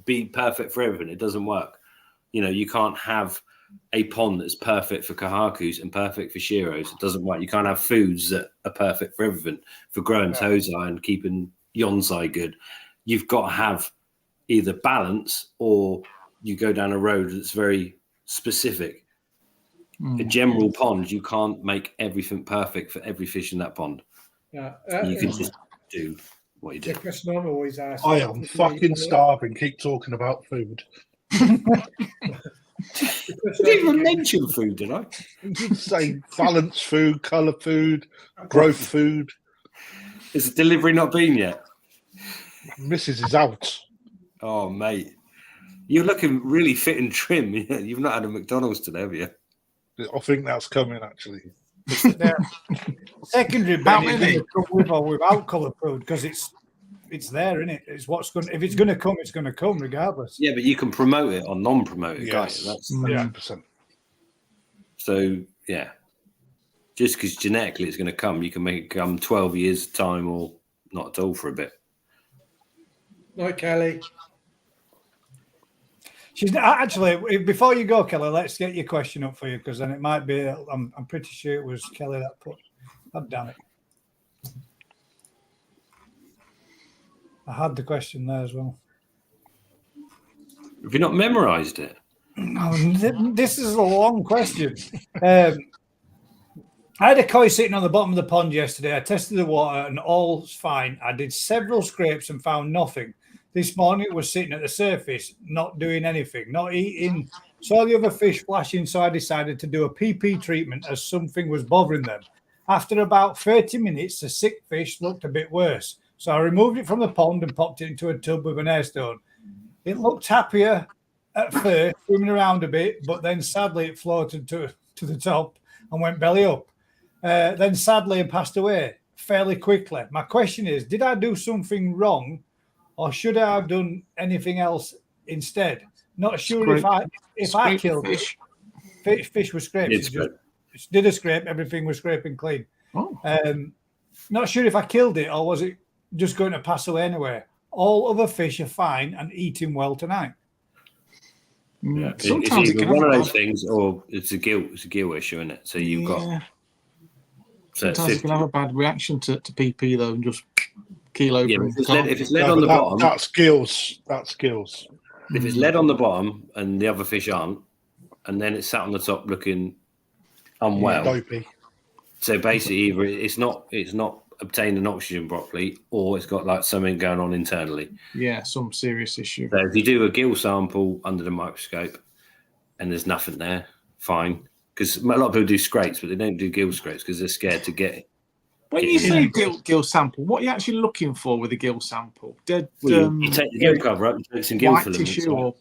be perfect for everything. It doesn't work. You know, you can't have a pond that's perfect for kahakus and perfect for Sheros. It doesn't work. You can't have foods that are perfect for everything, for growing tozai and keeping yonsai good. You've got to have either balance or you go down a road that's very specific. A general pond, you can't make everything perfect for every fish in that pond. Yeah, you can just do what you do. The question I'm always asked. I am fucking starving. Keep talking about food. You didn't even mention food, did I? You did say balanced food, colour food, growth food. Is the delivery not been yet? Mrs. is out. Oh, mate. You're looking really fit and trim. You've not had a McDonald's today, have you? I think that's coming, actually. Secondary bin is come with or without colour food because it's there, isn't it? It's what's going. If it's going to come, it's going to come regardless. Yeah, but you can promote it or non-promote it, can't you? That's 100%. So yeah, just because genetically it's going to come, you can make it come 12 years time or not at all for a bit. Right, Kelly. She's actually. Before you go, Kelly, let's get your question up for you because then it might be. I'm pretty sure it was Kelly that put. God damn it! I had the question there as well. Have you not memorised it? No, this is a long question. I had a koi sitting on the bottom of the pond yesterday. I tested the water and all's fine. I did several scrapes and found nothing. This morning it was sitting at the surface, not doing anything, not eating. Saw the other fish flashing, so I decided to do a PP treatment as something was bothering them. After about 30 minutes, the sick fish looked a bit worse. So I removed it from the pond and popped it into a tub with an air stone. It looked happier at first, swimming around a bit, but then sadly it floated to the top and went belly up. Then sadly it passed away fairly quickly. My question is, did I do something wrong or should I have done anything else instead? Not sure if I killed fish. It. Fish was scraped. Just did a scrape, everything was scraping clean. Not sure if I killed it or was it just going to pass away anyway. All other fish are fine and eating well tonight. Yeah, sometimes it's either one of those things, or it's a gill issue, isn't it? So you've got. Sometimes you can have a bad reaction to PP though, and just keel over. Yeah, if it's lead on the bottom, that's gills. That's gills. If it's lead on the bottom and the other fish aren't, and then it's sat on the top looking unwell. Dopey. So basically, either it's not obtaining oxygen properly, or it's got like something going on internally. Yeah, some serious issue. So if you do a gill sample under the microscope and there's nothing there, fine. Because a lot of people do scrapes, but they don't do gill scrapes because they're scared to get it. When you say gill sample, what are you actually looking for with a gill sample? You take the gill cover up, you take some gill filaments. Tissue or...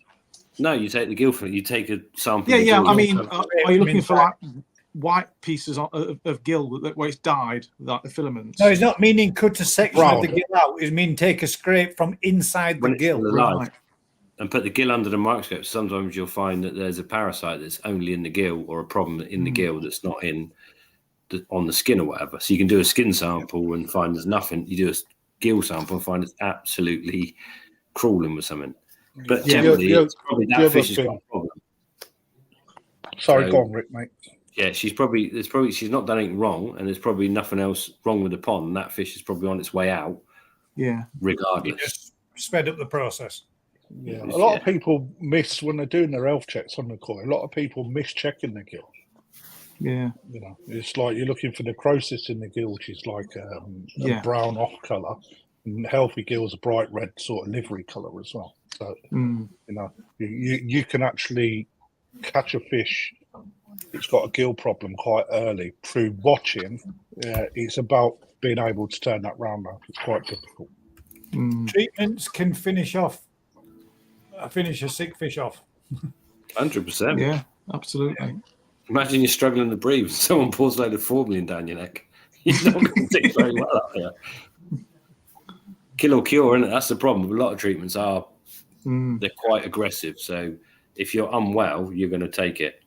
No, you take the gill filament. You take a sample. Yeah. I mean, are you looking for like white pieces of gill where it's dyed, like the filaments? No, it's not meaning cut a section of the gill out. It's mean take a scrape from inside the gill. Right. And put the gill under the microscope. Sometimes you'll find that there's a parasite that's only in the gill or a problem in the gill that's not on the skin or whatever. So you can do a skin sample and find there's nothing. You do a gill sample and find it's absolutely crawling with something. But generally, it's probably that fish has got a problem. Sorry, go on, Rick, mate. Yeah, she's not done anything wrong, and there's probably nothing else wrong with the pond. And that fish is probably on its way out. Yeah, regardless. It just sped up the process. Yeah, a lot of people miss when they're doing their health checks on the koi. A lot of people miss checking the gill. Yeah, you know, it's like you're looking for necrosis in the gill, which is like a brown off color. And healthy gill's a bright red sort of livery color as well. So you know, you can actually catch a fish it's got a gill problem quite early through watching. It's about being able to turn that round now. It's quite difficult. Treatments can finish a sick fish off. 100%. Yeah, absolutely. Imagine you're struggling to breathe. Someone pours a load of formalin down your neck. You're not going to do very well up here. Kill or cure, isn't it? That's the problem. A lot of treatments are they're quite aggressive. So if you're unwell, you're going to take it.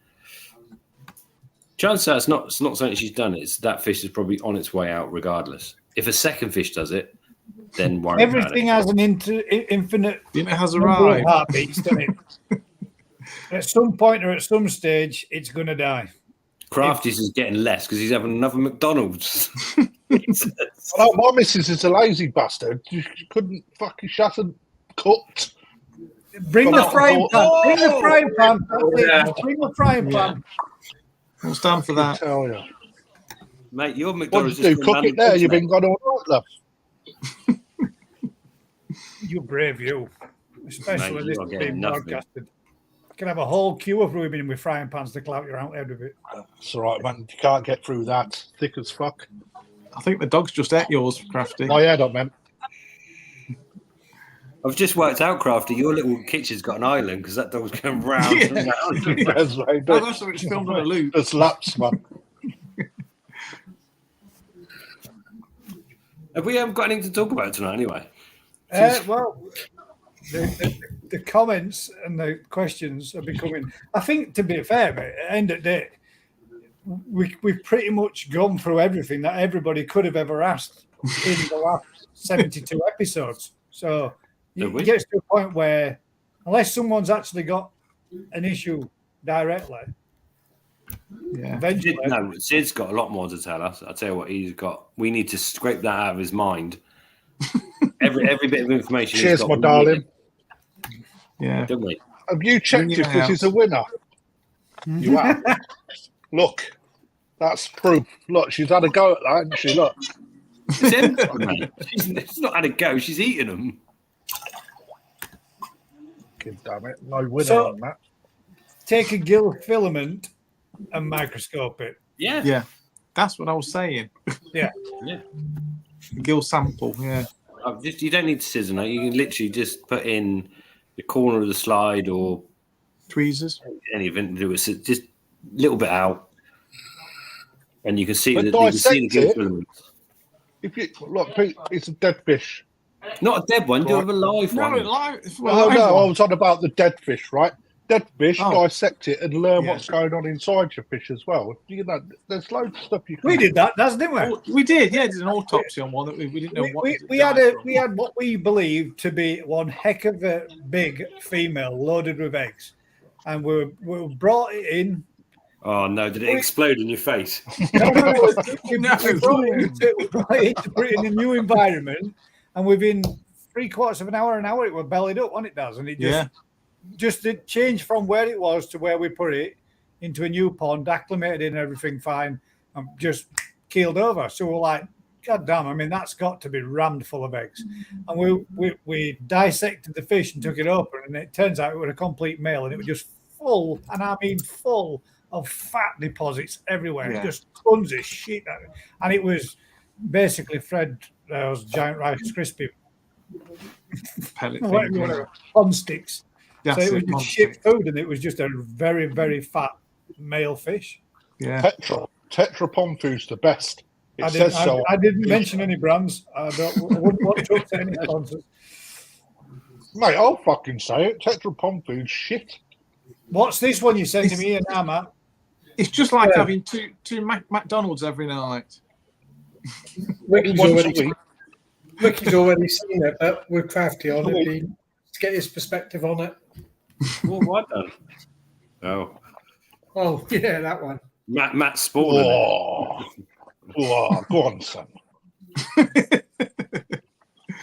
Chances are it's not something she's done. It's that fish is probably on its way out regardless. If a second fish does it, then worry Everything about has an infinite It has number of arrived. heartbeats, doesn't it? At some point or at some stage, it's going to die. Crafty's is getting less because he's having another McDonald's. Oh, my missus is a lazy bastard. She couldn't fucking shut and cooked. Bring the frying pan. Bring the frying pan. Yeah. Bring the frying pan. We'll stand for that. Tell you. Mate, your What McDonald's did you do? Cook it there. You've been gone all right, love. You're brave, you. Especially Mate, when you this are is getting being nothing. broadcasted. I can have a whole queue of women with frying pans to clout your out head with it. It's all right, man. You can't get through that. Thick as fuck. I think the dog's just ate yours, Crafty. My head up, man. I've just worked out, Crafty, your little kitchen's got an island because that dog's going round and round. That's right. Oh, that's what it's filmed on a loop. There's laps, man. Have we got anything to talk about tonight anyway? Well, the comments and the questions are becoming. I think, to be fair, mate, at the end of the day, we've pretty much gone through everything that everybody could have ever asked in the last 72 episodes. So it gets to a point where, unless someone's actually got an issue directly, eventually. No, Sid's got a lot more to tell us. I'll tell you what he's got. We need to scrape that out of his mind. Every bit of information. Cheers, he's got, my darling. Yeah. Don't we? Have you checked if this is a winner? You have. Look, that's proof. Look, she's had a go at that, hasn't she? Look. It's empty, mate. She's not had a go. She's eaten them. God damn it. No winner So- on that. Take a gill filament and microscope it. Yeah. Yeah. That's what I was saying. Yeah. Gill sample, yeah. You don't need to scissor, no. You can literally just put in the corner of the slide or Tweezers. anything to do with it. Just a little bit out. And you can see But the gill dissect it. filaments. If you look, Pete, it's a dead fish. Not a dead one, do have a live No, one. Well, no, I was on about the dead fish, right? Dead fish, Oh. dissect it and learn Yeah. what's going on inside your fish as well. You know, there's loads of stuff you can We did that, didn't we? Oh, we did, yeah. Did an autopsy on one that we didn't know what. We had what we believed to be one heck of a big female loaded with eggs, and we brought it in. Oh no! Did it explode in your face? We brought it to put it in a new environment, and within 3/4 of an hour, it was bellied up when it does, and it just it changed from where it was to where we put it into a new pond, acclimated in everything fine, and just keeled over. So we're like, God damn, I mean, that's got to be rammed full of eggs. And we dissected the fish and took it open, and it turns out it was a complete male, and it was just full, and I mean full of fat deposits everywhere, just tons of shit. And it was basically Fred giant Rice Krispie pellet whatever, on sticks. That's so it was it, just shit food, and it was just a very, very fat male fish. Yeah. Tetra Pomfu's the best. It I says so. didn't mention any brands. I wouldn't want to upset any sponsors. Mate, I'll fucking say it. Tetra Pomfu's shit. What's this one you sent to me and now, Matt? It's just like having two McDonald's every night. Ricky's Once a already, week. Ricky's already seen it, but we're crafty on it. To get his perspective on it. Well, what done? Oh, Oh, yeah, that one. Matt Spawn. Oh, go on, son. Do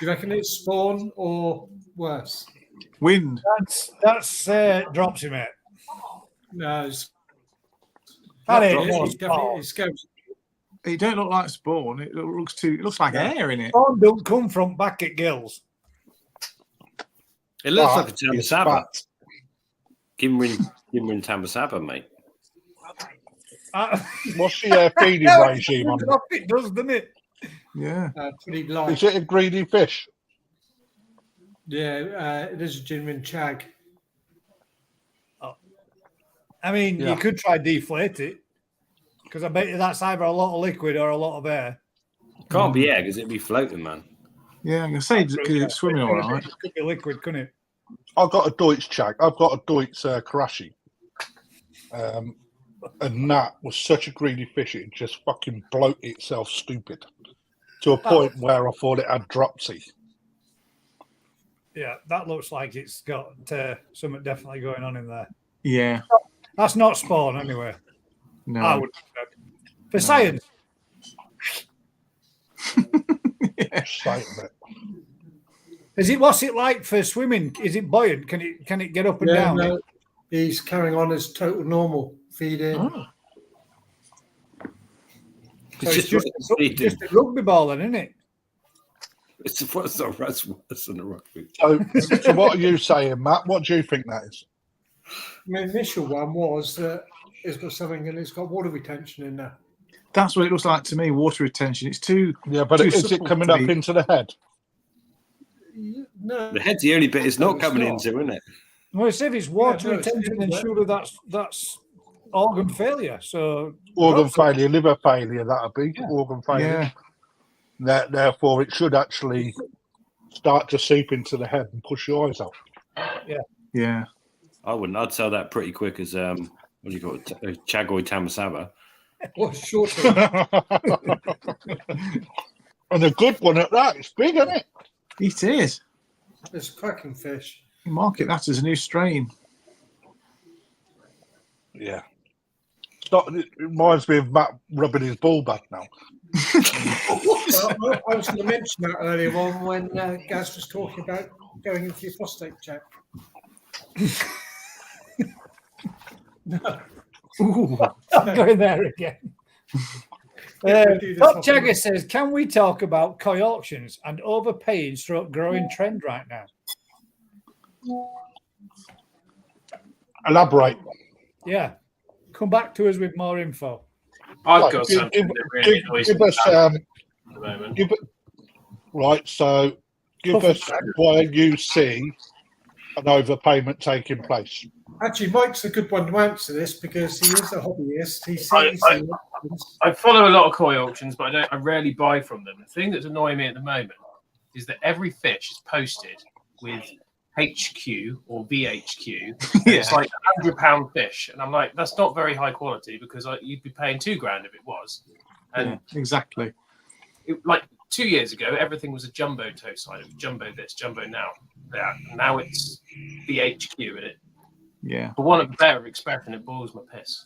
you reckon it's spawn or worse? Wind. That's dropsy, mate. No, it's It's definitely scopes. It don't look like spawn. It looks like air in it. Spawn don't come from back at gills. It looks But like a it's Tambasaba. fat. Gimrin Tambasaba, mate. What's the feeding regime on that? It does, doesn't it? Yeah. Pretty light. Is it a greedy fish? Yeah, it is a genuine chag. I mean, Yeah. you could try deflate it because I bet you that's either a lot of liquid or a lot of air. Can't be air because it'd be floating, man. Yeah, I'm going to say, because it's swimming all right. It could be liquid, couldn't it? I've got a Deutsch chag. I've got a Deutsch Karashi. And that was such a greedy fish, it just fucking bloated itself stupid to a point where I thought it had dropsy. Yeah, that looks like it's got something definitely going on in there. Yeah. That's not spawn, anyway. No. I would for science. Is it? What's it like for swimming? Is it buoyant? Can it get up and down? No, he's carrying on as total normal feeding. Oh. So it's just a rugby ball, then, isn't it? It's worse than a rugby. So what are you saying, Matt? What do you think that is? My initial one was that it's got something and it's got water retention in there. That's what it looks like to me, water retention. It's too... Yeah, but is it coming up into the head? No. The head's the only bit it's not coming into, isn't it? Well, if it's water retention, then surely that's organ failure. So Organ failure, liver failure, that'll be organ failure. Yeah. Therefore, it should actually start to seep into the head and push your eyes out. Yeah. I wouldn't. I'd sell that pretty quick as what do you call it? Chagoy Tamasaba. Well, short. And a good one at that. It's big, isn't it? It is. It's cracking fish. You market that as a new strain. Yeah. It reminds me of Matt rubbing his ball back now. Well, I was going to mention that earlier on when Gaz was talking about going into your prostate check. Ooh. I'm going there again. Top Jagger says, can we talk about koi auctions and overpaying stroke growing trend right now? Elaborate. Yeah. Come back to us with more info. I've got something that really annoys me at the moment. Right, so give us where you see an overpayment taking place. Actually, Mike's a good one to answer this because he is a hobbyist. He sees I follow a lot of koi auctions, but I rarely buy from them. The thing that's annoying me at the moment is that every fish is posted with HQ or VHQ. It's like £100 fish, and I'm like, that's not very high quality because you'd be paying $2,000 if it was. And exactly. Like 2 years ago, everything was a jumbo toe sign. It was jumbo this, jumbo now. Yeah, now it's VHQ in it. Yeah. For want of a better expression, it boils my piss.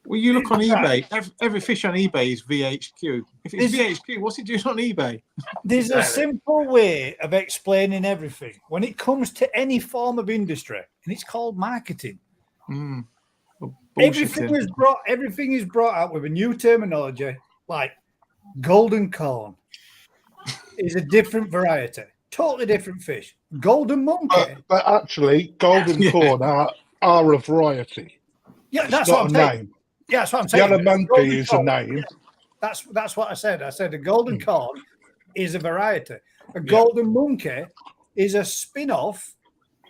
Well, you look on eBay. Every fish on eBay is VHQ. If it's VHQ, what's it doing on eBay? There's a simple way of explaining everything when it comes to any form of industry, and it's called marketing. Everything is brought out with a new terminology, like golden corn is a different variety, totally different fish. Golden monkey, but actually, golden corn are a variety. Yeah, that's not what I'm a saying. name. Yeah, that's what I'm saying. Yellow monkey is a name. That's what I said. I said a golden corn is a variety. A golden monkey is a spin-off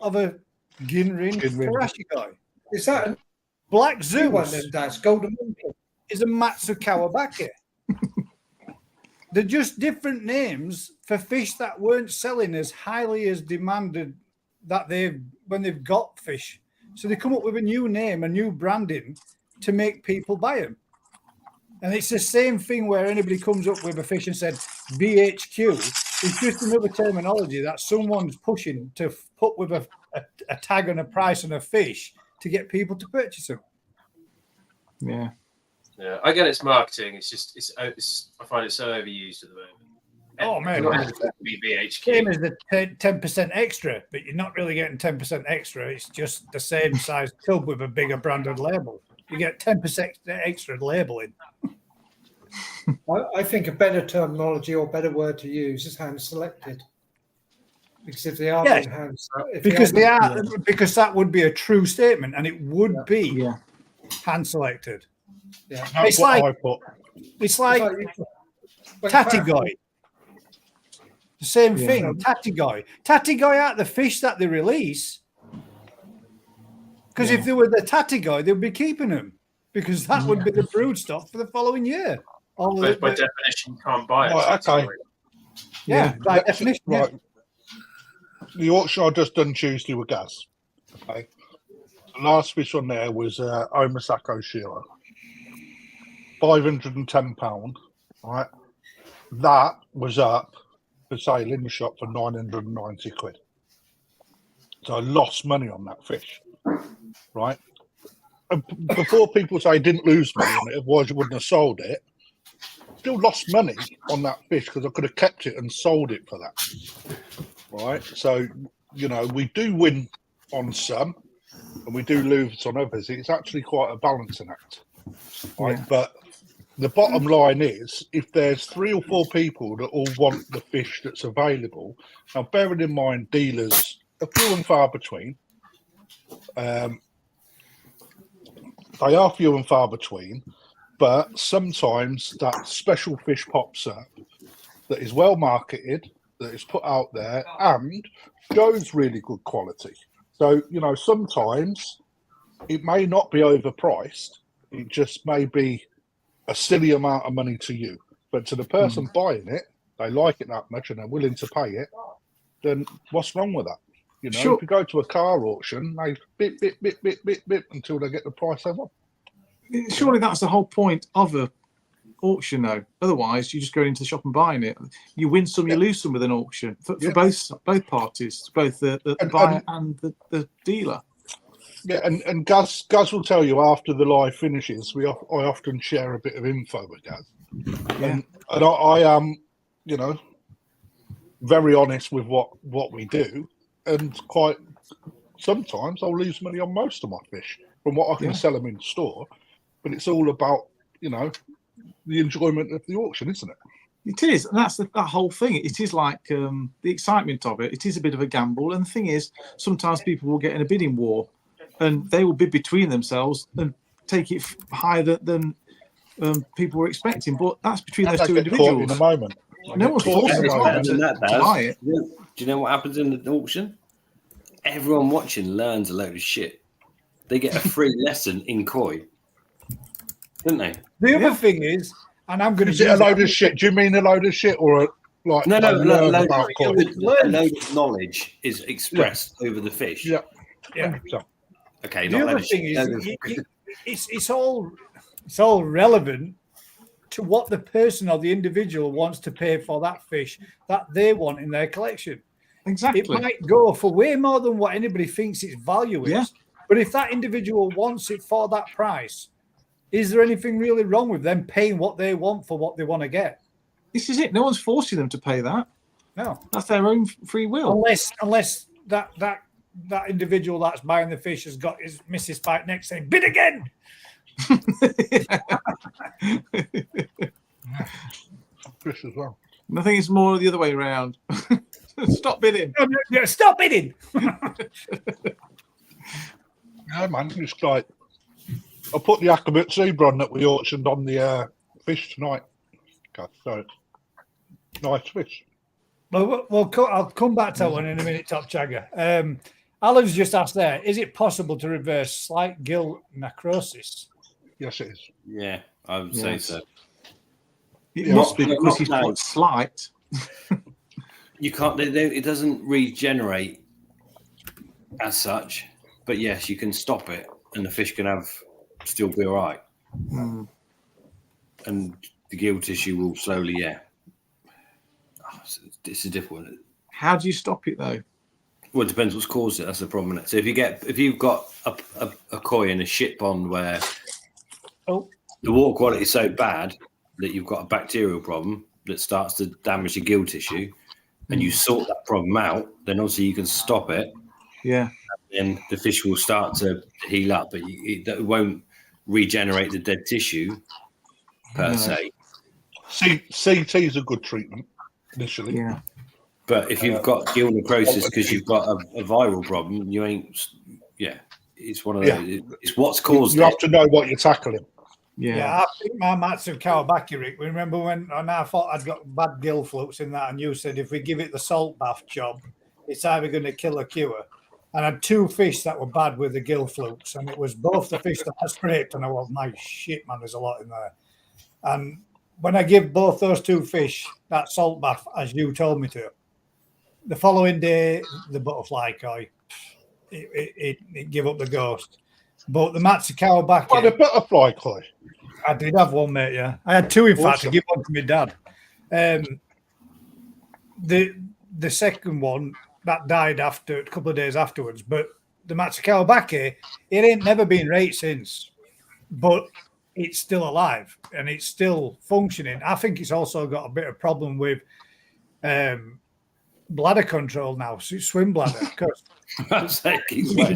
of a Ginrin Karashikoi. Is that a Black Zeus? one then, Daz? Golden monkey is a Matsukawabaki. They're just different names for fish that weren't selling as highly as demanded that when they've got fish. So they come up with a new name, a new branding to make people buy them. And it's the same thing where anybody comes up with a fish and said VHQ. It's just another terminology that someone's pushing to put with a tag and a price on a fish to get people to purchase them. Yeah. Yeah, I get it's marketing. It's just I find it so overused at the moment. Oh man, VHQ. Same as the 10% extra, but you're not really getting 10% extra. It's just the same size tub with a bigger branded label. You get 10% extra labeling. I think a better terminology or better word to use is hand selected. Because if they are being hand selected, because that would be a true statement, and it would be hand selected. Yeah. That's It's what like- I put. It's like Tatigoy. The same thing, Tatigoy. Tatigoy aren't the fish that they release. Because if they were the Tatigoy, they'd be keeping them. Because that would be the brood stock for the following year. All But by the, definition, you can't buy it. Right, okay. yeah, by definition. Yeah. Right. The auction I just done Tuesday with Gaz. Okay. The last fish on there was Omasako Shira. £510. Right. That was up for sale in the shop for 990 quid. So I lost money on that fish. Right. And before people say I didn't lose money on it, otherwise you wouldn't have sold it. Still lost money on that fish because I could have kept it and sold it for that. Right. So, you know, we do win on some and we do lose on others. It's actually quite a balancing act. Right. Yeah. But the bottom line is if there's 3 or 4 people that all want the fish that's available, now bearing in mind dealers are few and far between. They are few and far between, but sometimes that special fish pops up that is well marketed, that is put out there, and shows really good quality. So, you know, sometimes it may not be overpriced, it just may be a silly amount of money to you. But to the person buying it, they like it that much and they're willing to pay it, then what's wrong with that? You know, Sure. if you go to a car auction, they bit until they get the price they want. Surely that's the whole point of a auction, though. Otherwise, you just go into the shop and buying it. You win some, you lose some with an auction for both parties, both the buyer and the dealer. Yeah, and Gaz will tell you after the live finishes. I often share a bit of info with Gaz, and I am, you know, very honest with what we do, and quite sometimes I'll lose money on most of my fish from what I can sell them in store. But it's all about, you know, the enjoyment of the auction, isn't it? It is, and that's that whole thing. It is like the excitement of it. It is a bit of a gamble, and the thing is, sometimes people will get in a bidding war, and they will bid between themselves and take it higher than people were expecting. But that's between those two individuals. In a moment. No one's forcing them to buy it. Do you know what happens in the auction? Everyone watching learns a load of shit. They get a free lesson in koi, don't they? The other thing is, and I'm going to Is it a load of shit? Do you mean a load of shit or like No, a load a koi? load of knowledge is expressed over the fish. Yeah. Okay, The not other load of thing shit. is, it's all relevant to what the person or the individual wants to pay for that fish that they want in their collection. Exactly. It might go for way more than what anybody thinks its value is. Yeah. But if that individual wants it for that price, is there anything really wrong with them paying what they want for what they want to get? This is it. No one's forcing them to pay that. No. That's their own free will. Unless that individual that's buying the fish has got his Mrs. Spike next saying, bid again. Fish as well. And I think it's more the other way around. Stop bidding. Yeah, stop bidding. Yeah, man. It's like I put the Akabut zebra on that we auctioned on the fish tonight. God, so nice fish. Well, I'll come back to that one in a minute, Top Chagger. Alan's just asked there, is it possible to reverse slight gill necrosis? Yes, it is. Yeah, I would say so. It must be because he's quite slight. You can't. It doesn't regenerate as such, but yes, you can stop it, and the fish can still be all right. And the gill tissue will slowly, it's a difficult one. How do you stop it though? Well, it depends what's caused it. That's the problem. So if you've got a koi in a shit pond where the water quality is so bad that you've got a bacterial problem that starts to damage the gill tissue, and you sort that problem out, then obviously you can stop it. Yeah. And the fish will start to heal up, but it won't regenerate the dead tissue per se. CT is a good treatment initially. Yeah. But if you've got gill necrosis because you've got a viral problem, you ain't. Yeah, it's one of those. It's what's caused. You have to know what you're tackling. Yeah, I think my mats of Kawabaki, Rick. Remember when I thought I'd got bad gill flukes in that, and you said if we give it the salt bath job, it's either going to kill or cure. And I had 2 fish that were bad with the gill flukes, and it was both the fish that I scraped, and I was, my shit, man, there's a lot in there. And when I give both those 2 fish that salt bath, as you told me to, the following day, the butterfly koi, it gave up the ghost. But the Matsukao back. What a butterfly koi. I did have one, mate. Yeah, I had 2 in fact. Awesome. To give one to my dad. The second one that died after a couple of days afterwards. But the Matsukao Bake, it ain't never been right since. But it's still alive and it's still functioning. I think it's also got a bit of problem with bladder control now, swim bladder. Because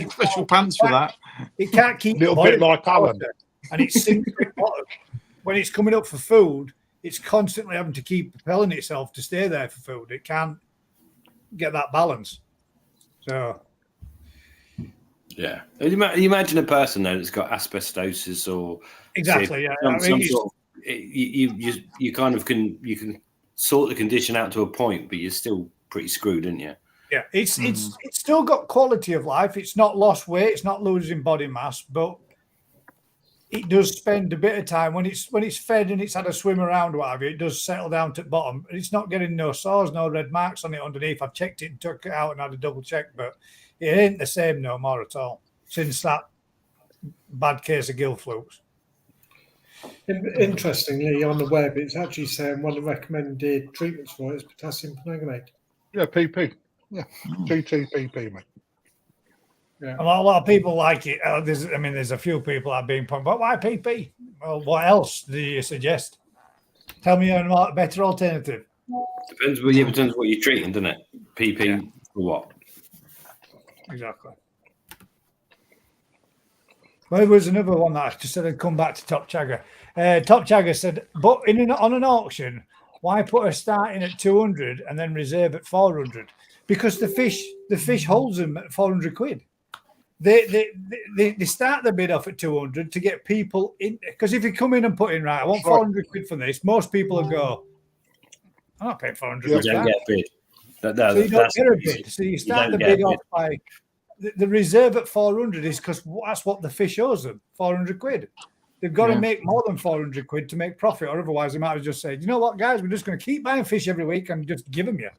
special pants for that. It can't keep a little bit like Alan. And it's sinking when it's coming up for food, it's constantly having to keep propelling itself to stay there for food. It can't get that balance. So, yeah, you imagine a person though that's got asbestosis or exactly, yeah. You kind of can sort the condition out to a point, but you're still pretty screwed, aren't you? Yeah, it's still got quality of life. It's not lost weight. It's not losing body mass, but it does spend a bit of time when it's fed and it's had a swim around or whatever. It does settle down to the bottom. It's not getting no sores, no red marks on it underneath. I've checked it and took it out and had a double check, but it ain't the same no more at all since that bad case of gill flukes. Interestingly, on the web, it's actually saying one of the recommended treatments for it is potassium permanganate. Yeah, PP. Yeah, PTPP, mate. Yeah. A lot of people like it. There's a few people that are being pumped, but why PP? Well, what else do you suggest? Tell me a better alternative. Depends what you're treating, doesn't it? PP for what? Exactly. Well, there was another one that I just said I'd come back to Top Chagger. Top Chagger said, but on an auction, why put a starting at 200 and then reserve at 400? Because the fish holds them at 400 quid. They start the bid off at 200 to get people in. Because if you come in and put in, right, I want 400 quid for this, most people will go, I'm not paying 400 quid. You don't get a bid. So you don't get a bid. So you start the bid off by the reserve at 400 is because that's what the fish owes them, 400 quid. They've got to make more than 400 quid to make profit, or otherwise they might have just said, you know what, guys, we're just going to keep buying fish every week and just give them you.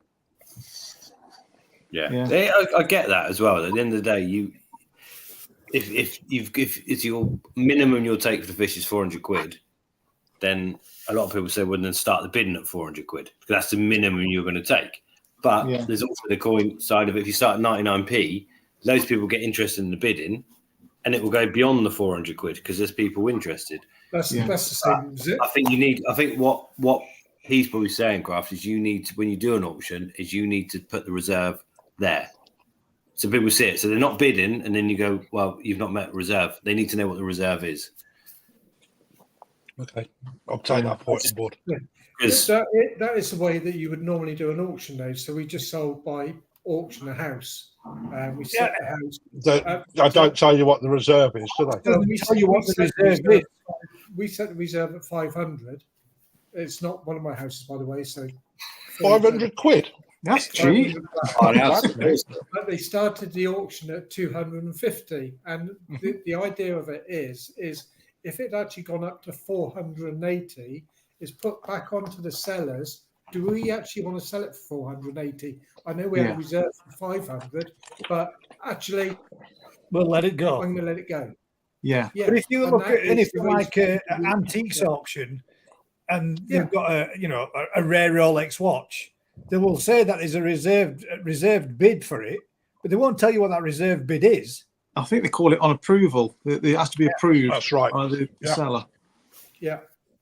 Yeah. I get that as well. At the end of the day, if it's your minimum you'll take for the fish is 400 quid, then a lot of people say, well, then start the bidding at 400 quid because that's the minimum you're going to take. But there's also the coin side of it. If you start at 99p, loads of people get interested in the bidding, and it will go beyond the 400 quid because there's people interested. That's the same. I think what he's probably saying, Craft, is you need to, when you do an auction, is you need to put the reserve there. So people see it. So they're not bidding, and then you go, well, you've not met reserve. They need to know what the reserve is. Okay. I'll take that point on board. Yeah. That is the way that you would normally do an auction, though. So we just sold by auction a house. We set the house. I don't tell you what the reserve is, do they? We tell you what the reserve is. We set the reserve at 500. It's not one of my houses, by the way. So 500 quid. That's cheap. But they started the auction at 250, and the idea of it is if it actually gone up to 480, is put back onto the sellers. Do we actually want to sell it for 480? I know we have a reserve for 500, but actually, we'll let it go. I'm going to let it go. Yeah. But if you look at anything like an antiques auction, and they've got a rare Rolex watch, they will say that there's a reserved bid for it, but they won't tell you what that reserved bid is. I think they call it on approval. It has to be approved. That's right. By the seller. Yeah.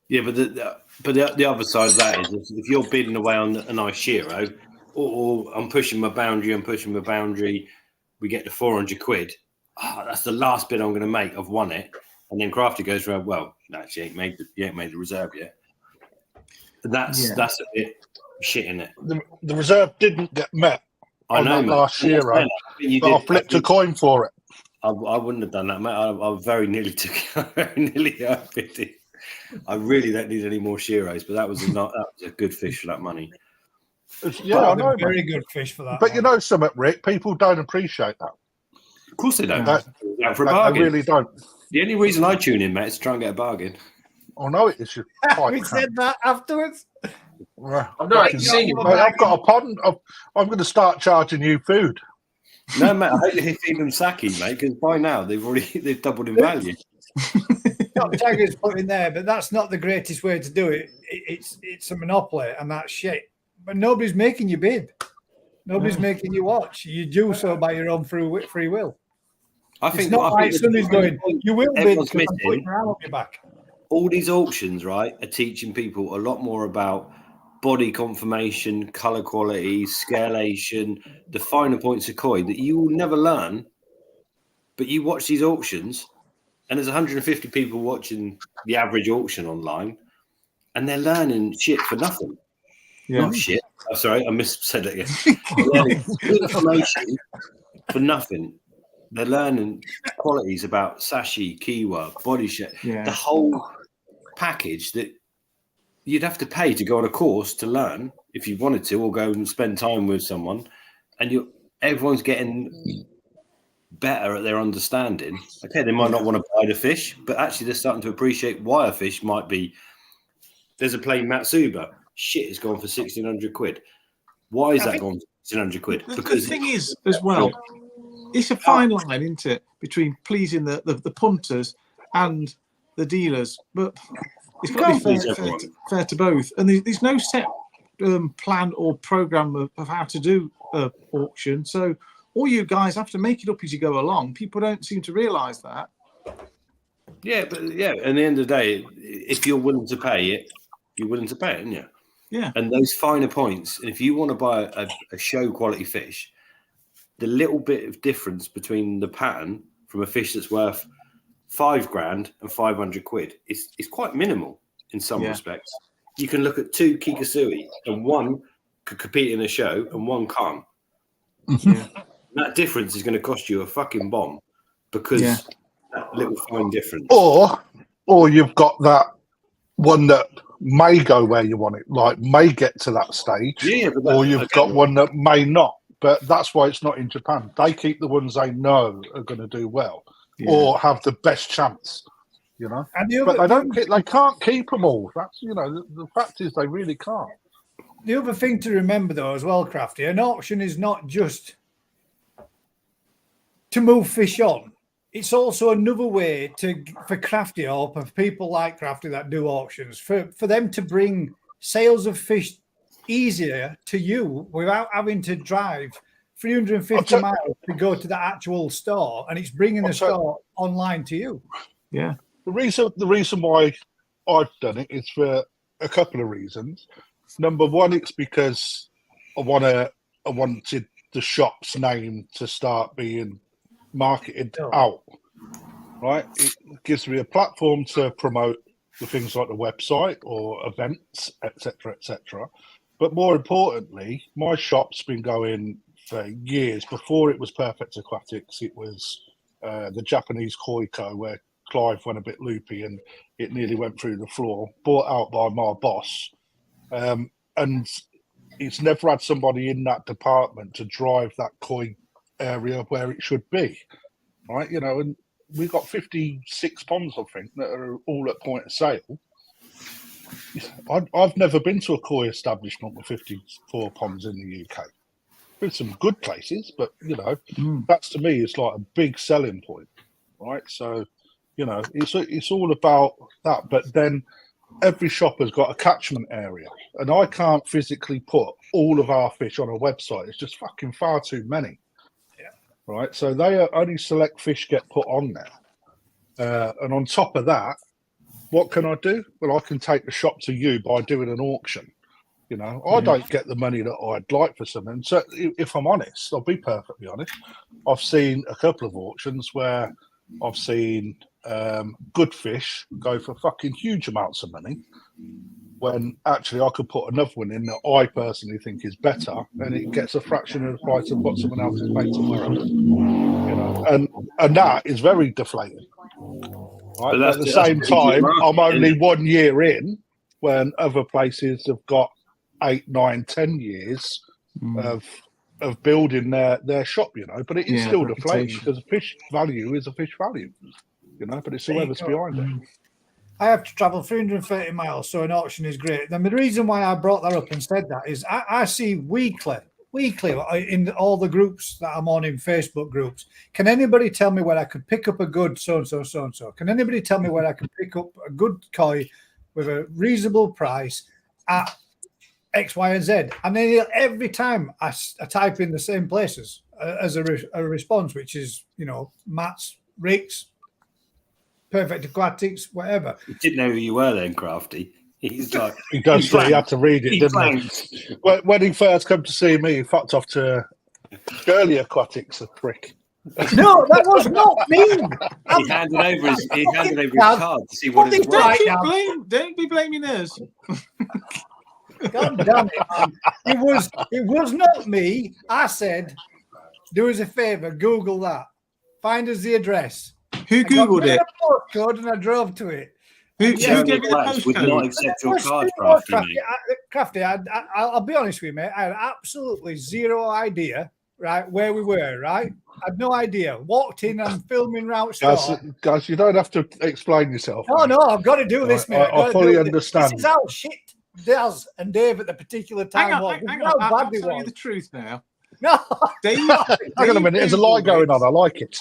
Yeah, but the other side of that is if you're bidding away on a nice Shiro, or I'm pushing my boundary, we get to 400 quid. Oh, that's the last bid I'm going to make. I've won it, and then Crafty goes around. Well, actually, you ain't made the reserve yet. That's a bit shit in it. The reserve didn't get met. I know, that last Shiro, but I flipped a coin for it. I wouldn't have done that, mate. I very nearly took it. I very nearly outbid it. I really don't need any more sheros, but that was a good fish for that money. Yeah, I know, very mate. good fish for that. But you know something, Rick? People don't appreciate that. Of course they don't. Yeah. For a They bargain. really don't. The only reason I tune in, mate, is to try and get a bargain. I know it is. You we said that afterwards. I've not actually seen you. Mate, I've got a pond. I'm going to start charging you food. No, mate, I hope you feed them sake, mate, because by now they've doubled in value. Got taggers put in there, but that's not the greatest way to do it. It's a monopoly, and that's shit. But nobody's making you bid. Nobody's making you watch. You do so by your own free will. I think it's not like somebody's going, you will bid because I'm putting missing. your arm up your back. All these auctions, right, are teaching people a lot more about body conformation, color quality, scalation, the finer points of koi that you will never learn. But you watch these auctions, and there's 150 people watching the average auction online, and they're learning shit for nothing. Yeah. Not shit. Oh, sorry, I missaid it again. They're learning information for nothing. They're learning qualities about sashi, kiwa, body shape, the whole package that you'd have to pay to go on a course to learn if you wanted to, or go and spend time with someone. And everyone's getting better at their understanding. Okay, they might not want to buy the fish, but actually they're starting to appreciate why a fish might be. There's a plain Matsuba. Shit, it's gone for 1,600 quid. Why is that gone for 1,600 quid? Because the thing is, as well, it's a fine line, isn't it, between pleasing the punters and the dealers. But it's got to be fair to both. And there's no set plan or program of how to do an auction. So all you guys have to make it up as you go along. People don't seem to realise that. Yeah, but at the end of the day, if you're willing to pay it, you're willing to pay it, aren't you? Yeah. And those finer points, and if you want to buy a show quality fish, the little bit of difference between the pattern from a fish that's worth $5,000 and 500 quid is quite minimal in some respects. You can look at two Kikasui, and one could compete in a show and one can't. Yeah. That difference is going to cost you a fucking bomb because that little fine difference. Or you've got that one that may go where you want it, like may get to that stage, or you've got one that may not. But that's why it's not in Japan. They keep the ones they know are going to do well or have the best chance, you know. But they can't keep them all. That's, you know, the fact is they really can't. The other thing to remember, though, as well, Crafty, an auction is not just to move fish on. It's also another way for Crafty or for people like Crafty that do auctions, for them to bring sales of fish easier to you without having to drive 350 miles to go to the actual store, and it's bringing the store online to you. Yeah. The reason why I've done it is for a couple of reasons. Number one, it's because I wanted the shop's name to start being marketed out. Right? It gives me a platform to promote the things like the website or events, etc., etc. But more importantly, my shop's been going for years. Before it was Perfect Aquatics, it was the Japanese Koi Co, where Clive went a bit loopy and it nearly went through the floor, bought out by my boss. And it's never had somebody in that department to drive that Koi area where it should be. Right? You know, and we've got 56 ponds, I think, that are all at point of sale. I've never been to a koi establishment with 54 ponds in the UK. Been some good places, but you know, that's to me it's like a big selling point, right? So, you know, it's all about that. But then every shop has got a catchment area, and I can't physically put all of our fish on a website. It's just fucking far too many. Right, so only select fish get put on there, and on top of that, what can I do? Well, I can take the shop to you by doing an auction. You know, I don't get the money that I'd like for something. So, if I'm honest, I'll be perfectly honest. I've seen a couple of auctions where I've seen good fish go for fucking huge amounts of money, when actually I could put another one in that I personally think is better, and it gets a fraction of the price of what someone else is making tomorrow. You know, and that is very deflating. Right? But But at the that's same pretty good time, market, I'm only isn't it? 1 year in, when other places have got 8, 9, 10 years of building their shop, you know. But it is Yeah, still deflating reputation. because a fish value is a fish value, you know. But it's There you whoever's go. behind it. I have to travel 330 miles, so an auction is great. Then the reason why I brought that up and said that is I see weekly in all the groups that I'm on in Facebook groups. Can anybody tell me where I could pick up a good so-and-so? Can anybody tell me where I could pick up a good koi with a reasonable price at X, Y, and Z? And then every time I type in the same places as a response, which is, you know, Matt's, Rick's, Perfect Aquatics, whatever. He didn't know who you were then, Crafty. He's like, He does. He had to read it, he didn't he? When he first came to see me, he fucked off to Girly Aquatics, a prick. No, that was not me. He handed over his card to see what it was Right worth. now. Don't be blaming us. God damn it, man. It was not me. I said, do us a favor, Google that. Find us the address. Who Googled it? A postcode and I drove to it. Who Yeah, gave you the Wax would not postcode? accept your card, Crafty, mate. Crafty, I'll be honest with you, mate. I had absolutely zero idea, right, where we were, right? I had no idea. Walked in and filming round store. Guys, you don't have to explain yourself. No, I've got to do this, mate. I fully understand. This is how shit Daz and Dave at the particular time Hang was. on, hang How on. I'll bad they tell you was. the truth now. No, Dave, Hang on a minute, there's a lie going on. I like it.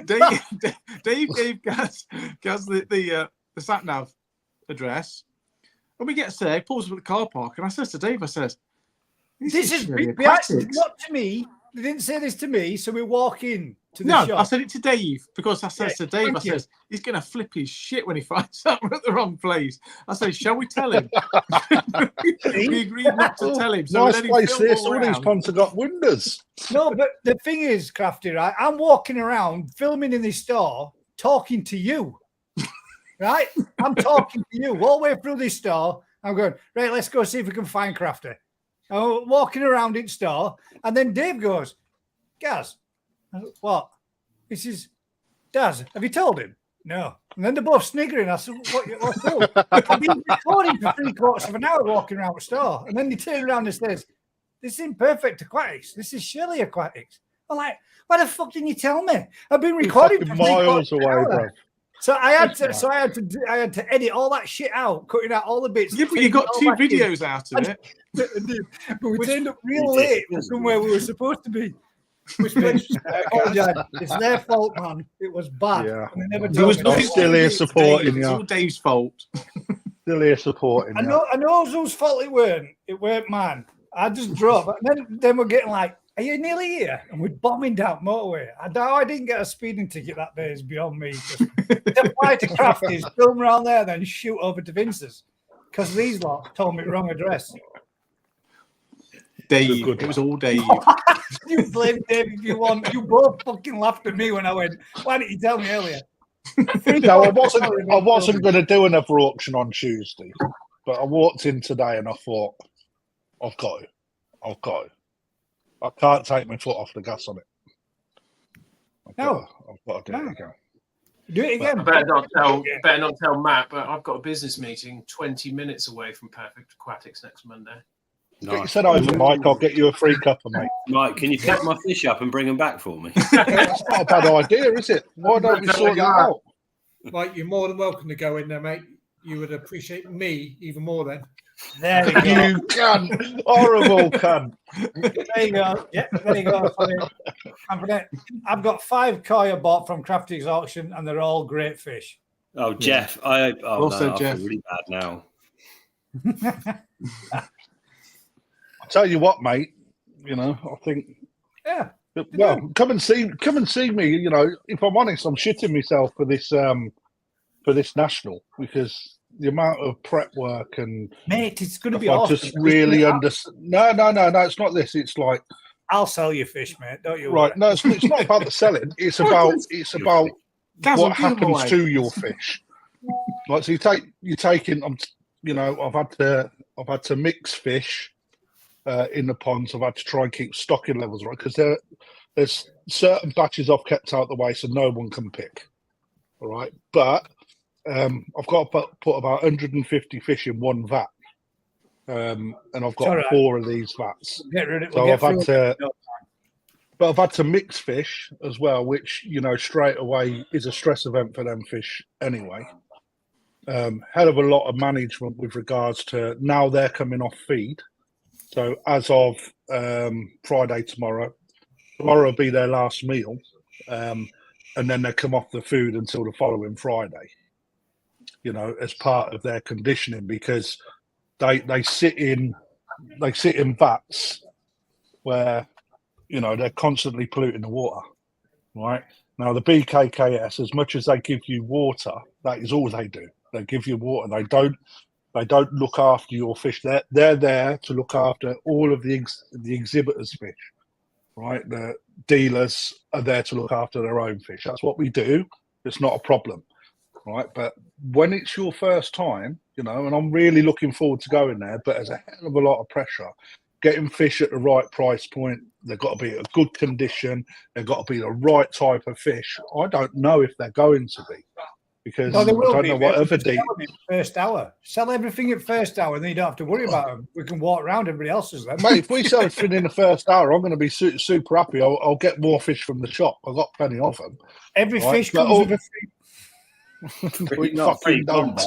Dave gave Gaz the sat nav address. When we get there, he pulls up at the car park, and I says to Dave, I says, this is really not Aquatics. to me. They didn't say this to me, so we walk in to the No, shop. I said it to Dave because I says to Dave, I thank you. says, he's going to flip his shit when he finds out we're at the wrong place. I say, shall we tell him? We agreed not to tell him. So we Nice let him place film this. all All these around. ponds have got windows. No, but the thing is, Crafty, right? I'm walking around, filming in this store, talking to you, right? I'm talking to you all the way through this store. I'm going, right, let's go see if we can find Crafty. I'm walking around in store, and then Dave goes, Gaz, I said, what? This is Daz. Have you told him? No. And then they're both sniggering. I said, what's up? I've been recording for 3/4 of an hour walking around the store. And then he turned around and says, this isn't Perfect Aquatics. This is Shirley Aquatics. I'm like, why the fuck didn't you tell me? I've been recording for Fucking miles 3/4 of an away, hour. bro. So I had to edit all that shit out, cutting out all the bits. Yeah, but you got all 2 back in. videos out of it. But we turned up real late from where we were supposed to be. Which makes it's their fault, man. It was bad. Yeah. And they never It told was me. I'm still here supporting It's all you. Dave's fault. Still here supporting I you. know whose fault it weren't. It weren't mine. I just drove. And then we're getting like, are you nearly here? And we're bombing down motorway. I didn't get a speeding ticket that day is beyond me. Just to fly to Crafty's, film around there, then shoot over to Vince's. Because these lot told me the wrong address. Dave. Good It was all Dave. You blame Dave if you want. You both fucking laughed at me when I went, why didn't you tell me earlier? No, I wasn't going to do another auction on Tuesday, but I walked in today and I thought, I've got to. I can't take my foot off the gas on it. I've got to do it again. Do it again. I better not tell Matt, but I've got a business meeting 20 minutes away from Perfect Aquatics next Monday. Get you said over, Mike. I'll get you a free cuppa, mate. Mike, can you pick my fish up and bring them back for me? That's not a bad idea, is it? Why don't we sort that out? Mike, you're more than welcome to go in there, mate. You would appreciate me even more then. There you go. You cunt. Horrible cunt. There you go. Yeah, there you go. I've got 5 koi I bought from Crafty's auction, and they're all great fish. Oh, Jeff. I Also, Jeff. feel really bad now. I'll tell you what, mate. You know, I think. Yeah. Well, come and see me. You know, if I'm honest, I'm shitting myself for this national because the amount of prep work and Mate, it's going to be I awesome. just really understand. No, it's not this. It's like I'll sell you fish, mate. Don't you? right. No, it's not about the selling. It's about Gaz, what I'll give them happens away. to your fish. Like, so you're taking. You know, I've had to mix fish in the ponds. I've had to try and keep stocking levels right because there's certain batches I've kept out the way so no one can pick. All right, but I've got to put about 150 fish in one vat, and I've got Alright. 4 of these vats. Get rid of So we'll I've had get to, but I've had to mix fish as well, which straight away is a stress event for them fish anyway. Hell of a lot of management with regards to now they're coming off feed. So as of Friday tomorrow will be their last meal, and then they come off the food until the following Friday. As part of their conditioning, because they sit in vats where they're constantly polluting the water. Right now, the BKKS, as much as they give you water, that is all they do. They give you water. They don't look after your fish. They're there to look after all of the exhibitors' fish. Right, the dealers are there to look after their own fish. That's what we do. It's not a problem. Right, but when it's your first time, and I'm really looking forward to going there, but there's a hell of a lot of pressure. Getting fish at the right price point, they've got to be in good condition, they've got to be the right type of fish. I don't know if they're going to be, because No, they I will don't be. know what other deep. First hour. Sell everything at first hour, and then you don't have to worry about them. We can walk around everybody else's then. Mate, if we sell everything in the first hour, I'm going to be super happy. I'll get more fish from the shop. I've got plenty of them. Every fish comes with a free. We fucking don't.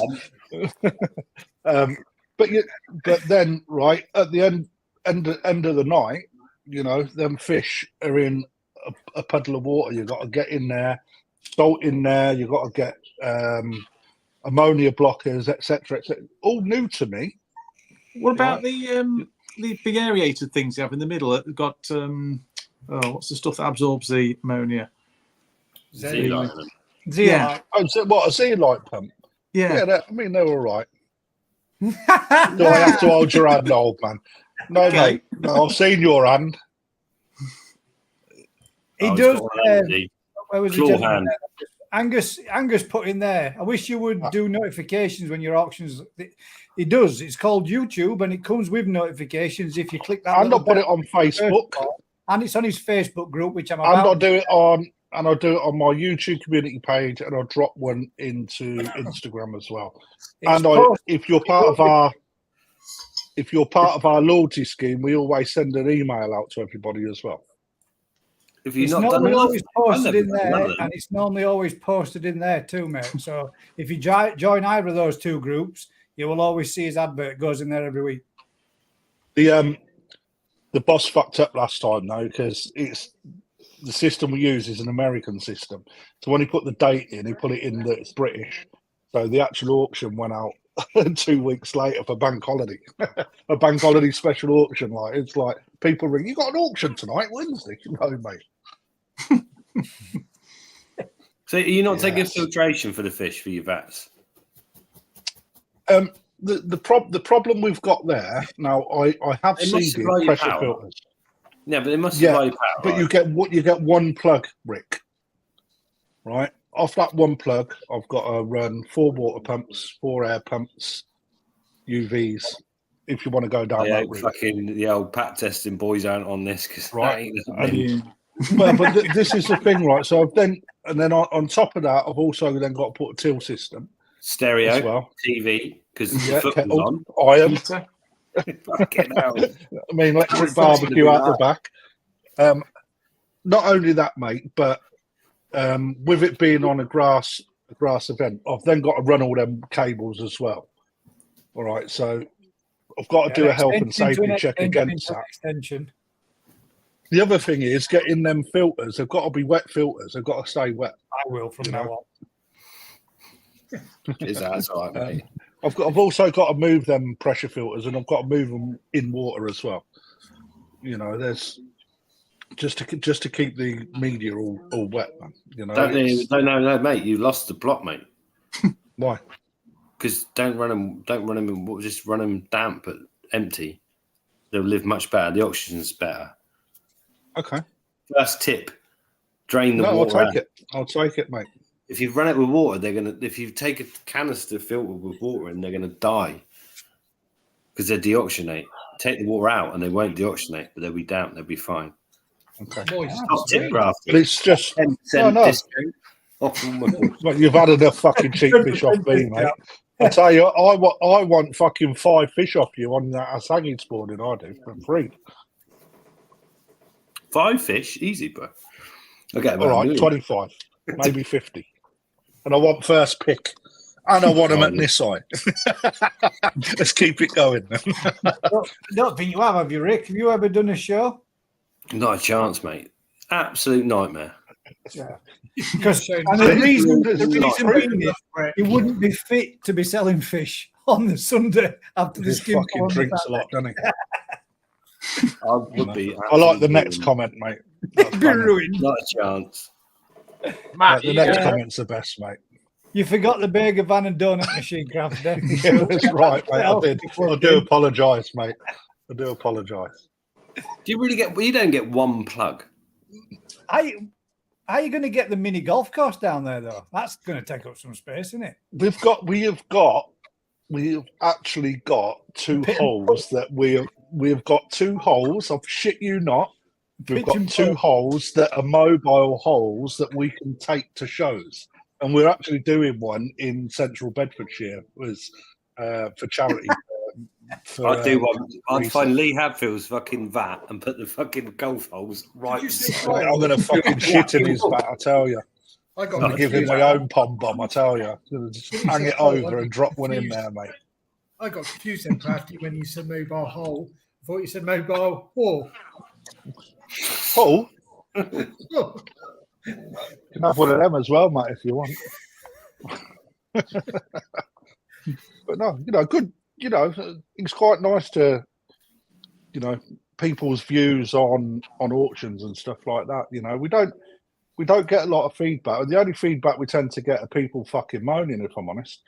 But then, right at the end of the night, them fish are in a puddle of water. You've got to get in there, salt in there. You've got to get ammonia blockers, etc. All new to me. What about the big aerated things you have in the middle that got what's the stuff that absorbs the ammonia? Zeolite. Yeah. Oh, so what, a zeolite pump? Yeah. They're all right. Do I have to hold your hand, old man? No, Okay. mate. No, I've seen your hand. He Oh, he's does. got one hand, he? Where was the Claw gentleman hand. there? Angus put in there. I wish you would do notifications when your auctions. It does. It's called YouTube, and it comes with notifications if you click that. And I'll put it on Facebook. And it's on his Facebook group, which I'm And about. I'll do it on my YouTube community page, and I'll drop one into Instagram as well. If you're part of our loyalty scheme, we always send an email out to everybody as well. If you've It's not normally done always posted in there, none of them. and it's normally always posted in there too, mate. So if you join either of those two groups, you will always see his advert goes in there every week. The boss fucked up last time though, because it's the system we use is an American system. So when he put the date in, he put it in that it's British. So the actual auction went out 2 weeks later for bank holiday, a bank holiday special auction. Like it's like people ring, you got an auction tonight, Wednesday? No, mate. So are you not taking filtration for the fish for your vats? The problem we've got there now, I have They must seeded supply you pressure power. filters. Yeah, but they must supply you power. But right? you get one plug, Rick. Right off that one plug, I've got to run 4 water pumps, 4 air pumps, UVs. If you want to go down that route, fucking the old pat testing boys aren't on this because right. But this is the thing, right? So on top of that, I've also then got to put a till system, stereo, as well. TV because the Yeah, football's kettle, iron. Fucking hell. I mean, electric barbecue out the back. Not only that, mate, but with it being on a grass event, I've then got to run all them cables as well. All right, so I've got to do a health and safety check against that. Extension. The other thing is getting them filters. They've got to be wet filters. They've got to stay wet. I will from now on. That's all right, mate. I've also got to move them pressure filters, and I've got to move them in water as well. There's just to keep the media all wet, man. No, mate. You lost the plot, mate. Why? Because don't run them. Just run them damp but empty. They'll live much better. The oxygen's better. Okay. First tip: drain the water. I'll take it, mate. If you run it with water, if you take a canister filled with water and they're gonna die because they deoxygenate. Take the water out and they won't deoxygenate, but they'll be damp. They'll be fine. Okay. Top tip, Grafton. But it's just 10% discount. Oh my God. But you've had enough fucking cheap fish off me, mate. I tell you, I want fucking 5 fish off you on that Asagi spawning. I do for free. 5 fish, easy, bro. Okay, All right, 25, maybe 50, and I want first pick, and I want them at Nisai. Let's keep it going. Don't think you have you, Rick? Have you ever done a show? Not a chance, mate. Absolute nightmare. Yeah. Because the reason being is it wouldn't be fit to be selling fish on the Sunday after the skin. Fucking drinks a lot, doesn't he? I would be. I like the next comment, mate. It'd be ruined. Not a chance. Matt, The next comment's the best, mate. You forgot the burger van and donut machine, Craft. Yeah, that's right, mate. I did. I do apologise, mate. I do apologise. Do you really get? Well, you don't get one plug. How are you going to get the mini golf course down there, though? That's going to take up some space, isn't it? We have actually got 2 holes that we've got 2 holes. I've shit you not. We've got 2 holes that are mobile holes that we can take to shows, and we're actually doing one in central Bedfordshire for charity. I'd do one. I'd find Lee Hadfield's fucking vat and put the fucking golf holes right. I'm going to fucking shit in his vat, I tell you. I'm going to give him my own pom bomb, I tell you. Just hang it over and drop one in there, mate. I got confused then, Crafty, when you said mobile hole. I thought you said mobile hole. Hole? You can have one of them as well, mate, if you want. But no, good. It's quite nice to, people's views on auctions and stuff like that. We don't get a lot of feedback. The only feedback we tend to get are people fucking moaning, if I'm honest.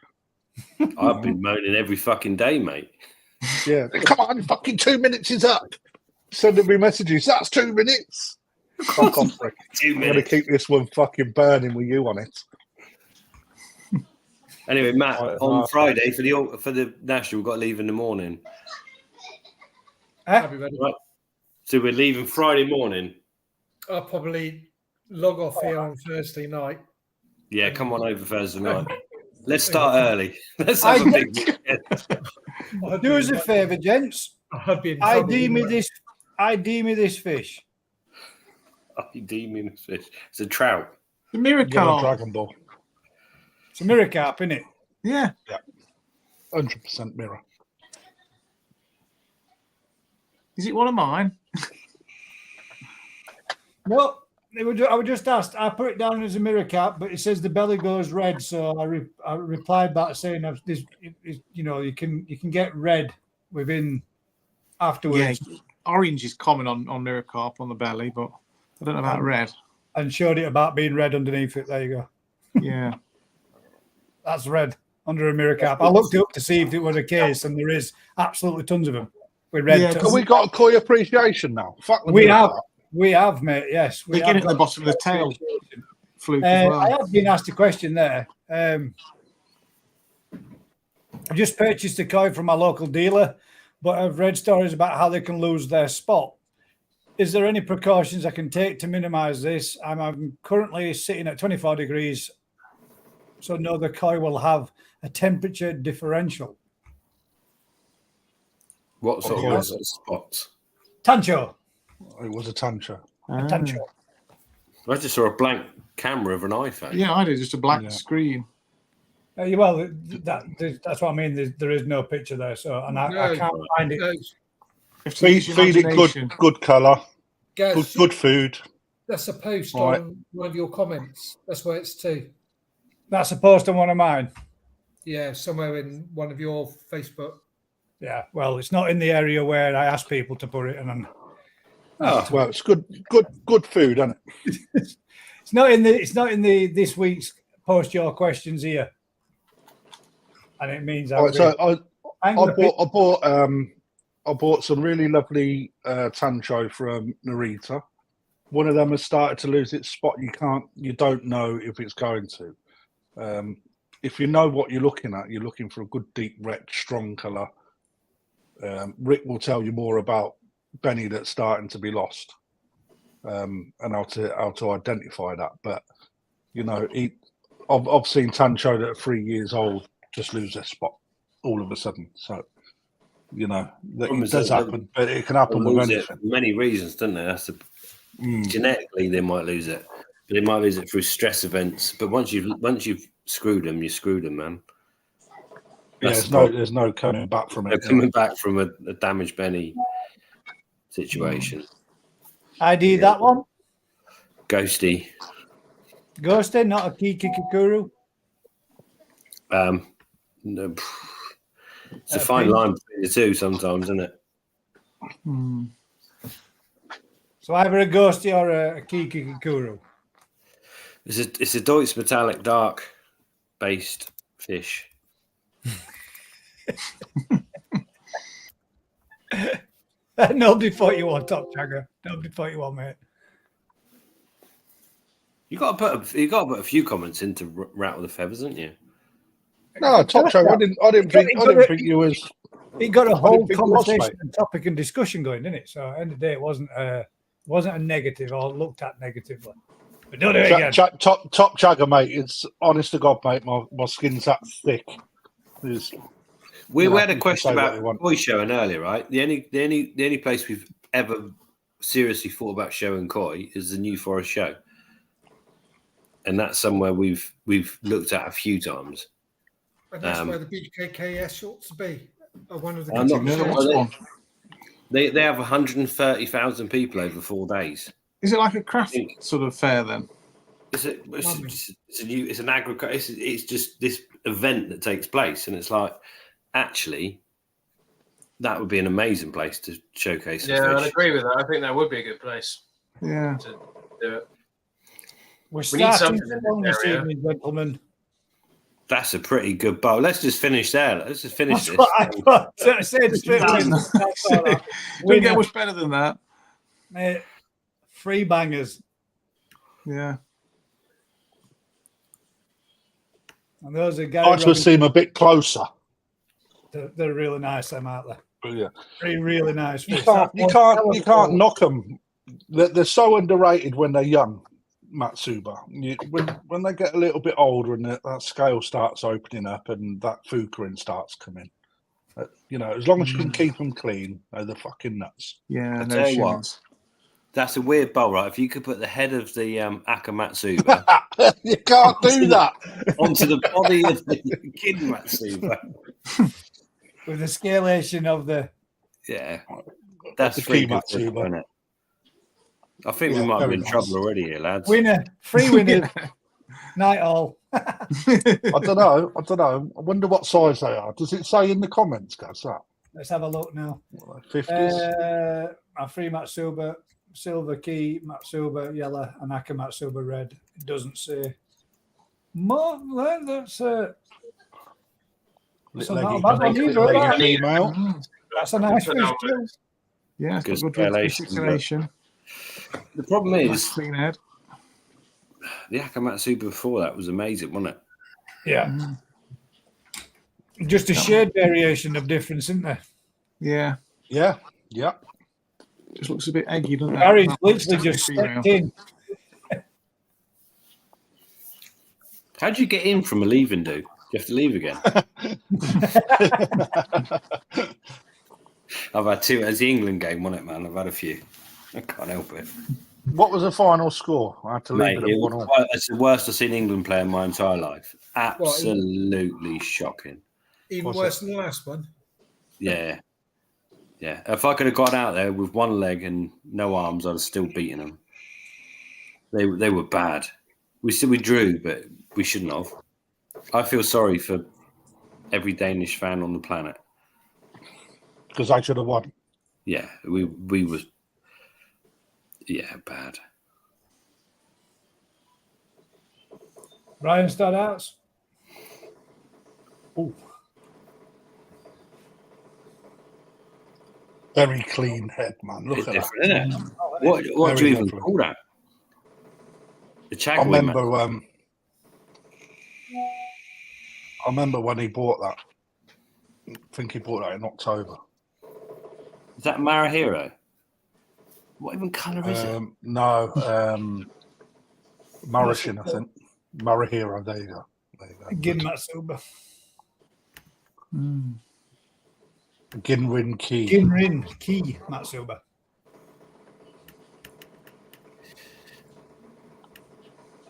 I've been moaning every fucking day, mate. Yeah. Come on, fucking 2 minutes is up. Sending me messages. That's 2 minutes. Fuck off, Rick. 2 I'm minutes. going to keep this one fucking burning with you on it. Anyway, Matt, on Friday for the national, we've got to leave in the morning. I'll be ready. Right. So we're leaving Friday morning. I'll probably log off here on Thursday night. Yeah, come on over Thursday night. Let's start early. Let's have a big weekend. Do us a favour, gents. ID me this fish. ID me this fish. It's a trout. The Miracle. Dragon Ball. It's a mirror carp, isn't it? Yeah. 100% mirror. Is it one of mine? No, I was just asked. I put it down as a mirror carp, but it says the belly goes red. So I replied back saying, you can get red within afterwards. Yeah, orange is common on mirror carp on the belly, but I don't know about red. And showed it about being red underneath it. There you go. Yeah. That's red under a mirror carp. I looked it up to see if it was a case, and there is absolutely tons of them with red. Yeah, have we got a koi appreciation now? Fuck the we mirror have. carp. We have, mate. Yes, we get it at the bottom of the tail. Fluke as well. I have been asked a question there. I just purchased a koi from my local dealer, but I've read stories about how they can lose their spot. Is there any precautions I can take to minimize this? I'm currently sitting at 24 degrees, so no, the koi will have a temperature differential. What sort of spots? Tancho. It was a tancho. Tancho. I just saw a blank camera of an iPhone. Yeah, I did. Just a black screen. Well, that's what I mean. There is no picture there, so I can't find it. Feed it good colour, good food. That's a post on one of your comments. That's where it's to. That's a post on one of mine. Yeah, somewhere in one of your Facebook. Yeah, well, it's not in the area where I asked people to put it, and well, it's good food, isn't it? It's not in the this week's post your questions here, and it means I bought some really lovely tancho from Narita. One of them has started to lose its spot. You don't know if it's going to. If you know what you're looking at, you're looking for a good deep red, strong colour. Rick will tell you more about Benny that's starting to be lost, and how to identify that. But You know, I've seen Tancho that are 3 years old just lose their spot all of a sudden. So, you know, it does happen, but it can happen with anything. For many reasons, doesn't it? That's genetically they might lose it, but they might lose it through stress events. But once you've screwed them, you screwed them, man. There's no coming back from it. No coming back from a damaged Benny situation. ID that one. Ghosty. Ghosty, not a Kikikuru. No, it's a fine line between the two sometimes, isn't it? So either a ghosty or a Kikikuru. It's a Deutsch metallic dark based fish. Nobody thought you were top chagger. Nobody thought you were, mate. You got to put a few comments into Rattle the Feathers, haven't you? No, top chagger. I didn't think you was. It got a whole conversation and topic and discussion going, didn't it? So at the end of the day, it wasn't a negative or looked at negatively. But don't do it again. Top chagger, mate. It's honest to God, mate. My skin's that thick. We had a question about koi showing earlier, right? The only place we've ever seriously thought about showing koi is the New Forest show, and that's somewhere we've looked at a few times. And that's where the BKKS ought to be. One of the they have 130,000 people over 4 days. Is it like a craft sort of fair then? It's an agriculture. It's just this event that takes place, and it's like, actually, that would be an amazing place to showcase. Yeah, I'd agree with that. I think that would be a good place. Yeah. To do it. We need something in this evening, gentlemen. That's a pretty good bowl. Let's just finish there. Let's just finish this. I said straight away. Don't get much better than that. Mate, 3 bangers. Yeah. And those are guys would seem a bit closer. They're really nice, them, aren't they? Yeah. 3 really nice fish. You can't knock them. They're so underrated when they're young, Matsuba. When they get a little bit older and that scale starts opening up and that fukurin starts coming, as long as you can keep them clean, they're fucking nuts. Yeah, I tell you what, that's a weird bowl, right? If you could put the head of the Akamatsuba, you can't do that onto the body of the Kid Matsuba with the scalation of the that's the pretty key Matsuba, isn't it? I think we might be in trouble already here, lads. Winner, 3 winners, night all. I don't know. I wonder what size they are. Does it say in the comments, guys? Let's have a look now. 50s. A 3 Matsuba, silver key Matsuba yellow, and Akamatsuba red. It doesn't say. More. That's not a bad one either. That's a nice fish too. Yeah, good scalation. The problem is, clean head. The Akamatsuba before that was amazing, wasn't it? Yeah. Just a shade variation of difference, isn't there? Yeah. Yeah. Just looks a bit eggy, doesn't it? Gary's literally just stepped in. How'd you get in from a leaving do? You have to leave again. I've had 2. As the England game, wasn't it, man? I've had a few. I can't help it. What was the final score? I had to leave it at 1-1. It's the worst I've seen England play in my entire life. Absolutely shocking. Even worse than the last one. Yeah. If I could have got out there with 1 leg and no arms, I'd have still beaten them. They were bad. We drew, but we shouldn't have. I feel sorry for every Danish fan on the planet because I should have won. Yeah, we was. Yeah, bad. Ryan, start out. Oh. Very clean head, man. Look at that. Isn't it? What do you even call that? The Chagway, I remember when he bought that. I think he bought that in October. Is that Marahiro? What even colour is it? No, Marishin, I think. Marahiro, there you go. There you go. Gin Matsuba. Ginrin Key. Ginrin Key Matsuba.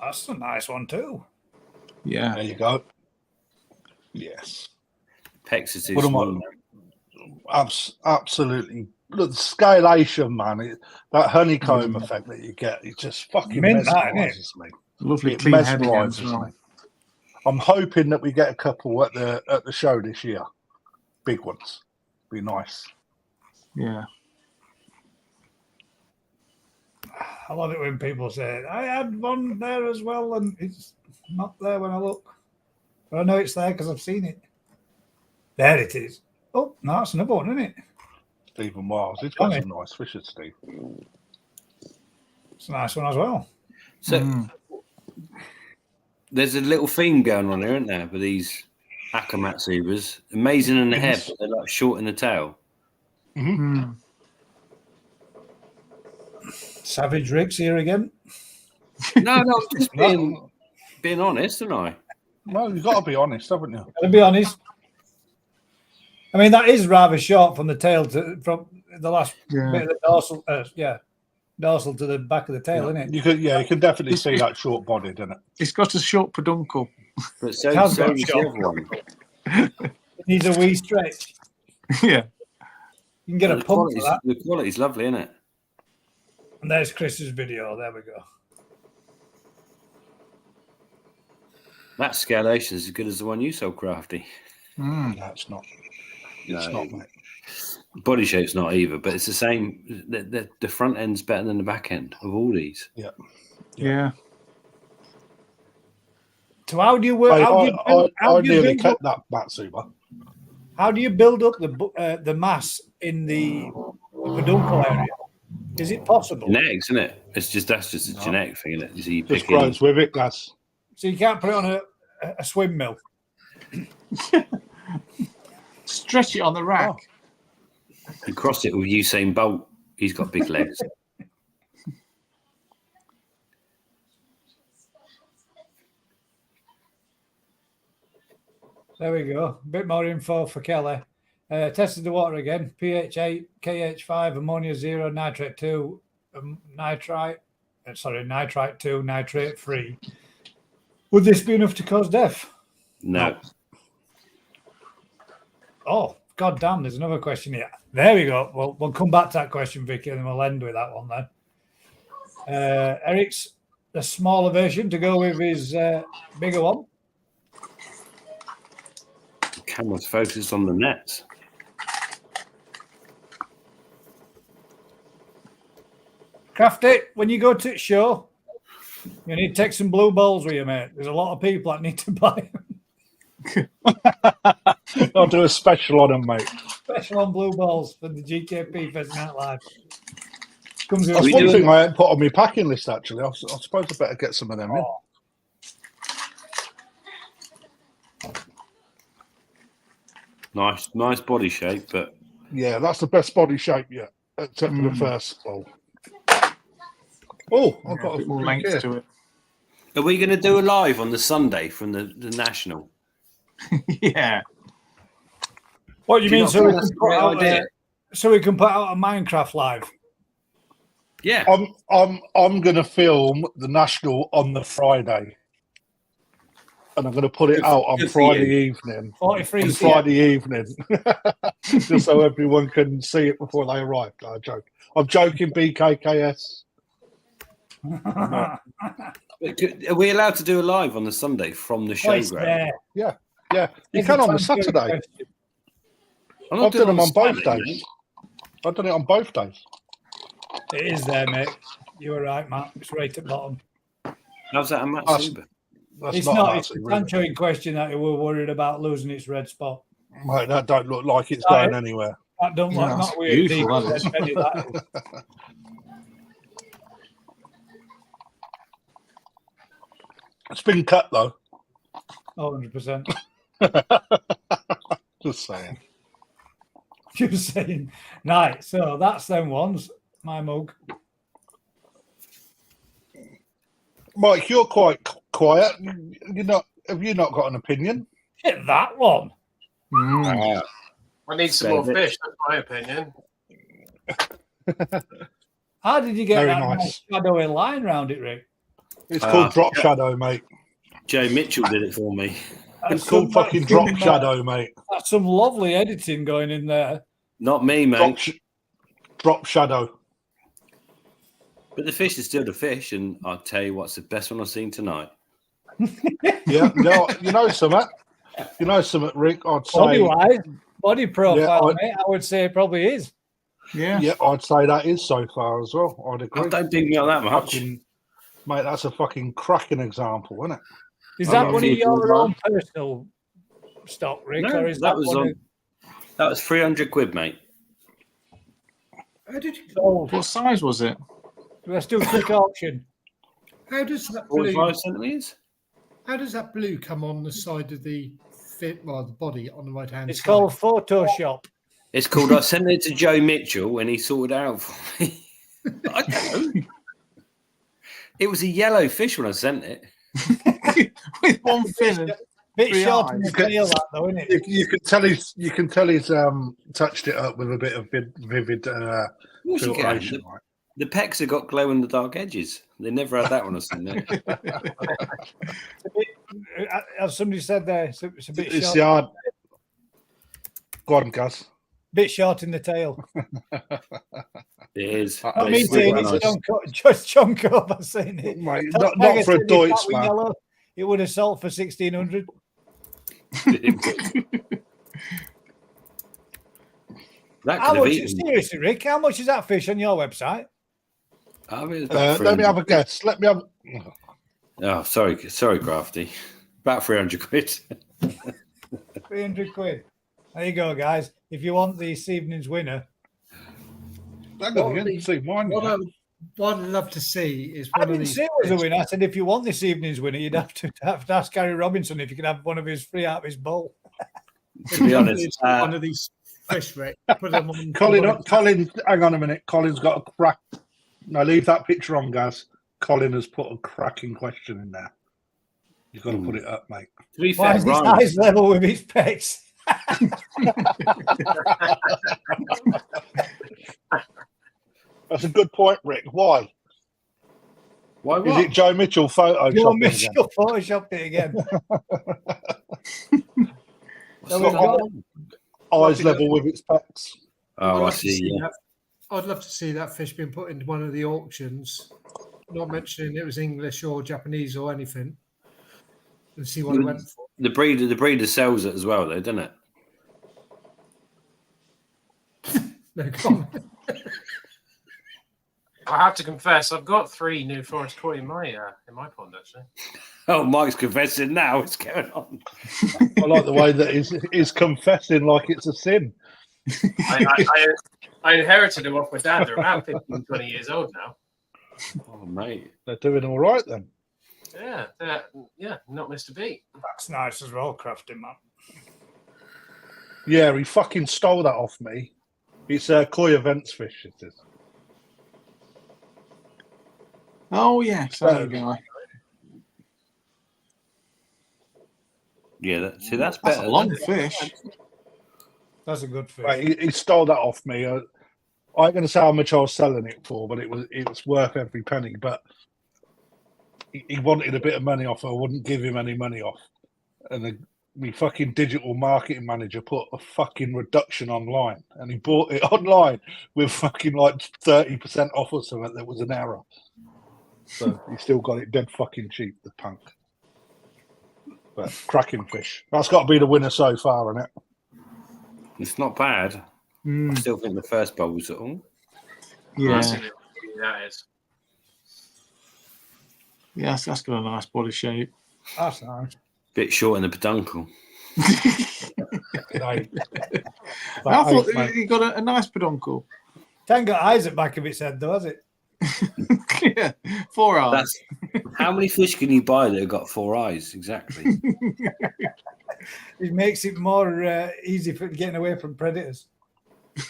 That's a nice one too. Yeah. There you go. Yes. Pecs are too What am small. Absolutely. Look, the scalation, man. That honeycomb effect that you get, it just fucking Mint that, mesmerises me. Lovely It clean head again as mesmerises well. me. I'm hoping that we get a couple at the show this year. Big ones. Be nice. Yeah. I love it when people say, I had one there as well, and it's not there when I look. But I know it's there because I've seen it. There it is. Oh, no, that's another one, isn't it? Stephen Miles. He's got some nice fishes, Steve. It's a nice one as well. So there's a little theme going on here, isn't there, with these Akamatsuras? Amazing in the head, but they're like short in the tail. Savage Rick's here again. No, I'm just being honest, aren't I? Well, you've got to be honest, haven't you? To be honest, I mean that is rather short from the tail from the last bit of the dorsal. Dorsal to the back of the tail, isn't it? You can definitely see that short bodied, isn't it? It's got a short peduncle. But so Has does got the short. other one. It needs a wee stretch. Yeah. You can get a The pump for that. The quality's lovely, isn't it? And there's Chris's video. There we go. That scalation is as good as the one you sold, Crafty. No, it's not. It's not, mate. Body shape's not either, but it's the same. The front end's better than the back end of all these. Yeah. So how do you work? I nearly kept that Matsuba. How do you build up the mass in the peduncle area? Is it possible? Genetics, isn't it? That's just a genetic thing, isn't it? You see, you Just pick in- grows with it, Gus. So you can't put it on a swim mill. Stretch it on the rack. You cross it with Usain Bolt. He's got big legs. There we go. A bit more info for Kelly. Tested the water again. pH 8, KH5, ammonia 0, nitrate 2, nitrite 2, nitrate 3. Would this be enough to cause death? No. Oh, god damn, there's another question here. There we go. Well, we'll come back to that question, Vicky, and we'll end with that one then. Eric's a smaller version to go with his bigger one. The camera's focused on the nets. Crafty, when you go to the show, you need to take some blue balls with you, mate. There's a lot of people that need to buy them. I'll do a special on them, mate. Special on blue balls for the GKP Pheasant Night Live. Comes That's with one thing I hadn't put on my packing list, actually. I suppose I better get some of them in. Nice body shape, but yeah, that's the best body shape yet, except for the first bowl. Oh, I've got a bit more length to it. Are we going to do a live on the Sunday from the National? Yeah. What do you mean? So we, can put out idea? So we can put out a Minecraft live. Yeah. I'm going to film the National on the Friday, and I'm going to put it out on Friday evening. 43 on Friday evening, just so everyone can see it before they arrive. No, I joke. I'm joking, BKKS. Are we allowed to do a live on the Sunday from the showground? Yeah. You can on the Saturday. I've done them on both days. I've done it on both days. It is there, mate. You were right, Matt. It's right at the bottom. How's that a Matsuba? It's not. It's the Sancho in question that we're worried about losing its red spot. Mate, that don't look like it's going anywhere. That don't look not weird. Beautiful, that is. It's been cut though. 100%. Just saying. Just saying. Right, so that's them ones. My mug. Mike, you're quite quiet. You're not. Have you not got an opinion? Hit that one. Mm. I need some more fish. That's my opinion. How did you get Very that nice. nice shadowy line round it, Rick? It's called drop yeah. shadow, mate. Joe Mitchell did it for me. It's called fucking drop shadow, mate. That's some lovely editing going in there. Not me, mate. Drop shadow. But the fish is still the fish, and I'll tell you what's the best one I've seen tonight. Yeah, no, you know something. You know something, Rick. I'd say Body-wise, body profile, Yeah, mate, I would say it probably is. Yeah. yeah, I'd say that is so far as well. I'd agree. I don't think me on that much. Fucking, mate, that's a fucking cracking example, isn't it? Is I that love one of you, your man. own personal stock, Rick, No, or is that that was one on. That was 300 quid, mate. How did you? sold? What size was it? Let's do a quick auction. How does that blue? 45 centimeters. How does that blue come on the side of the fit? Well, the body on the right hand. It's called Photoshop. It's called. I sent it to Joe Mitchell, and he sorted it out for me. I don't know. It was a yellow fish when I sent it. With one fin and Bit three short in eyes. the tail, that though, isn't it? You can tell he's. You can tell he's touched it up with a bit of vivid Of course you can. filtration. Right? The pecs have got glow in the dark edges. They never had that when I sent it. As somebody said there, it's a bit It's short. the hard. Go on, Gaz. Bit short in the tail. It is. Oh, Not me it's saying really it's nice. just chunk up. I'm saying it. Mate, Tell not Tiger for a said if Deutsch, that were man. yellow, it would have sold for 1,600. That How could have much? eaten. Seriously, Rick, how much is that fish on your website? I mean, it's about Let me 300. have a guess. Let me have. Oh, sorry, Crafty. About 300 quid. 300 quid. There you go, guys. If you want this evening's winner, Hang on again. See mine. What, Yeah. what I'd love to see is I one of didn't these. say it was a winner. I said if you want this evening's winner, you'd have to ask Gary Robinson if you can have one of his free out of his bowl. To be honest, one of these fish, Rick. Put them on. Colin, hang on a minute. Colin's got a crack. No, leave that picture on, Gaz. Colin has put a cracking question in there. You've got to put it up, mate. to be Why fair, is his Ryan, eyes level with his pecs? That's a good point, Rick. Why? why Is what? it Joe Mitchell photo Joe shopping Mitchell photoshopped it again. What's So wrong? we've got- Eyes level with its pecs. Oh, I I'd like to see. Yeah. that- I'd love to see that fish being put into one of the auctions, not mentioning it was English or Japanese or anything, and see what it went for. The breeder sells it as well, though, doesn't it? No comment. I have to confess, I've got 3 New Forest koi in my pond actually. Oh, Mike's confessing now. What's going on? I like the way that he's confessing like it's a sin. I inherited them off my dad. They're about 15, 20 years old now. Oh, mate. They're doing all right then. Yeah, not missed a beat. That's nice as well, crafting man. Yeah, he fucking stole that off me. It's koi events fish. It is. Oh yes, there you go. Yeah, that's That's better. a long fish. That's a good fish. Right, he stole that off me. I ain't going to say how much I was selling it for, but it was worth every penny. But he wanted a bit of money off. I wouldn't give him any money off. And my fucking digital marketing manager put a fucking reduction online, and he bought it online with fucking like 30% off or something. That was an error. So he still got it dead fucking cheap, the punk. But cracking fish. That's got to be the winner so far, isn't it? It's not bad. I still think the first bowl was all. Yeah, That is. yes, that's got a nice body shape. That's nice. Bit short in the peduncle. Like, I thought that he got a nice peduncle. Ain't got eyes at the back of its head, though, has it? Yeah, 4 eyes. That's how many fish can you buy that have got 4 eyes? Exactly. It makes it more easy for getting away from predators.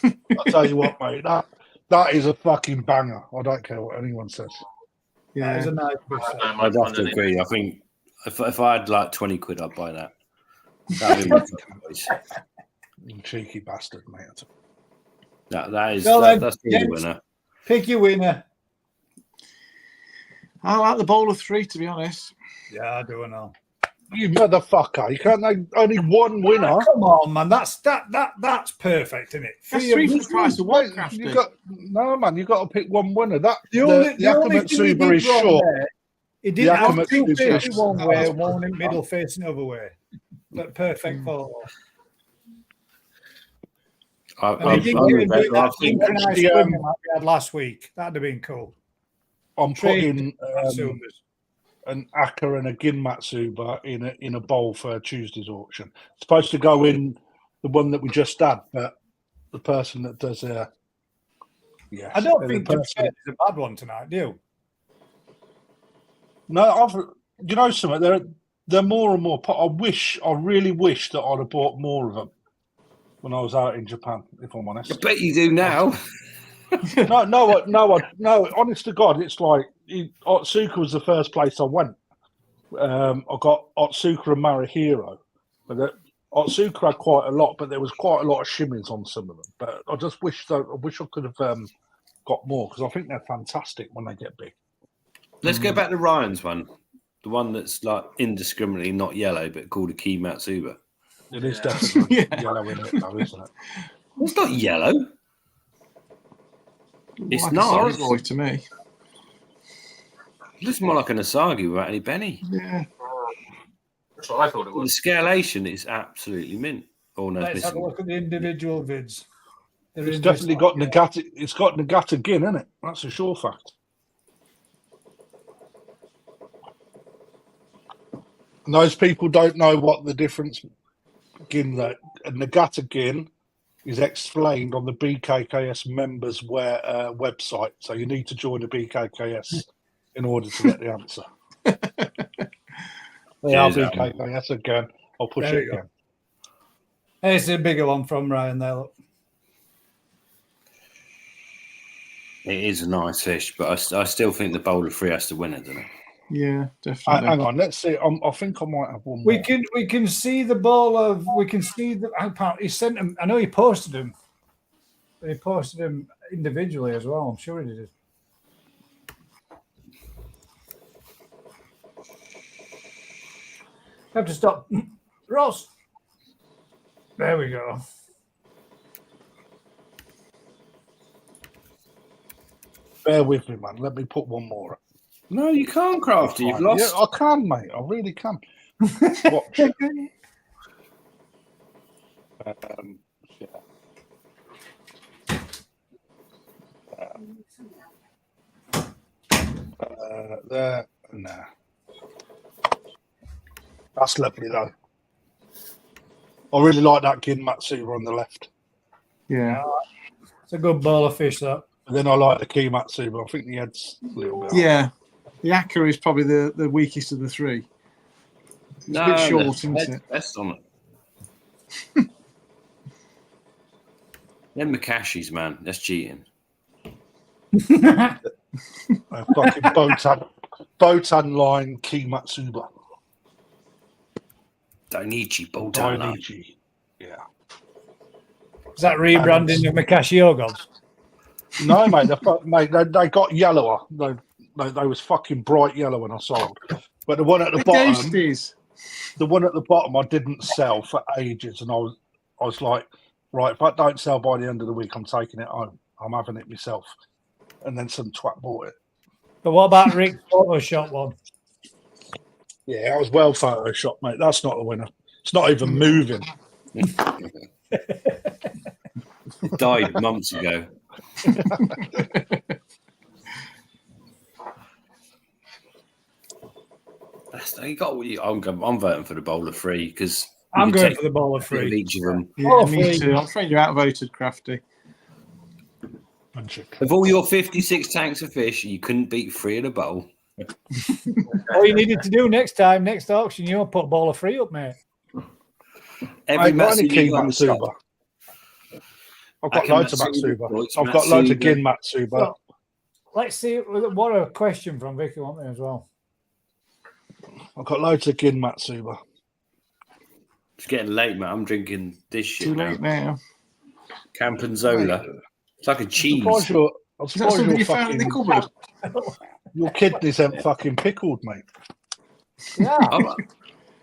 I'll tell you what, mate, that is a fucking banger. I don't care what anyone says. That is Yeah, a nice fish. I'd have to agree. I think If I had like 20 quid, I'd buy that. That'd be my choice. You cheeky bastard, mate. That's then, the winner. Pick your winner. I like the bowl of 3, to be honest. Yeah, I do know. You motherfucker! You can't have only one winner. Oh, come on, man. That's perfect, isn't it? That's 3 for the price of one, Crafty. No, man. You got to pick one winner. The only Akamatsuba thing is short. He didn't have Akamatsuba two is facing one way, short. one in middle facing the other way. But perfect photo. I think synchronized swim like we had last week. That'd have been cool. I'm putting an Aka and a Ginmatsuba in a bowl for Tuesday's auction. It's supposed to go in the one that we just had, but the person that does yes. I don't think it's a bad one tonight, do you? No, you know something. They're more and more. I really wish that I'd have bought more of them when I was out in Japan. If I'm honest, I bet you do now. No. Honest to God, it's like Otsuka was the first place I went. I got Otsuka and Marihiro, but Otsuka had quite a lot, but there was quite a lot of shimmies on some of them. But I just wish I could have got more because I think they're fantastic when they get big. Let's go back to Ryan's one, the one that's like indiscriminately not yellow, but called a Kimatsuba. It is definitely yellow in it, though, isn't it? It's not yellow. It's like not. A boy to me. It looks more like an Asagi without any Benny. Yeah. That's what I thought it The was. scalation is absolutely mint. Oh no, Let's have a look at the individual vids. It's definitely got Nagata. It's got Nagata Gin in it. That's a sure fact. And those people don't know what the difference. Nagata Gin is explained on the BKKS members' website. So you need to join the BKKS in order to get the answer. They are BKKS again. I'll push it again. Here's a bigger one from Ryan there. Look. It is a nice fish, but I still think the bowl of 3 has to win it, doesn't it? Yeah, definitely. Hang on, let's see. I think I might have one more. We can see the ball of. We can see the. He sent them. I know he posted them. He posted them individually as well. I'm sure he did. I have to stop. Ross. There we go. Bear with me, man. Let me put one more up. No, you can't, Crafty. You've lost. Yeah, I can, mate. I really can. Watch. There. Nah. That's lovely, though. I really like that Ginmatsuba on the left. Yeah. It's a good bowl of fish, that. And then I like the Kimatsuba. I think the head's a little bit. Yeah. The Aka is probably the weakest of the 3. It's a bit short, isn't it? Best on it. Them Makashis, man. That's cheating. Fucking Botan line Kimatsuba. Dainichi, Botan line. Dainichi. Yeah. Is that rebranding of Makashio gods? No, mate. They got yellower. They was fucking bright yellow when I sold. But the one at the bottom, the one at the bottom, I didn't sell for ages, and I was like, right, if I don't sell by the end of the week, I'm taking it home. I'm having it myself. And then some twat bought it. But what about Rick's Photoshop one? Yeah, I was well photoshopped, mate. That's not the winner. It's not even moving. It died months ago. I'm voting for the bowl of 3 because I'm going for the bowl of 3. Each of them. Yeah, me too. I'm afraid you're outvoted, Crafty. Of all your 56 tanks of fish, you couldn't beat 3 in a bowl. All you needed to do next auction, you put a bowl of 3 up, mate. Every Matsuba. I've got loads of Matsuba. I've got loads of Gin Matsuba. So, let's see. What a question from Vicky, wasn't there, as well? I've got loads of gin Matsuba. It's getting late, man. I'm drinking this shit Too now. late now. Campanzola. It's like a cheese. I'm Is that surprised something your you found in the fucking cupboard? your kidneys ain't fucking pickled, mate. Yeah.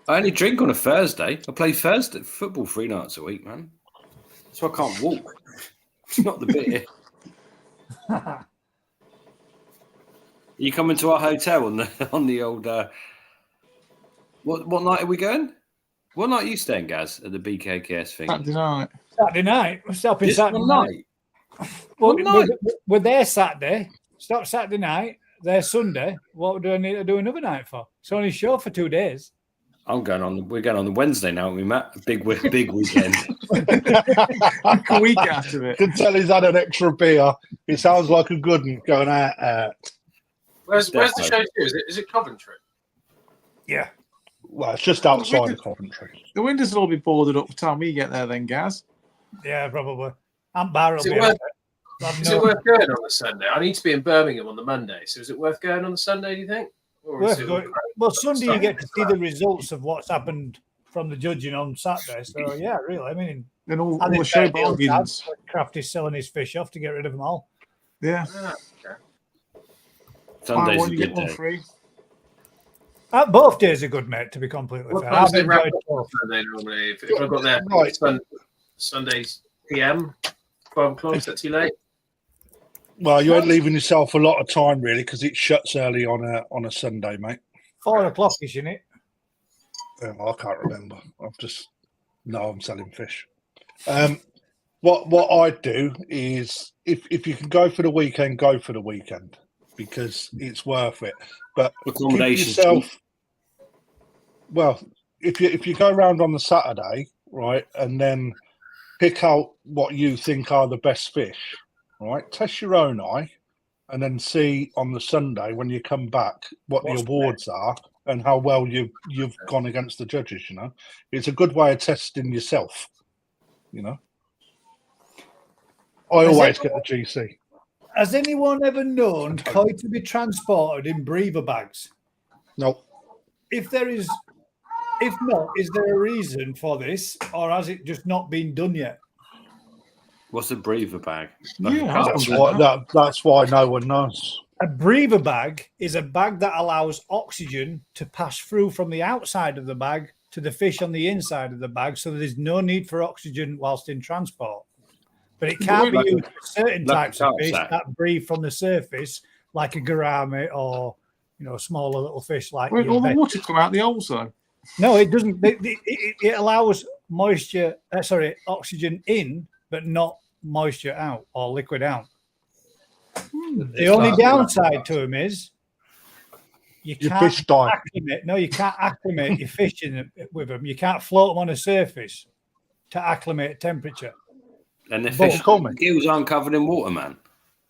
I only drink on a Thursday. I play Thursday football 3 nights a week, man. So I can't walk. It's not the beer. You coming to our hotel on the old? What night are we going? What night are you staying, Gaz, at the BKKS thing? Saturday night. Saturday night. We're stopping Just Saturday one night. night. Well, One night. we're there Saturday. Stop Saturday night. There Sunday. What do I need to do another night for? It's only a show for 2 days. We're going on the Wednesday now, aren't we, Matt? Big weekend. A week out of it. Can tell he's had an extra beer. It sounds like a good one going out. Where's the show to? Is it Coventry? Yeah. Well, it's just outside of Coventry. The windows will all be boarded up by the time we get there then, Gaz. Yeah, probably. Aunt Barrel. Is it worth going on the Sunday? I need to be in Birmingham on the Monday, so is it worth going on the Sunday, do you think? Or is it Well, Sunday you get to see the results of what's happened from the judging on Saturday. So, yeah, really. I mean, and all and the show bargains. Crafty's selling his fish off to get rid of them all. Yeah. Okay. Sunday's one, a you good get one day. free. Both days are good, mate, to be completely What fair. time's I've they wrap enjoyed up on both. Sunday normally? If I got there Right. Sundays PM, 12 o'clock, is that too late? Well, you ain't leaving yourself a lot of time really because it shuts early on a Sunday, mate. 4 o'clock, isn't it? I can't remember. I've just I'm selling fish. What I'd do is if you can go for the weekend, go for the weekend because it's worth it. But give Accommodation yourself. Well, if you go around on the Saturday, right, and then pick out what you think are the best fish, right? Test your own eye, and then see on the Sunday when you come back what the awards are and how well you've gone against the judges. You know, it's a good way of testing yourself. You know, I always get the GC. Has anyone ever known koi to be transported in breather bags? No. If not, is there a reason for this, or has it just not been done yet? What's a breather bag? That's why no one knows. A breather bag is a bag that allows oxygen to pass through from the outside of the bag to the fish on the inside of the bag, so there's no need for oxygen whilst in transport. But it can't be used for certain types of fish that breathe from the surface, like a gourami or smaller little fish like. Where'd all the water come out the holes though? No, it doesn't. It allows oxygen in, but not moisture out or liquid out. The only downside to them is you can't acclimate. No, you can't acclimate your fish with them. You can't float them on a surface to acclimate temperature. And the fish gills aren't covered in water, man.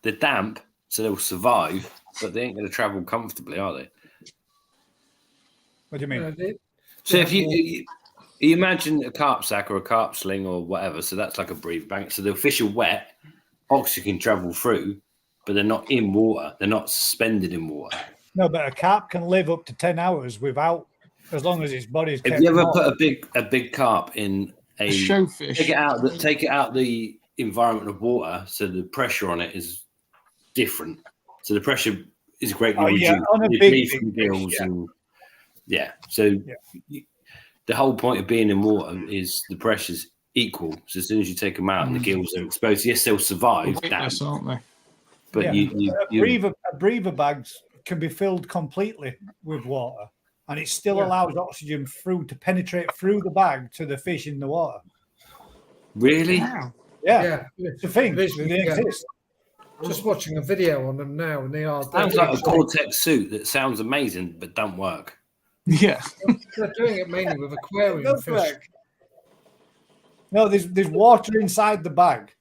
They're damp, so they'll survive, but they ain't going to travel comfortably, are they? What do you mean? So if you imagine a carp sack or a carp sling or whatever, so that's like a breathe bank. So the fish are wet, oxygen can travel through, but they're not in water. They're not suspended in water. No, but a carp can live up to 10 hours without, as long as its body's kept. Have you ever put a big carp in a showfish? Take it out the environment of water, so the pressure on it is different. So the pressure is greatly reduced. On a big fish, the whole point of being in water is the pressure's equal. So as soon as you take them out and the gills are exposed, yes, they'll survive. Yes, aren't they? But a breather bags can be filled completely with water, and it still allows oxygen to penetrate through the bag to the fish in the water. Really? Yeah. It's a thing. They exist. Just watching a video on them now, and they are. Sounds like a Cortex suit that sounds amazing but don't work. Yeah, they're doing it mainly with aquarium fish. No, there's water inside the bag.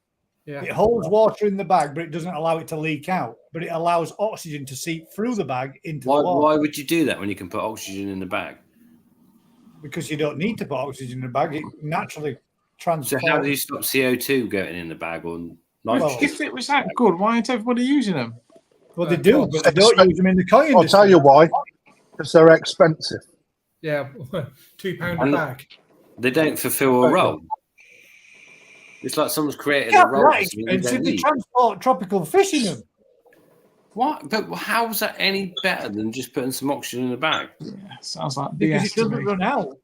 Yeah. It holds water in the bag, but it doesn't allow it to leak out. But it allows oxygen to seep through the bag into the water. Why would you do that when you can put oxygen in the bag? Because you don't need to put oxygen in the bag. It naturally transports. So how do you stop CO2 going in the bag or nitrogen? If it was that good, why ain't everybody using them? Well, they do, but they don't use them in the koi industry. I'll tell you why. Because they're expensive. Yeah, £2 a And bag. they don't fulfill a role. It's like someone's created Yeah, a role. right. for something you don't Expensive. They need. transport tropical fish in them. What? But how is that any better than just putting some oxygen in a bag? Yeah, sounds like Because BS it to doesn't me. run out.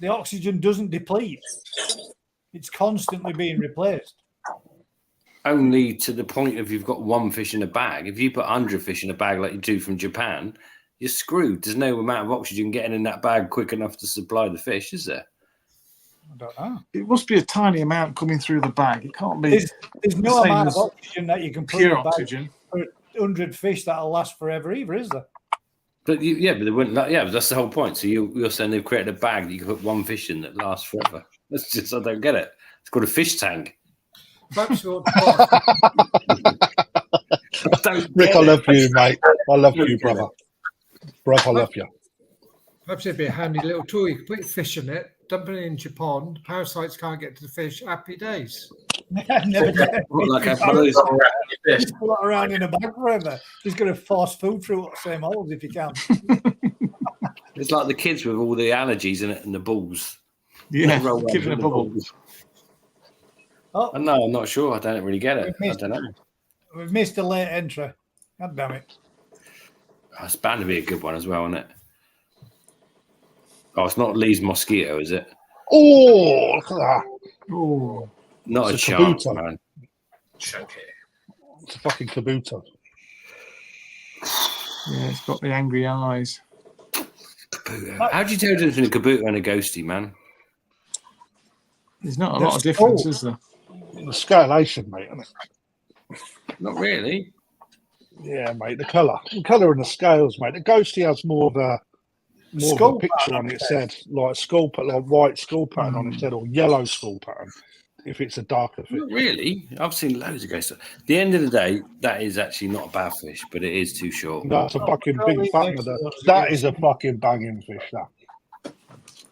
The oxygen doesn't deplete. It's constantly being replaced. Only to the point of you've got one fish in a bag. If you put 100 fish in a bag like you do from Japan, you're screwed. There's no amount of oxygen getting in that bag quick enough to supply the fish, is there? I don't know. It must be a tiny amount coming through the bag. It can't be There's no same amount of as oxygen that you can put in pure a bag oxygen. for 100 fish that'll last forever either, is there? But but they wouldn't. Yeah, but that's the whole point. So you're saying they've created a bag that you can put one fish in that lasts forever. That's just I don't get it. It's called a fish tank. Perhaps you ought to Rick, I love you, mate. I love you, brother. Brother, I love you. Perhaps it'd be a handy little tool. You can put your fish in it, dump it into your pond. Parasites can't get to the fish. Happy days. Never did. Like Just float around in a bag forever. Just going to force food through the same holes if you can. It's like the kids with all the allergies in it and the balls. Yeah, They roll around kid in with a the bubble. balls. Oh, No, I'm not sure. I don't really get it. I don't know. we've missed a late entry. God damn it. Oh, it's bound to be a good one as well, isn't it? Oh, it's not Lee's mosquito, is it? Oh, look at that. Oh, Not It's a a chance, kabuto. man. Chunky. It's a fucking kabuto. yeah, it's got the angry eyes. Kabuto. How do you tell the difference between a kabuto and a ghosty, man? There's not a They're lot of difference, small. is there? The scalation, mate, isn't it? Not really. Yeah, mate. The colour and the scales, mate. The ghosty has more of a Skull picture pattern on on its it. head, like skull pattern, like white skull pattern on its head, or yellow skull pattern. If it's a darker fish, Not really. I've seen loads of ghosties. At the end of the day, that is actually not a bad fish, but it is too short. that's a fucking big banger. That is a fucking banging fish. That.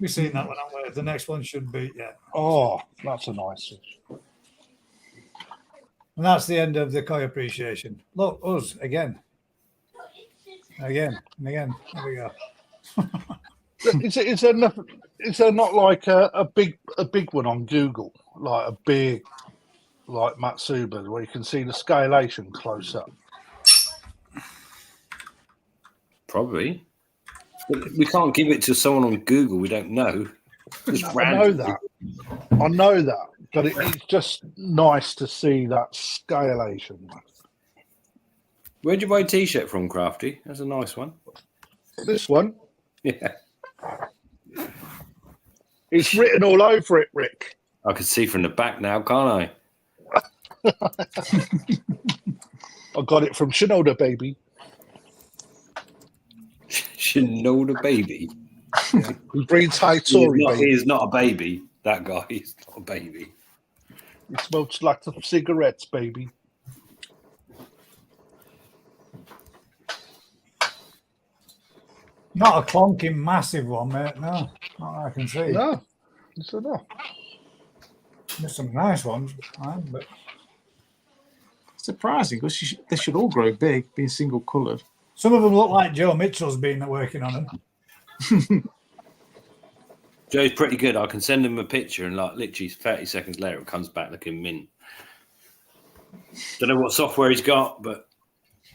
We've seen that one, haven't we? The next one should be, yeah. Oh, that's a nice fish. And that's the end of the koi appreciation. Look, us again. Again and again. There we go. Is there not like a big one on Google, like a big, like Matsuba, where you can see the scalation close up? Probably. But we can't give it to someone on Google we don't know. Just I know randomly. that, but it's just nice to see that scalation. Where'd you buy a t-shirt from, Crafty? That's a nice one. This one, Yeah. it's written all over it, Rick. I can see from the back now, can't I? I got it from Shinoda, baby. Shinoda baby. He breeds high He Tory, baby. is not a baby. That guy is not a baby. He smokes lots of cigarettes, baby. Not a clonking massive one, mate. No, not that I can see. No, it's enough. There's some nice ones, right? But Surprising, because they should all grow big, being single coloured. some of them look like Joe Mitchell's been working on them. Joe's pretty good. I can send him a picture and like literally 30 seconds later it comes back looking mint. Don't know what software he's got, but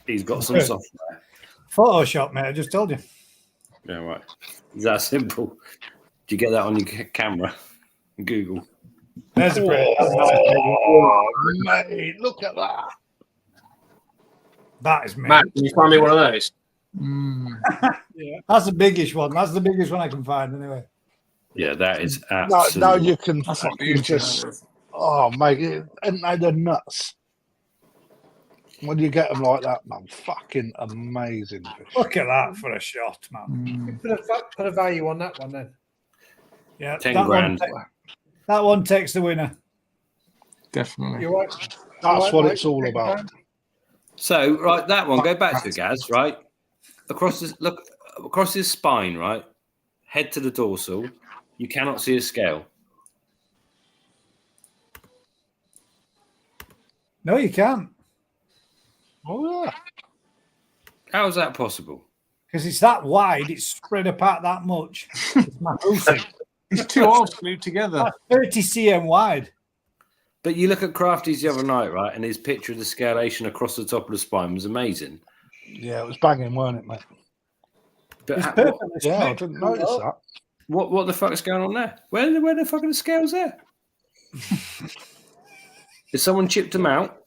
he's got some Good. software. Photoshop, mate. I just told you. Yeah, right. Is that simple? Do you get that on your camera? Google. There's a pretty. Oh, mate, look at that. That is me. Matt, can you find me one of those? Yeah, that's the biggest one. That's the biggest one I can find, anyway. Yeah, that is No, absolutely. no, you can That's fucking huge. just. Oh, mate, and they're nuts. When you get them like that, man, fucking amazing fish. Look at that for a shot, man. Put a value on that one then. Yeah, 10 that grand. That one takes the winner. Definitely. You're right. That's what it's all about. So, right, that one, go back to it, Gaz, right? Across his spine, right? Head to the dorsal. You cannot see a scale. No, you can't. Oh, yeah. How is that possible? because it's that wide. It's spread apart that much. It's massive. It's two halves glued together. That's 30 cm wide. But you look at Crafty's the other night, right? And his picture of the scalation across the top of the spine was amazing. Yeah, it was banging, weren't it, mate? But It's what, perfect. Yeah, I didn't notice that. what the fuck is going on there? Where the fuck are the scales there? Has someone chipped them out?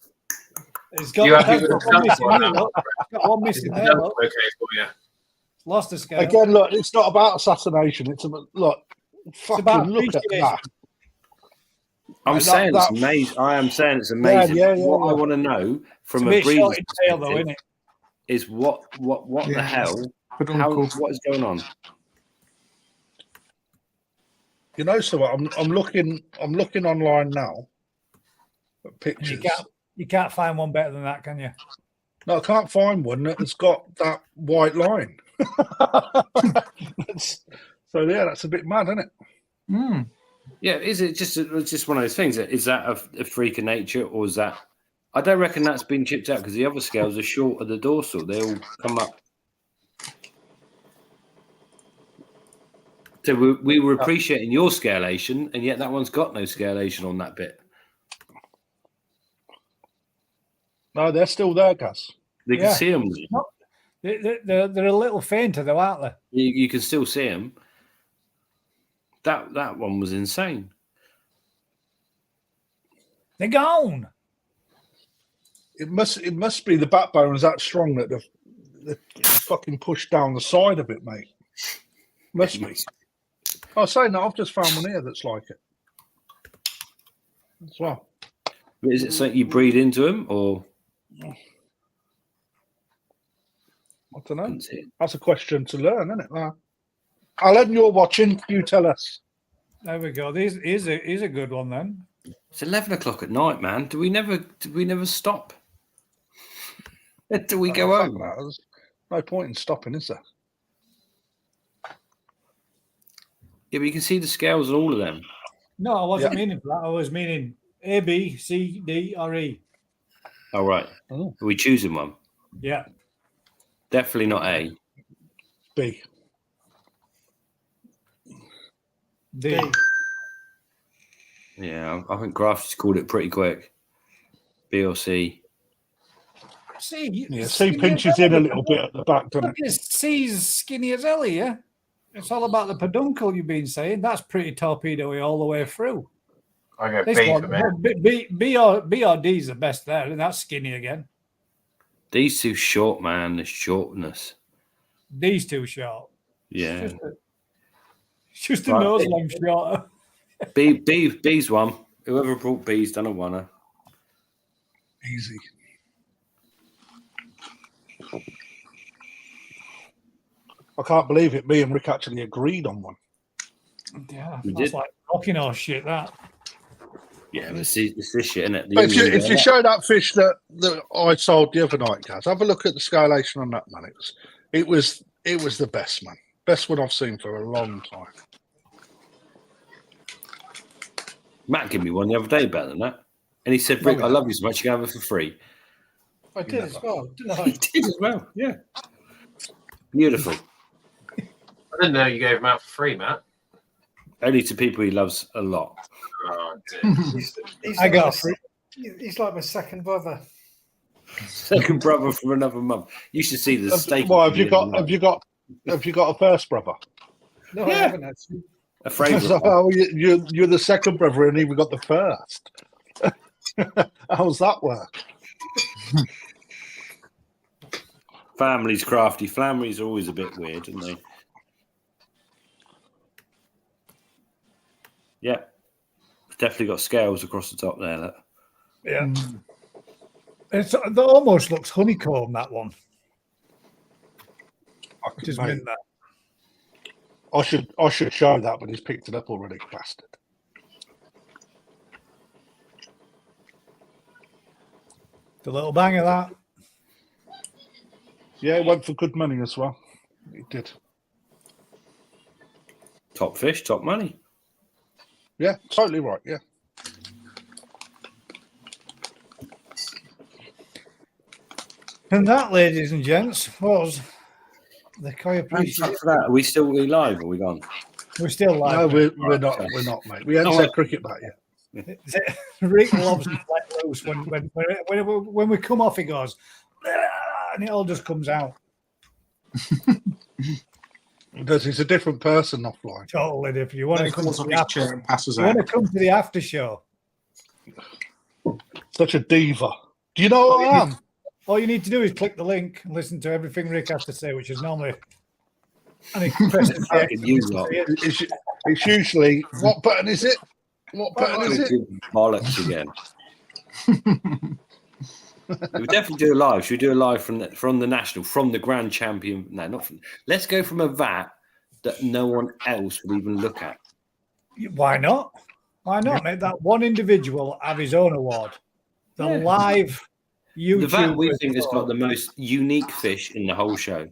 It's got, You happy that's with the got one missing one there, now? look. It's got one Is missing the there. dump Look. okay for you? Lost the scale. Again, look, it's not about assassination. It's about, look, fucking about look at appreciation. that. I'm That- saying that- it's amazing. I am saying it's amazing. yeah, what I yeah. want to know It's from a a bit breeder's short in tail, though, perspective isn't it? is what the Yeah. hell? Peduncle. What is going on? You know, so I'm looking online now at pictures. You can't find one better than that, can you? No, I can't find one that's got that white line. So yeah, that's a bit mad, isn't it? Mm. Yeah, is it just one of those things? Is that a freak of nature, or is that? I don't reckon that's been chipped out because the other scales are short of the dorsal. They all come up. So we were appreciating your scalation, and yet that one's got no scalation on that bit. No, they're still there, Gus. They can Yeah. see them. They're a little fainter, though, aren't they? You can still see them. That one was insane. They're gone. It must be the backbone is that strong that the fucking pushed down the side of it, mate. Must be. I say no, I've just found one here that's like it as well. Is it something you breed into them, or I don't know. That's a question to learn, isn't it? Alan, you're watching. You tell us. There we go. Here's a good one then. it's 11 o'clock at night, man? Do we never stop? Do we go Fuck home? that. There's no point in stopping, is there? Yeah, but you can see the scales on all of them. No, I wasn't Yeah. meaning for that. I was meaning A, B, C, D, or E. All right. Oh. Are we choosing one? Yeah. Definitely not A. B. D. Yeah, I think Grafty's called it pretty quick. B or C. C. Yeah, C pinches in a little bit at the back, doesn't Look, it? C's skinny as hell here. It's all about the peduncle you've been saying. That's pretty torpedo-y all the way through. I go This B one, for me. B or D is the best there, and that's skinny again. These too short, man. The shortness. D's too short. Yeah. It's just a Right. nose length shorter. B's one. Whoever brought B's done a winner. Easy. I can't believe it. Me and Rick actually agreed on one. Yeah, We that's did. like rocking horse shit, that. Yeah, but it's this shit, isn't it? But if you show that fish that I sold the other night, guys, have a look at the scalation on that, man. It was the best, man. Best one I've seen for a long time. Matt gave me one the other day better than that. And he said, Rick, I love you so much, you can have it for free. I did as well, didn't I? He did as well, yeah. Beautiful. I didn't know you gave them out for free, Matt. Only to people he loves a lot. Oh, dear. He's I like got my- free. He's like my second brother. Second brother from another mum. You should see the steak. Well, have you got a first brother? No, Yeah. I haven't actually. a favourite? So, you're the second brother and even got the first. How's that work? Family's crafty. Families are always a bit weird, aren't they? Yeah. It's definitely got scales across the top there. Look. Yeah. It almost looks honeycomb, that one. Which is Mate, mint, that. I should show that, but he's picked it up already, bastard. The little bang of that. Yeah, it went for good money as well. It did. Top fish, top money. Yeah, totally right. Yeah. And that, ladies and gents, was The koi Oh, appreciation. fuck for that. Are we still live? Or are we gone? We're still live. No, mate. we're not, mate. We haven't said cricket back yet. Rick loves to let loose when we come off. He goes, and it all just comes out. Because he's a different person offline. Totally different. You want Then to he come falls to off the his after, chair and passes you want out. to come to the after show. Such a diva. Do you know what I am? All you need to do is click the link and listen to everything Rick has to say, which is normally. And he presses the X. It's usually, what button is it? What button is it? Bollocks again. We'll definitely do a live. Should we do a live from the national, from the grand champion? No, not from. Let's go from a vat that no one else would even look at. Why not? Why not? Make that one individual have his own award. The live YouTube. The vat we think has got the most unique fish in the whole show.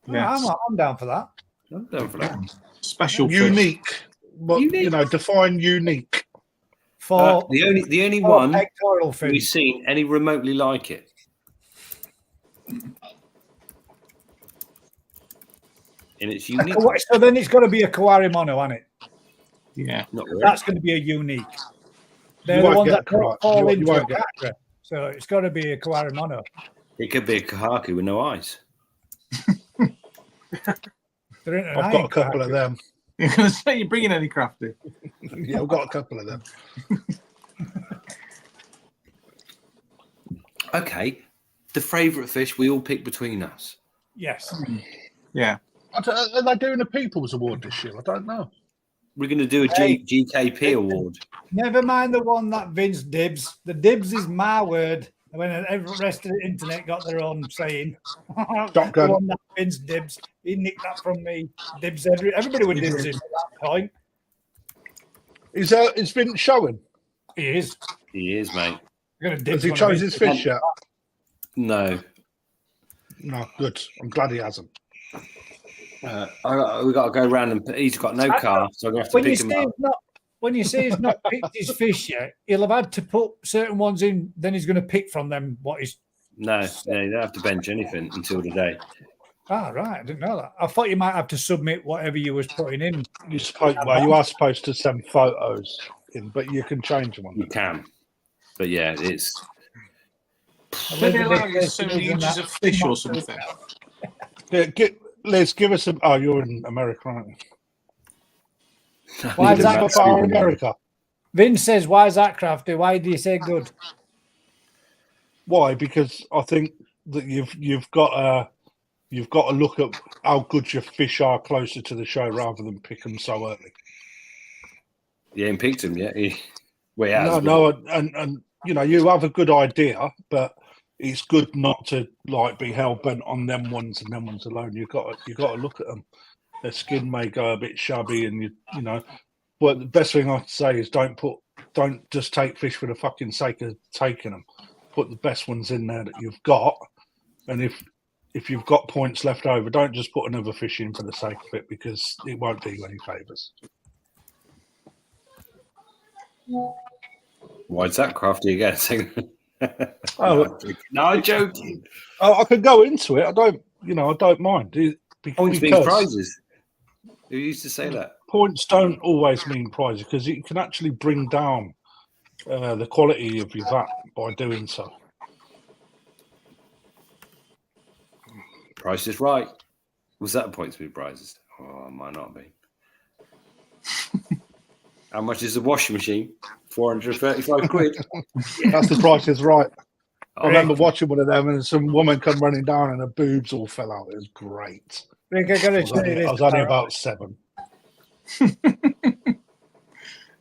Yes. I'm down for that. I'm down for that. Special unique. fish. Well, unique. You know, define unique. For the only one pectoral fin. we've seen any remotely like it. And it's unique. So then it's got to be a Kawari mono, hasn't it? Yeah. Not really. That's going to be a unique. They're You the won't ones get that don't Kawari- fall you into won't a get- capra. So it's got to be a Kawari mono. It could be a kahaki with no eyes. They're in an I've got iron a couple of capra. them. You're going to say you're bringing any crafty? Yeah, I've got a couple of them. Okay. The favourite fish we all pick between us. Yes. Yeah. Are they doing a People's Award this year? I don't know. We're going to do a GKP award. Never mind the one that Vince dibs. The dibs is my word. When the rest of the internet got their own saying. The Shotgun. one that Vince dibs. He nicked that from me. Dibs everybody would dibs him at that point. It's been showing. He is. He is, mate. You're gonna Has dibs he one of chose his. his fish yet? No. No, good. I'm glad he hasn't. We got to go round and he's got no car, so I'm going to have to When you pick him say up. when you say he's not picked his fish yet, he'll have had to put certain ones in. Then he's going to pick from them what is. No, you don't have to bench anything until today. Ah, right. I didn't know that. I thought you might have to submit whatever you was putting in. You are supposed to send photos in, but you can change them on You them. can. But yeah, it's. Maybe allow you so many inches of fish or something. Yeah, Liz, give us some. Oh, you're in America, aren't you? Why is that How far in America? Vince says, "Why is that crafty? Why do you say good?" Why? Because I think that you've got to look at how good your fish are closer to the show rather than pick them so early. You ain't picked him yet. He has. And you know you have a good idea, but it's good not to like be hell bent on them ones and them ones alone. You got to look at them. Their skin may go a bit shabby, and you know. But the best thing I can say is don't just take fish for the fucking sake of taking them. Put the best ones in there that you've got, and if you've got points left over, don't just put another fish in for the sake of it because it won't do you any favours. Why is that crafty again? Oh, no, I'm joking. I could go into it. I don't mind. Points means prizes. Who used to say that? Points don't always mean prizes because it can actually bring down the quality of your vat by doing so. Price is right. Was that a points mean prizes? Oh, it might not be. How much is the washing machine? 435 quid. That's the Price is Right. I remember watching one of them and some woman come running down and her boobs all fell out. It was great. Rick, I was only about 7.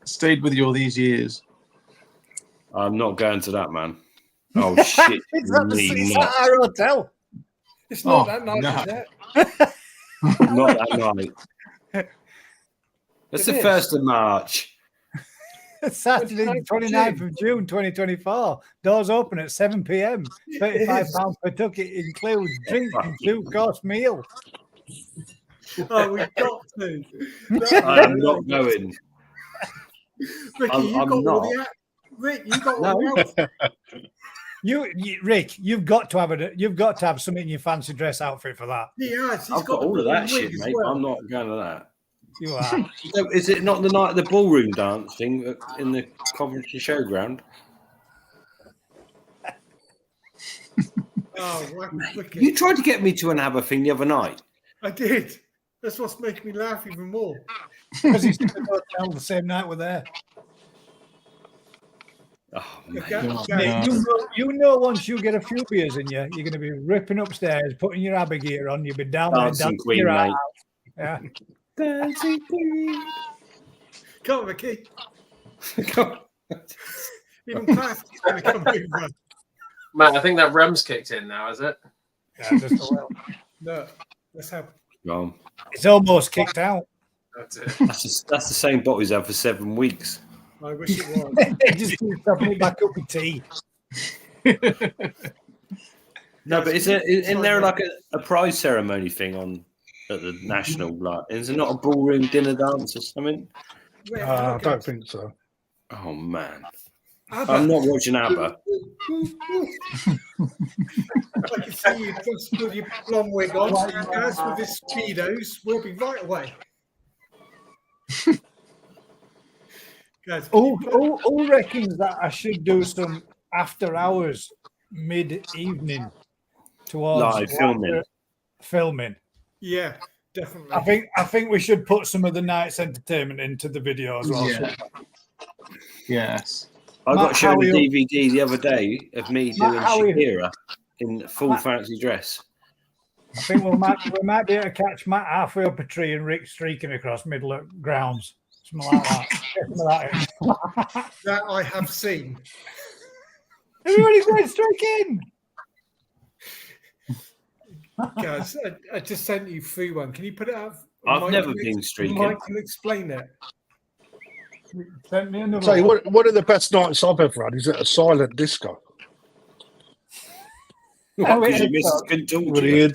Stayed with you all these years. I'm not going to that, man. Oh, shit. It's at our hotel. It's not Oh, that nice, no. is it? Not that night. It's the 1st of March. Saturday, 29th of June, 2024. Doors open at 7 p.m. £35 per ticket includes drink and 2-course meal. Oh, we've got to. I'm not going. Ricky, I'm you got all not. the Rick, you got all the Rick, you've got to have something in your fancy dress outfit for that. He has. He's I've got all of the that wig shit, as mate. well. I'm not going to that. You are. So is it not the night of the ballroom dancing in the Coventry Showground? Oh, wicked. You tried to get me to an ABBA thing the other night. I did. That's what's making me laugh even more. Because he's going to go down the same night we're there. Oh, Okay. mate. Mate, you know, once you get a few beers in you, you're going to be ripping upstairs, putting your ABBA gear on. You'll be down Dancing there, Queen, your mate. eye out. Yeah. Dancing Queen. Come on, Ricky. Come on. Even Clive's going to come over. Matt, I think that rum's kicked in now, is it? Yeah, just a little. No, let's have. It's almost kicked out. That's it. That's the same bottle he's had for 7 weeks. I wish it was. It just keeps topping it back up with tea. No, but isn't there like a prize ceremony thing on at the national? Like, is there not a ballroom dinner dance or something? I don't think so. Oh man, ABBA. I'm not watching ABBA. I can see you just with your blonde wig on, guys, with his speedos. We'll be right away. Guys, Who reckons that I should do some after hours mid-evening towards Live filming? yeah, definitely. I think we should put some of the night's entertainment into the video as well. Yeah. Yes. I Matt, got shown how a are you- DVD the other day of me Matt, doing how are you- Shakira in full Matt- fancy dress. I think we might be able to catch Matt halfway up a tree and Rick streaking across middle of grounds. Something like that. Something like that. That I have seen. Everybody's going straight in. Guys, I just sent you through one. Can you put it up? I've Mike never can been streaking. Mike can explain it. Send me I'll another tell you one. one of the best nights I've ever had is at a silent disco. Oh, Because yeah. you missed good talk With to you.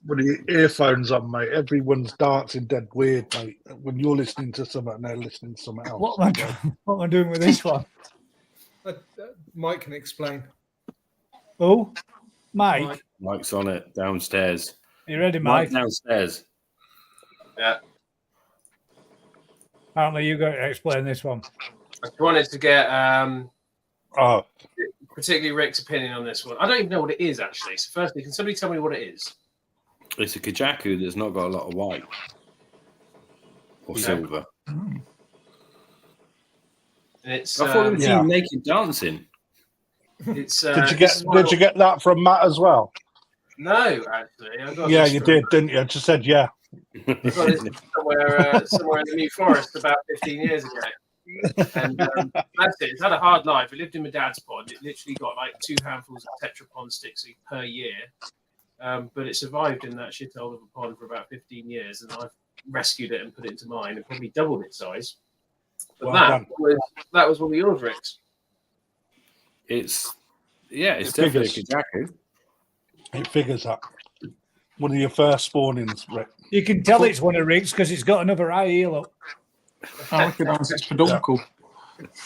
the earphones on, mate. Everyone's dancing dead weird, mate. When you're listening to something and they're listening to something else. What am I doing with this one? Mike can explain. Oh, Mike, Mike. Mike's on it downstairs. you ready, Mike Mike? downstairs. Yeah. Apparently, you got to explain this one. I wanted to get Oh, particularly Rick's opinion on this one. I don't even know what it is, actually. So firstly, can somebody tell me what it is? It's a Kajaku that's not got a lot of white or Yeah. silver. And it's I thought it was Yeah. you naked dancing. it's did you this is one did you get that from Matt as well? No, actually. I got Yeah, this you from- did, didn't you? I just said yeah. I got it somewhere in the New Forest about 15 years ago. And that's it. It's had a hard life. It lived in my dad's pond. It literally got like 2 handfuls of Tetrapond sticks per year. But it survived in that shithole of a pond for about 15 years. And I've rescued it and put it into mine and probably doubled its size. But Well that done. was one of yours, Rick's. It's It definitely figures. a Kajaku. It figures up. One of your first spawnings, Rick. You can tell it's one of Rick's because it's got another eye heel up. I recognise its peduncle.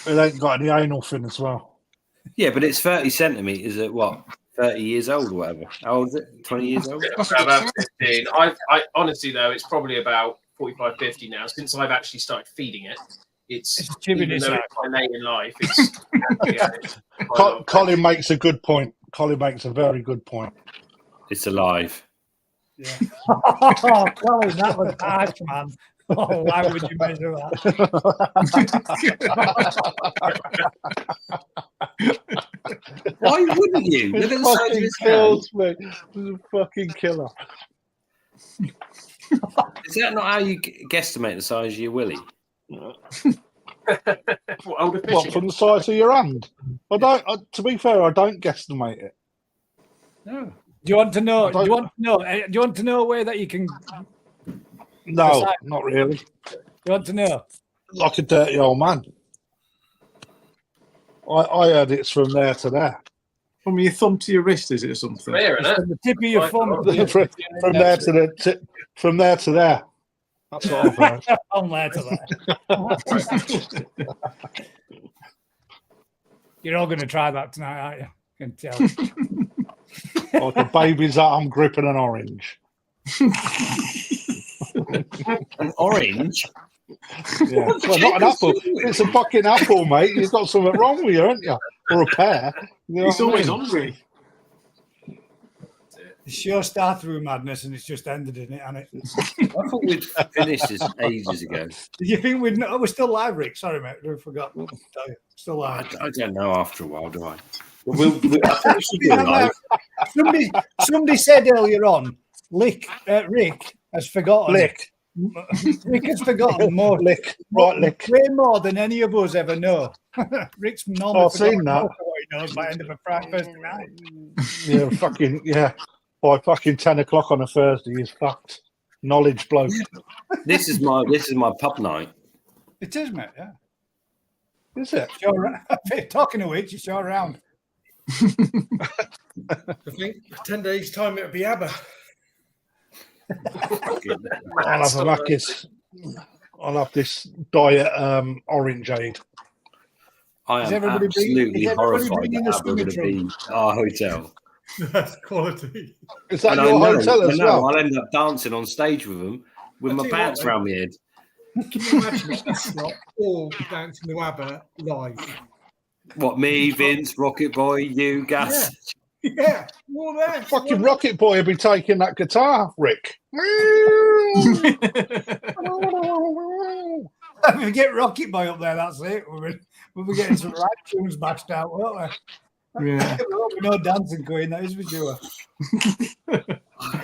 It ain't got any anal fin as well. Yeah, but it's 30 centimeters at what? 30 years old or whatever. How old is it? 20 years old? About 15. I honestly, though, it's probably about 45, 50 now. Since I've actually started feeding it, it's It's chipping even its though eye. it's quite late in life. It's, yeah, it's quite a lot. Colin makes a good point. Colin makes a very good point. It's alive. Yeah. Oh, Colin, that was harsh, man. Oh, why would you measure that? Why wouldn't you? Look at the size of Fucking his hand. kills me. This is a fucking killer. Is that not how you guesstimate the size of your willy? What, older What, fishing? from the size of your hand? I don't. To be fair, I don't guesstimate it. No. Do you want to know? I Do you don't- want to know? Do you want to know a way that you can? Do No, Besides- not really. you want to know? Like a dirty old man. I heard it's from there to there. From your thumb to your wrist, is it or something? From here, It's isn't from the tip of your Right, thumb. right. to your- From there to the from there to there. That's what I've heard. From there to there. You're all going to try that tonight, aren't you? can tell. Like a baby's arm gripping an orange. An orange? Yeah. Well, not an apple. It's a fucking apple, mate. You've got something wrong with you, haven't you? Or a pear. You know He's what I always mean? hungry. The show started through madness and it's just ended in it, hasn't it? I thought we'd finished this ages ago. Did you think we'd? We're still live, Rick. Sorry, mate. I forgot to tell you. Still live. I don't know after a while, do I? I think we should go live. Somebody said earlier on, Rick has forgotten. Rick has forgotten more. Lick. Way more than any of us ever know. Rick's normally I've seen that. what he knows by the end of a Thursday night. Yeah, fucking, yeah. By fucking 10 o'clock on a Thursday, he's fucked. Knowledge bloke. This is my pub night. It is, mate. Yeah. Is it? Talking of which, it's your round. I think 10 days' time it'll be ABBA. I'll have a Macca's. I'll have this diet orangeade. I Is am everybody absolutely bringing horrified the that ABBA swimming would have been our hotel. That's quality. Is that And your I know, hotel as well? I'll end up dancing on stage with them with my tell you pants what, round my head. Can you imagine if that's not all dancing to ABBA live? What, me, Vince, Rocket Boy, you, Gas? Yeah, all there. Fucking Rocket Boy will be taking that guitar, Rick. If we get Rocket Boy up there, that's it. We'll be getting some right tunes bashed out, won't we? Yeah. There won't be no dancing going, that is for sure.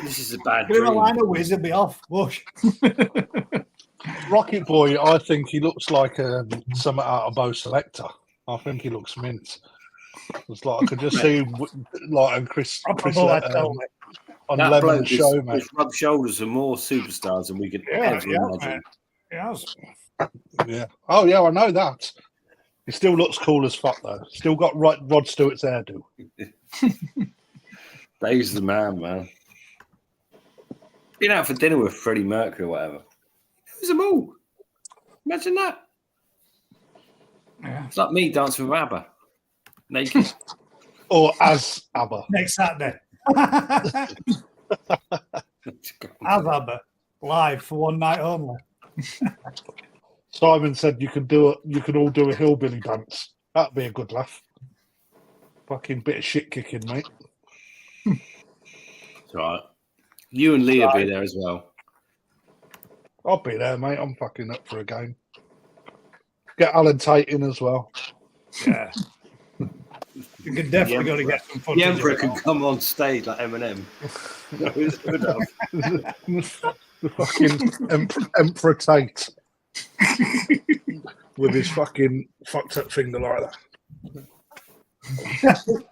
This is a bad Give him a dream. line of whiz, he'll be off. Whoosh. Rocket Boy, I think he looks like something out of Bo Selector. I think he looks mint. It's like I could just see him, like and Chris on That Lemon bloke Show, mate. has rubbed shoulders with more superstars than we could ever imagine. Yes. Yeah. Oh yeah, I know that. He still looks cool as fuck though. Still got Rod Stewart's hairdo. Dave's the man. Been out for dinner with Freddie Mercury or whatever. It was them all. Imagine that. Yeah. It's like me dancing with ABBA. Naked. Or as ABBA. Next Saturday. As ABBA. Live for one night only. Simon said you can all do a hillbilly dance. That'd be a good laugh. Fucking bit of shit kicking, mate. It's all right. You and Lee will be there as well. I'll be there, mate. I'm fucking up for a game. Get Alan Tate in as well. Yeah. You could definitely go to get some footage. The Emperor can come on stage like Eminem. That was good enough. The fucking Emperor Tate. With his fucking fucked up finger like that.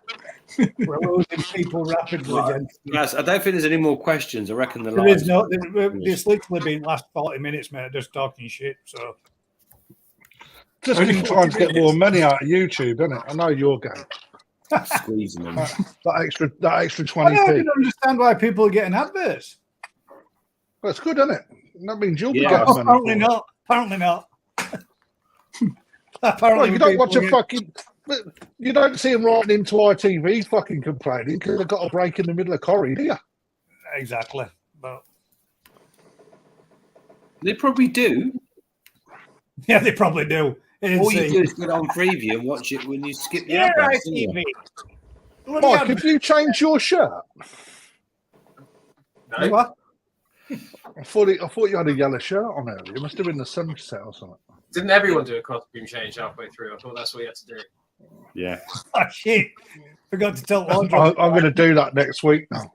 We're losing people rapidly again. Yes, I don't think there's any more questions. I reckon the There is no. There's literally been last 40 minutes, mate, just talking shit. So Just keep trying to get more money out of YouTube, isn't it? I know your game. Squeezing them. That extra I 20p. don't understand why people are getting adverts. Well, it's good, isn't it? That means you'll be Yeah. getting money. Apparently for it. not. Apparently not. Well, Apparently you don't watch people a fucking. You don't see them writing into ITV fucking complaining because they've got a break in the middle of Corrie, do you? Exactly. But They probably do. yeah, they probably do. All you do is get on preview and watch it when you skip the Yeah, adverts, right, don't you? TV. Mike, have you changed your shirt? No. What? I thought you had a yellow shirt on earlier. It must have been the sunset or something. Didn't everyone do a costume change halfway through? I thought that's what you had to do. Yeah. Oh, shit. Forgot to tell I'm Laundry. going to do that next week now.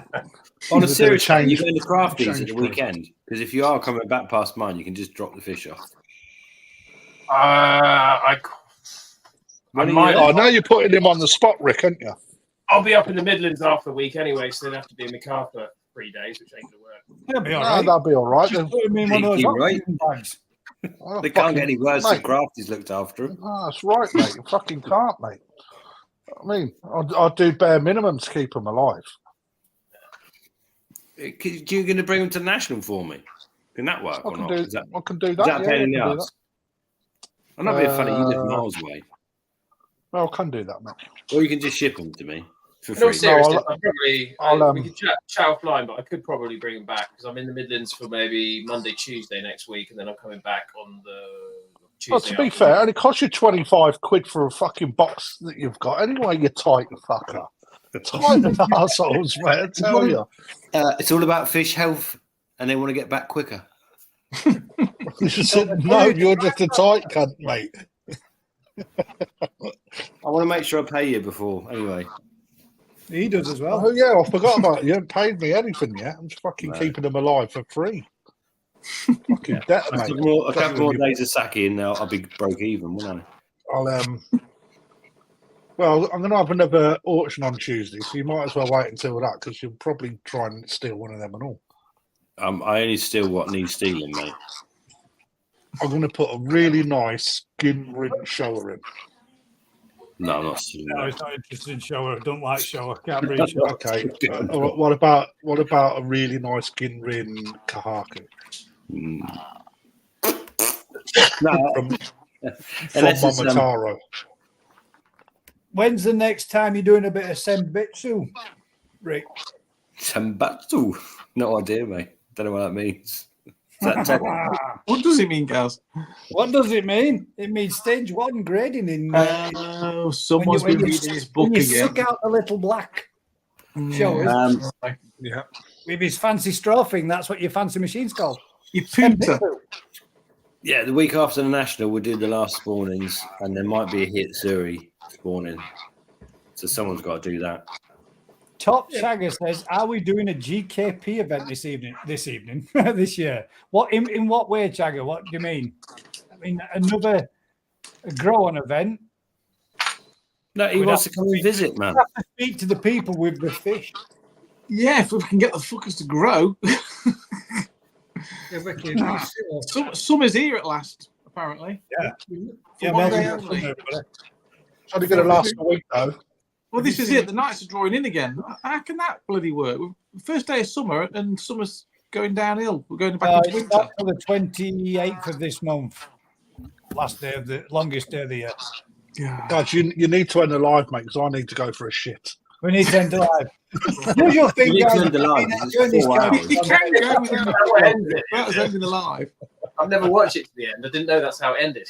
On a Gonna serious do a note, you change- going to Crafties at change the break. weekend? Because if you are coming back past mine, you can just drop the fish off. I When are might- you- Oh, now you're putting him on the spot, Rick, aren't you? I'll be up in the Midlands half the week anyway, so they'd have to be in the car for 3 days, which ain't going to work. That'll be all No, right. that'll be all right. Just put him in one of those You're right. oxygen bags. Oh, They can't fucking- get any worse mate. than Crafties looked after them. Oh, that's right, mate. You fucking can't, mate. I mean, I'll do bare minimum to keep them alive. You going to bring them to the National for me? Can that work I or can not? do, Is that, I can do is that. that a Yeah, pain in I the can do arse? I'm not being funny. You live Uh, miles away. I can do that, mate. Or you can just ship them to me for In all free. seriousness, I'll, we could chat offline, but I could probably bring them back because I'm in the Midlands for maybe Monday, Tuesday next week, and then I'm coming back on the Tuesday. Well, to be fair, and it costs you 25 quid for a fucking box that you've got. Anyway, you tight fucker. Tight assholes, mate, I tell you. It's all about fish health, and they want to get back quicker. No, you're just a tight cunt, mate. I want to make sure I pay you before. Anyway, he does as well. Oh yeah, I forgot about it. You haven't paid me anything yet. I'm just fucking No. keeping them alive for free. Fucking debt, a mate. couple more days of sake, and I'll be broke even, won't I? Well, I'm going to have another auction on Tuesday, so you might as well wait until that because you'll probably try and steal one of them and all. I only steal what needs stealing, mate. I'm going to put a really nice skin rim shower in. No, I'm not stealing. No, he's not interested in shower. Don't like shower. Can't breathe shower. Okay. What about a really nice skin rim kahaku? No, From unless it's, Momotaro. When's the next time you're doing a bit of senbitsu, Rick? Senbatsu. No idea, mate. Don't know what that means. Is that What does it mean, Gaz? What does it mean? It means stage 1 grading in. Oh, someone's been reading his book when you again. suck out the little black showers Yeah. with his fancy straw thing. That's what your fancy machine's called. You pooter. Yeah, the week after the National, we'll do the last spawnings, and there might be a Hitsuri spawning. So someone's got to do that. Top Shagger says, "Are we doing a GKP event this evening? This year? What in what way, Shagger? What do you mean? I mean another grow-on event? No, he wants to come and visit, man. We have to speak to the people with the fish. Yeah, if we can get the fuckers to grow. Yeah, Ricky, are you sure? Summer's here at last, apparently. Yeah. For one day welcome only. everybody. It's only going to last a week, though. Well, this is it. The nights are drawing in again. How can that bloody work? First day of summer, and summer's going downhill. We're going back into It's winter. up to the 28th of this month. Last day of the longest day of the year. Guys, you need to end the live, mate, because I need to go for a shit. We need to end the live. Usual thing, You need to guys, end the live, I've been it's doing this 4 kind of- hours. You can go without How it ended. that was ending alive. I've never watched it to the end. I didn't know that's how it ended.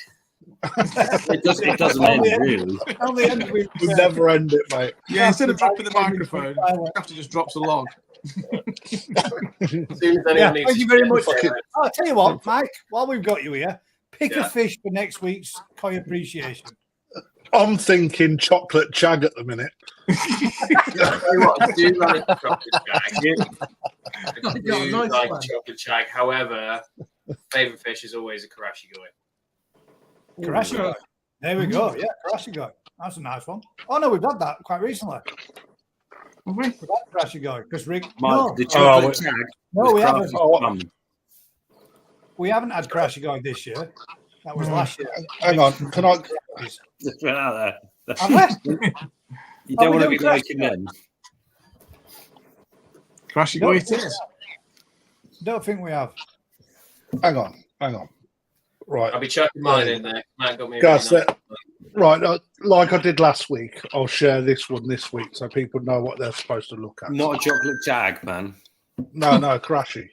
It doesn't end, really. Only end with, We never end it, mate. Yeah, instead of dropping the microphone, you have to just drop a log. As soon as anyone Yeah, needs thank you to- very much. Fucking- I'll tell you what, Mike, while we've got you here, pick a fish for next week's Koi Appreciation. I'm thinking chocolate chag at the minute. Tell you what, I do like chocolate shag. I do Yeah, nice like one. chocolate shag. However, favourite fish is always a karashi goi. Karashi Koi. There we go. Yeah, Karashi Koi. That's a nice one. Oh, no, we've had that quite recently. We've had Karashi Koi because Rick. Mike, the chocolate tag. No, we haven't. We We haven't had Karashi Koi this year. That was last year. Hang on, can I? Just went out there. Have we? You Are don't we want to doing be like him Karashi then. Crashy go it is. Don't think we have. Hang on. Right, I'll be chucking mine in there. Matt got me. a Guys, really nice one. right. Like I did last week, I'll share this one this week so people know what they're supposed to look at. Not a chocolate jag, man. No, Crashy.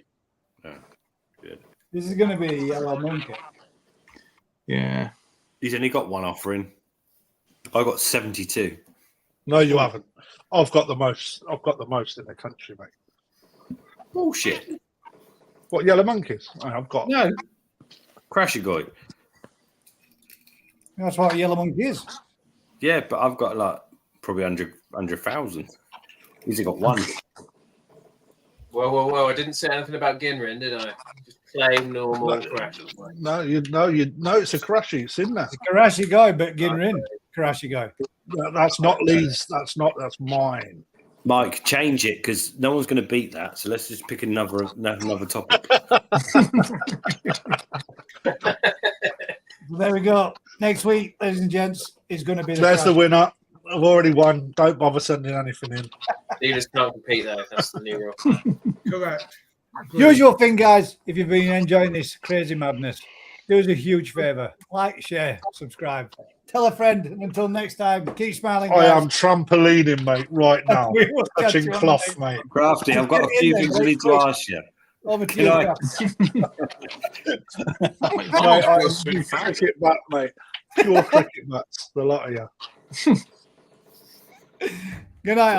This is going to be a yellow monkey. Yeah. He's only got one offering. I got 72. No, you haven't. I've got the most. I've got the most in the country, mate. Bullshit. What, yellow monkeys? I've got. No. Crashy guy. That's what a yellow monkey is. Yeah, but I've got like probably 100,000. He's got one. Whoa. I didn't say anything about Ginrin, did I? Just plain normal crash. No, it's a Crashy. It's in there. It's a Karashi Koi, but Ginrin. Karashi Koi. That's not Lee's. That's mine. Mike, change it because no one's going to beat that. So let's just pick another topic. There we go. Next week, ladies and gents, is going to be There's the Karashi. winner. I've already won. Don't bother sending anything in. Dealers can't compete there. That's the new rule. Correct. Usual thing, guys. If you've been enjoying this crazy madness, do us a huge favour. Like, share, subscribe. Tell a friend. And until next time, keep smiling. I Guys. am trampolining, mate, right now. We will catch Touching you on the cloth, next- mate. Crafty, I've got a few things I need to ask you. Over to Can you, I- Crafty. Mate, I am cricket bat, mate. Pure cricket bats, the lot of you. Good night.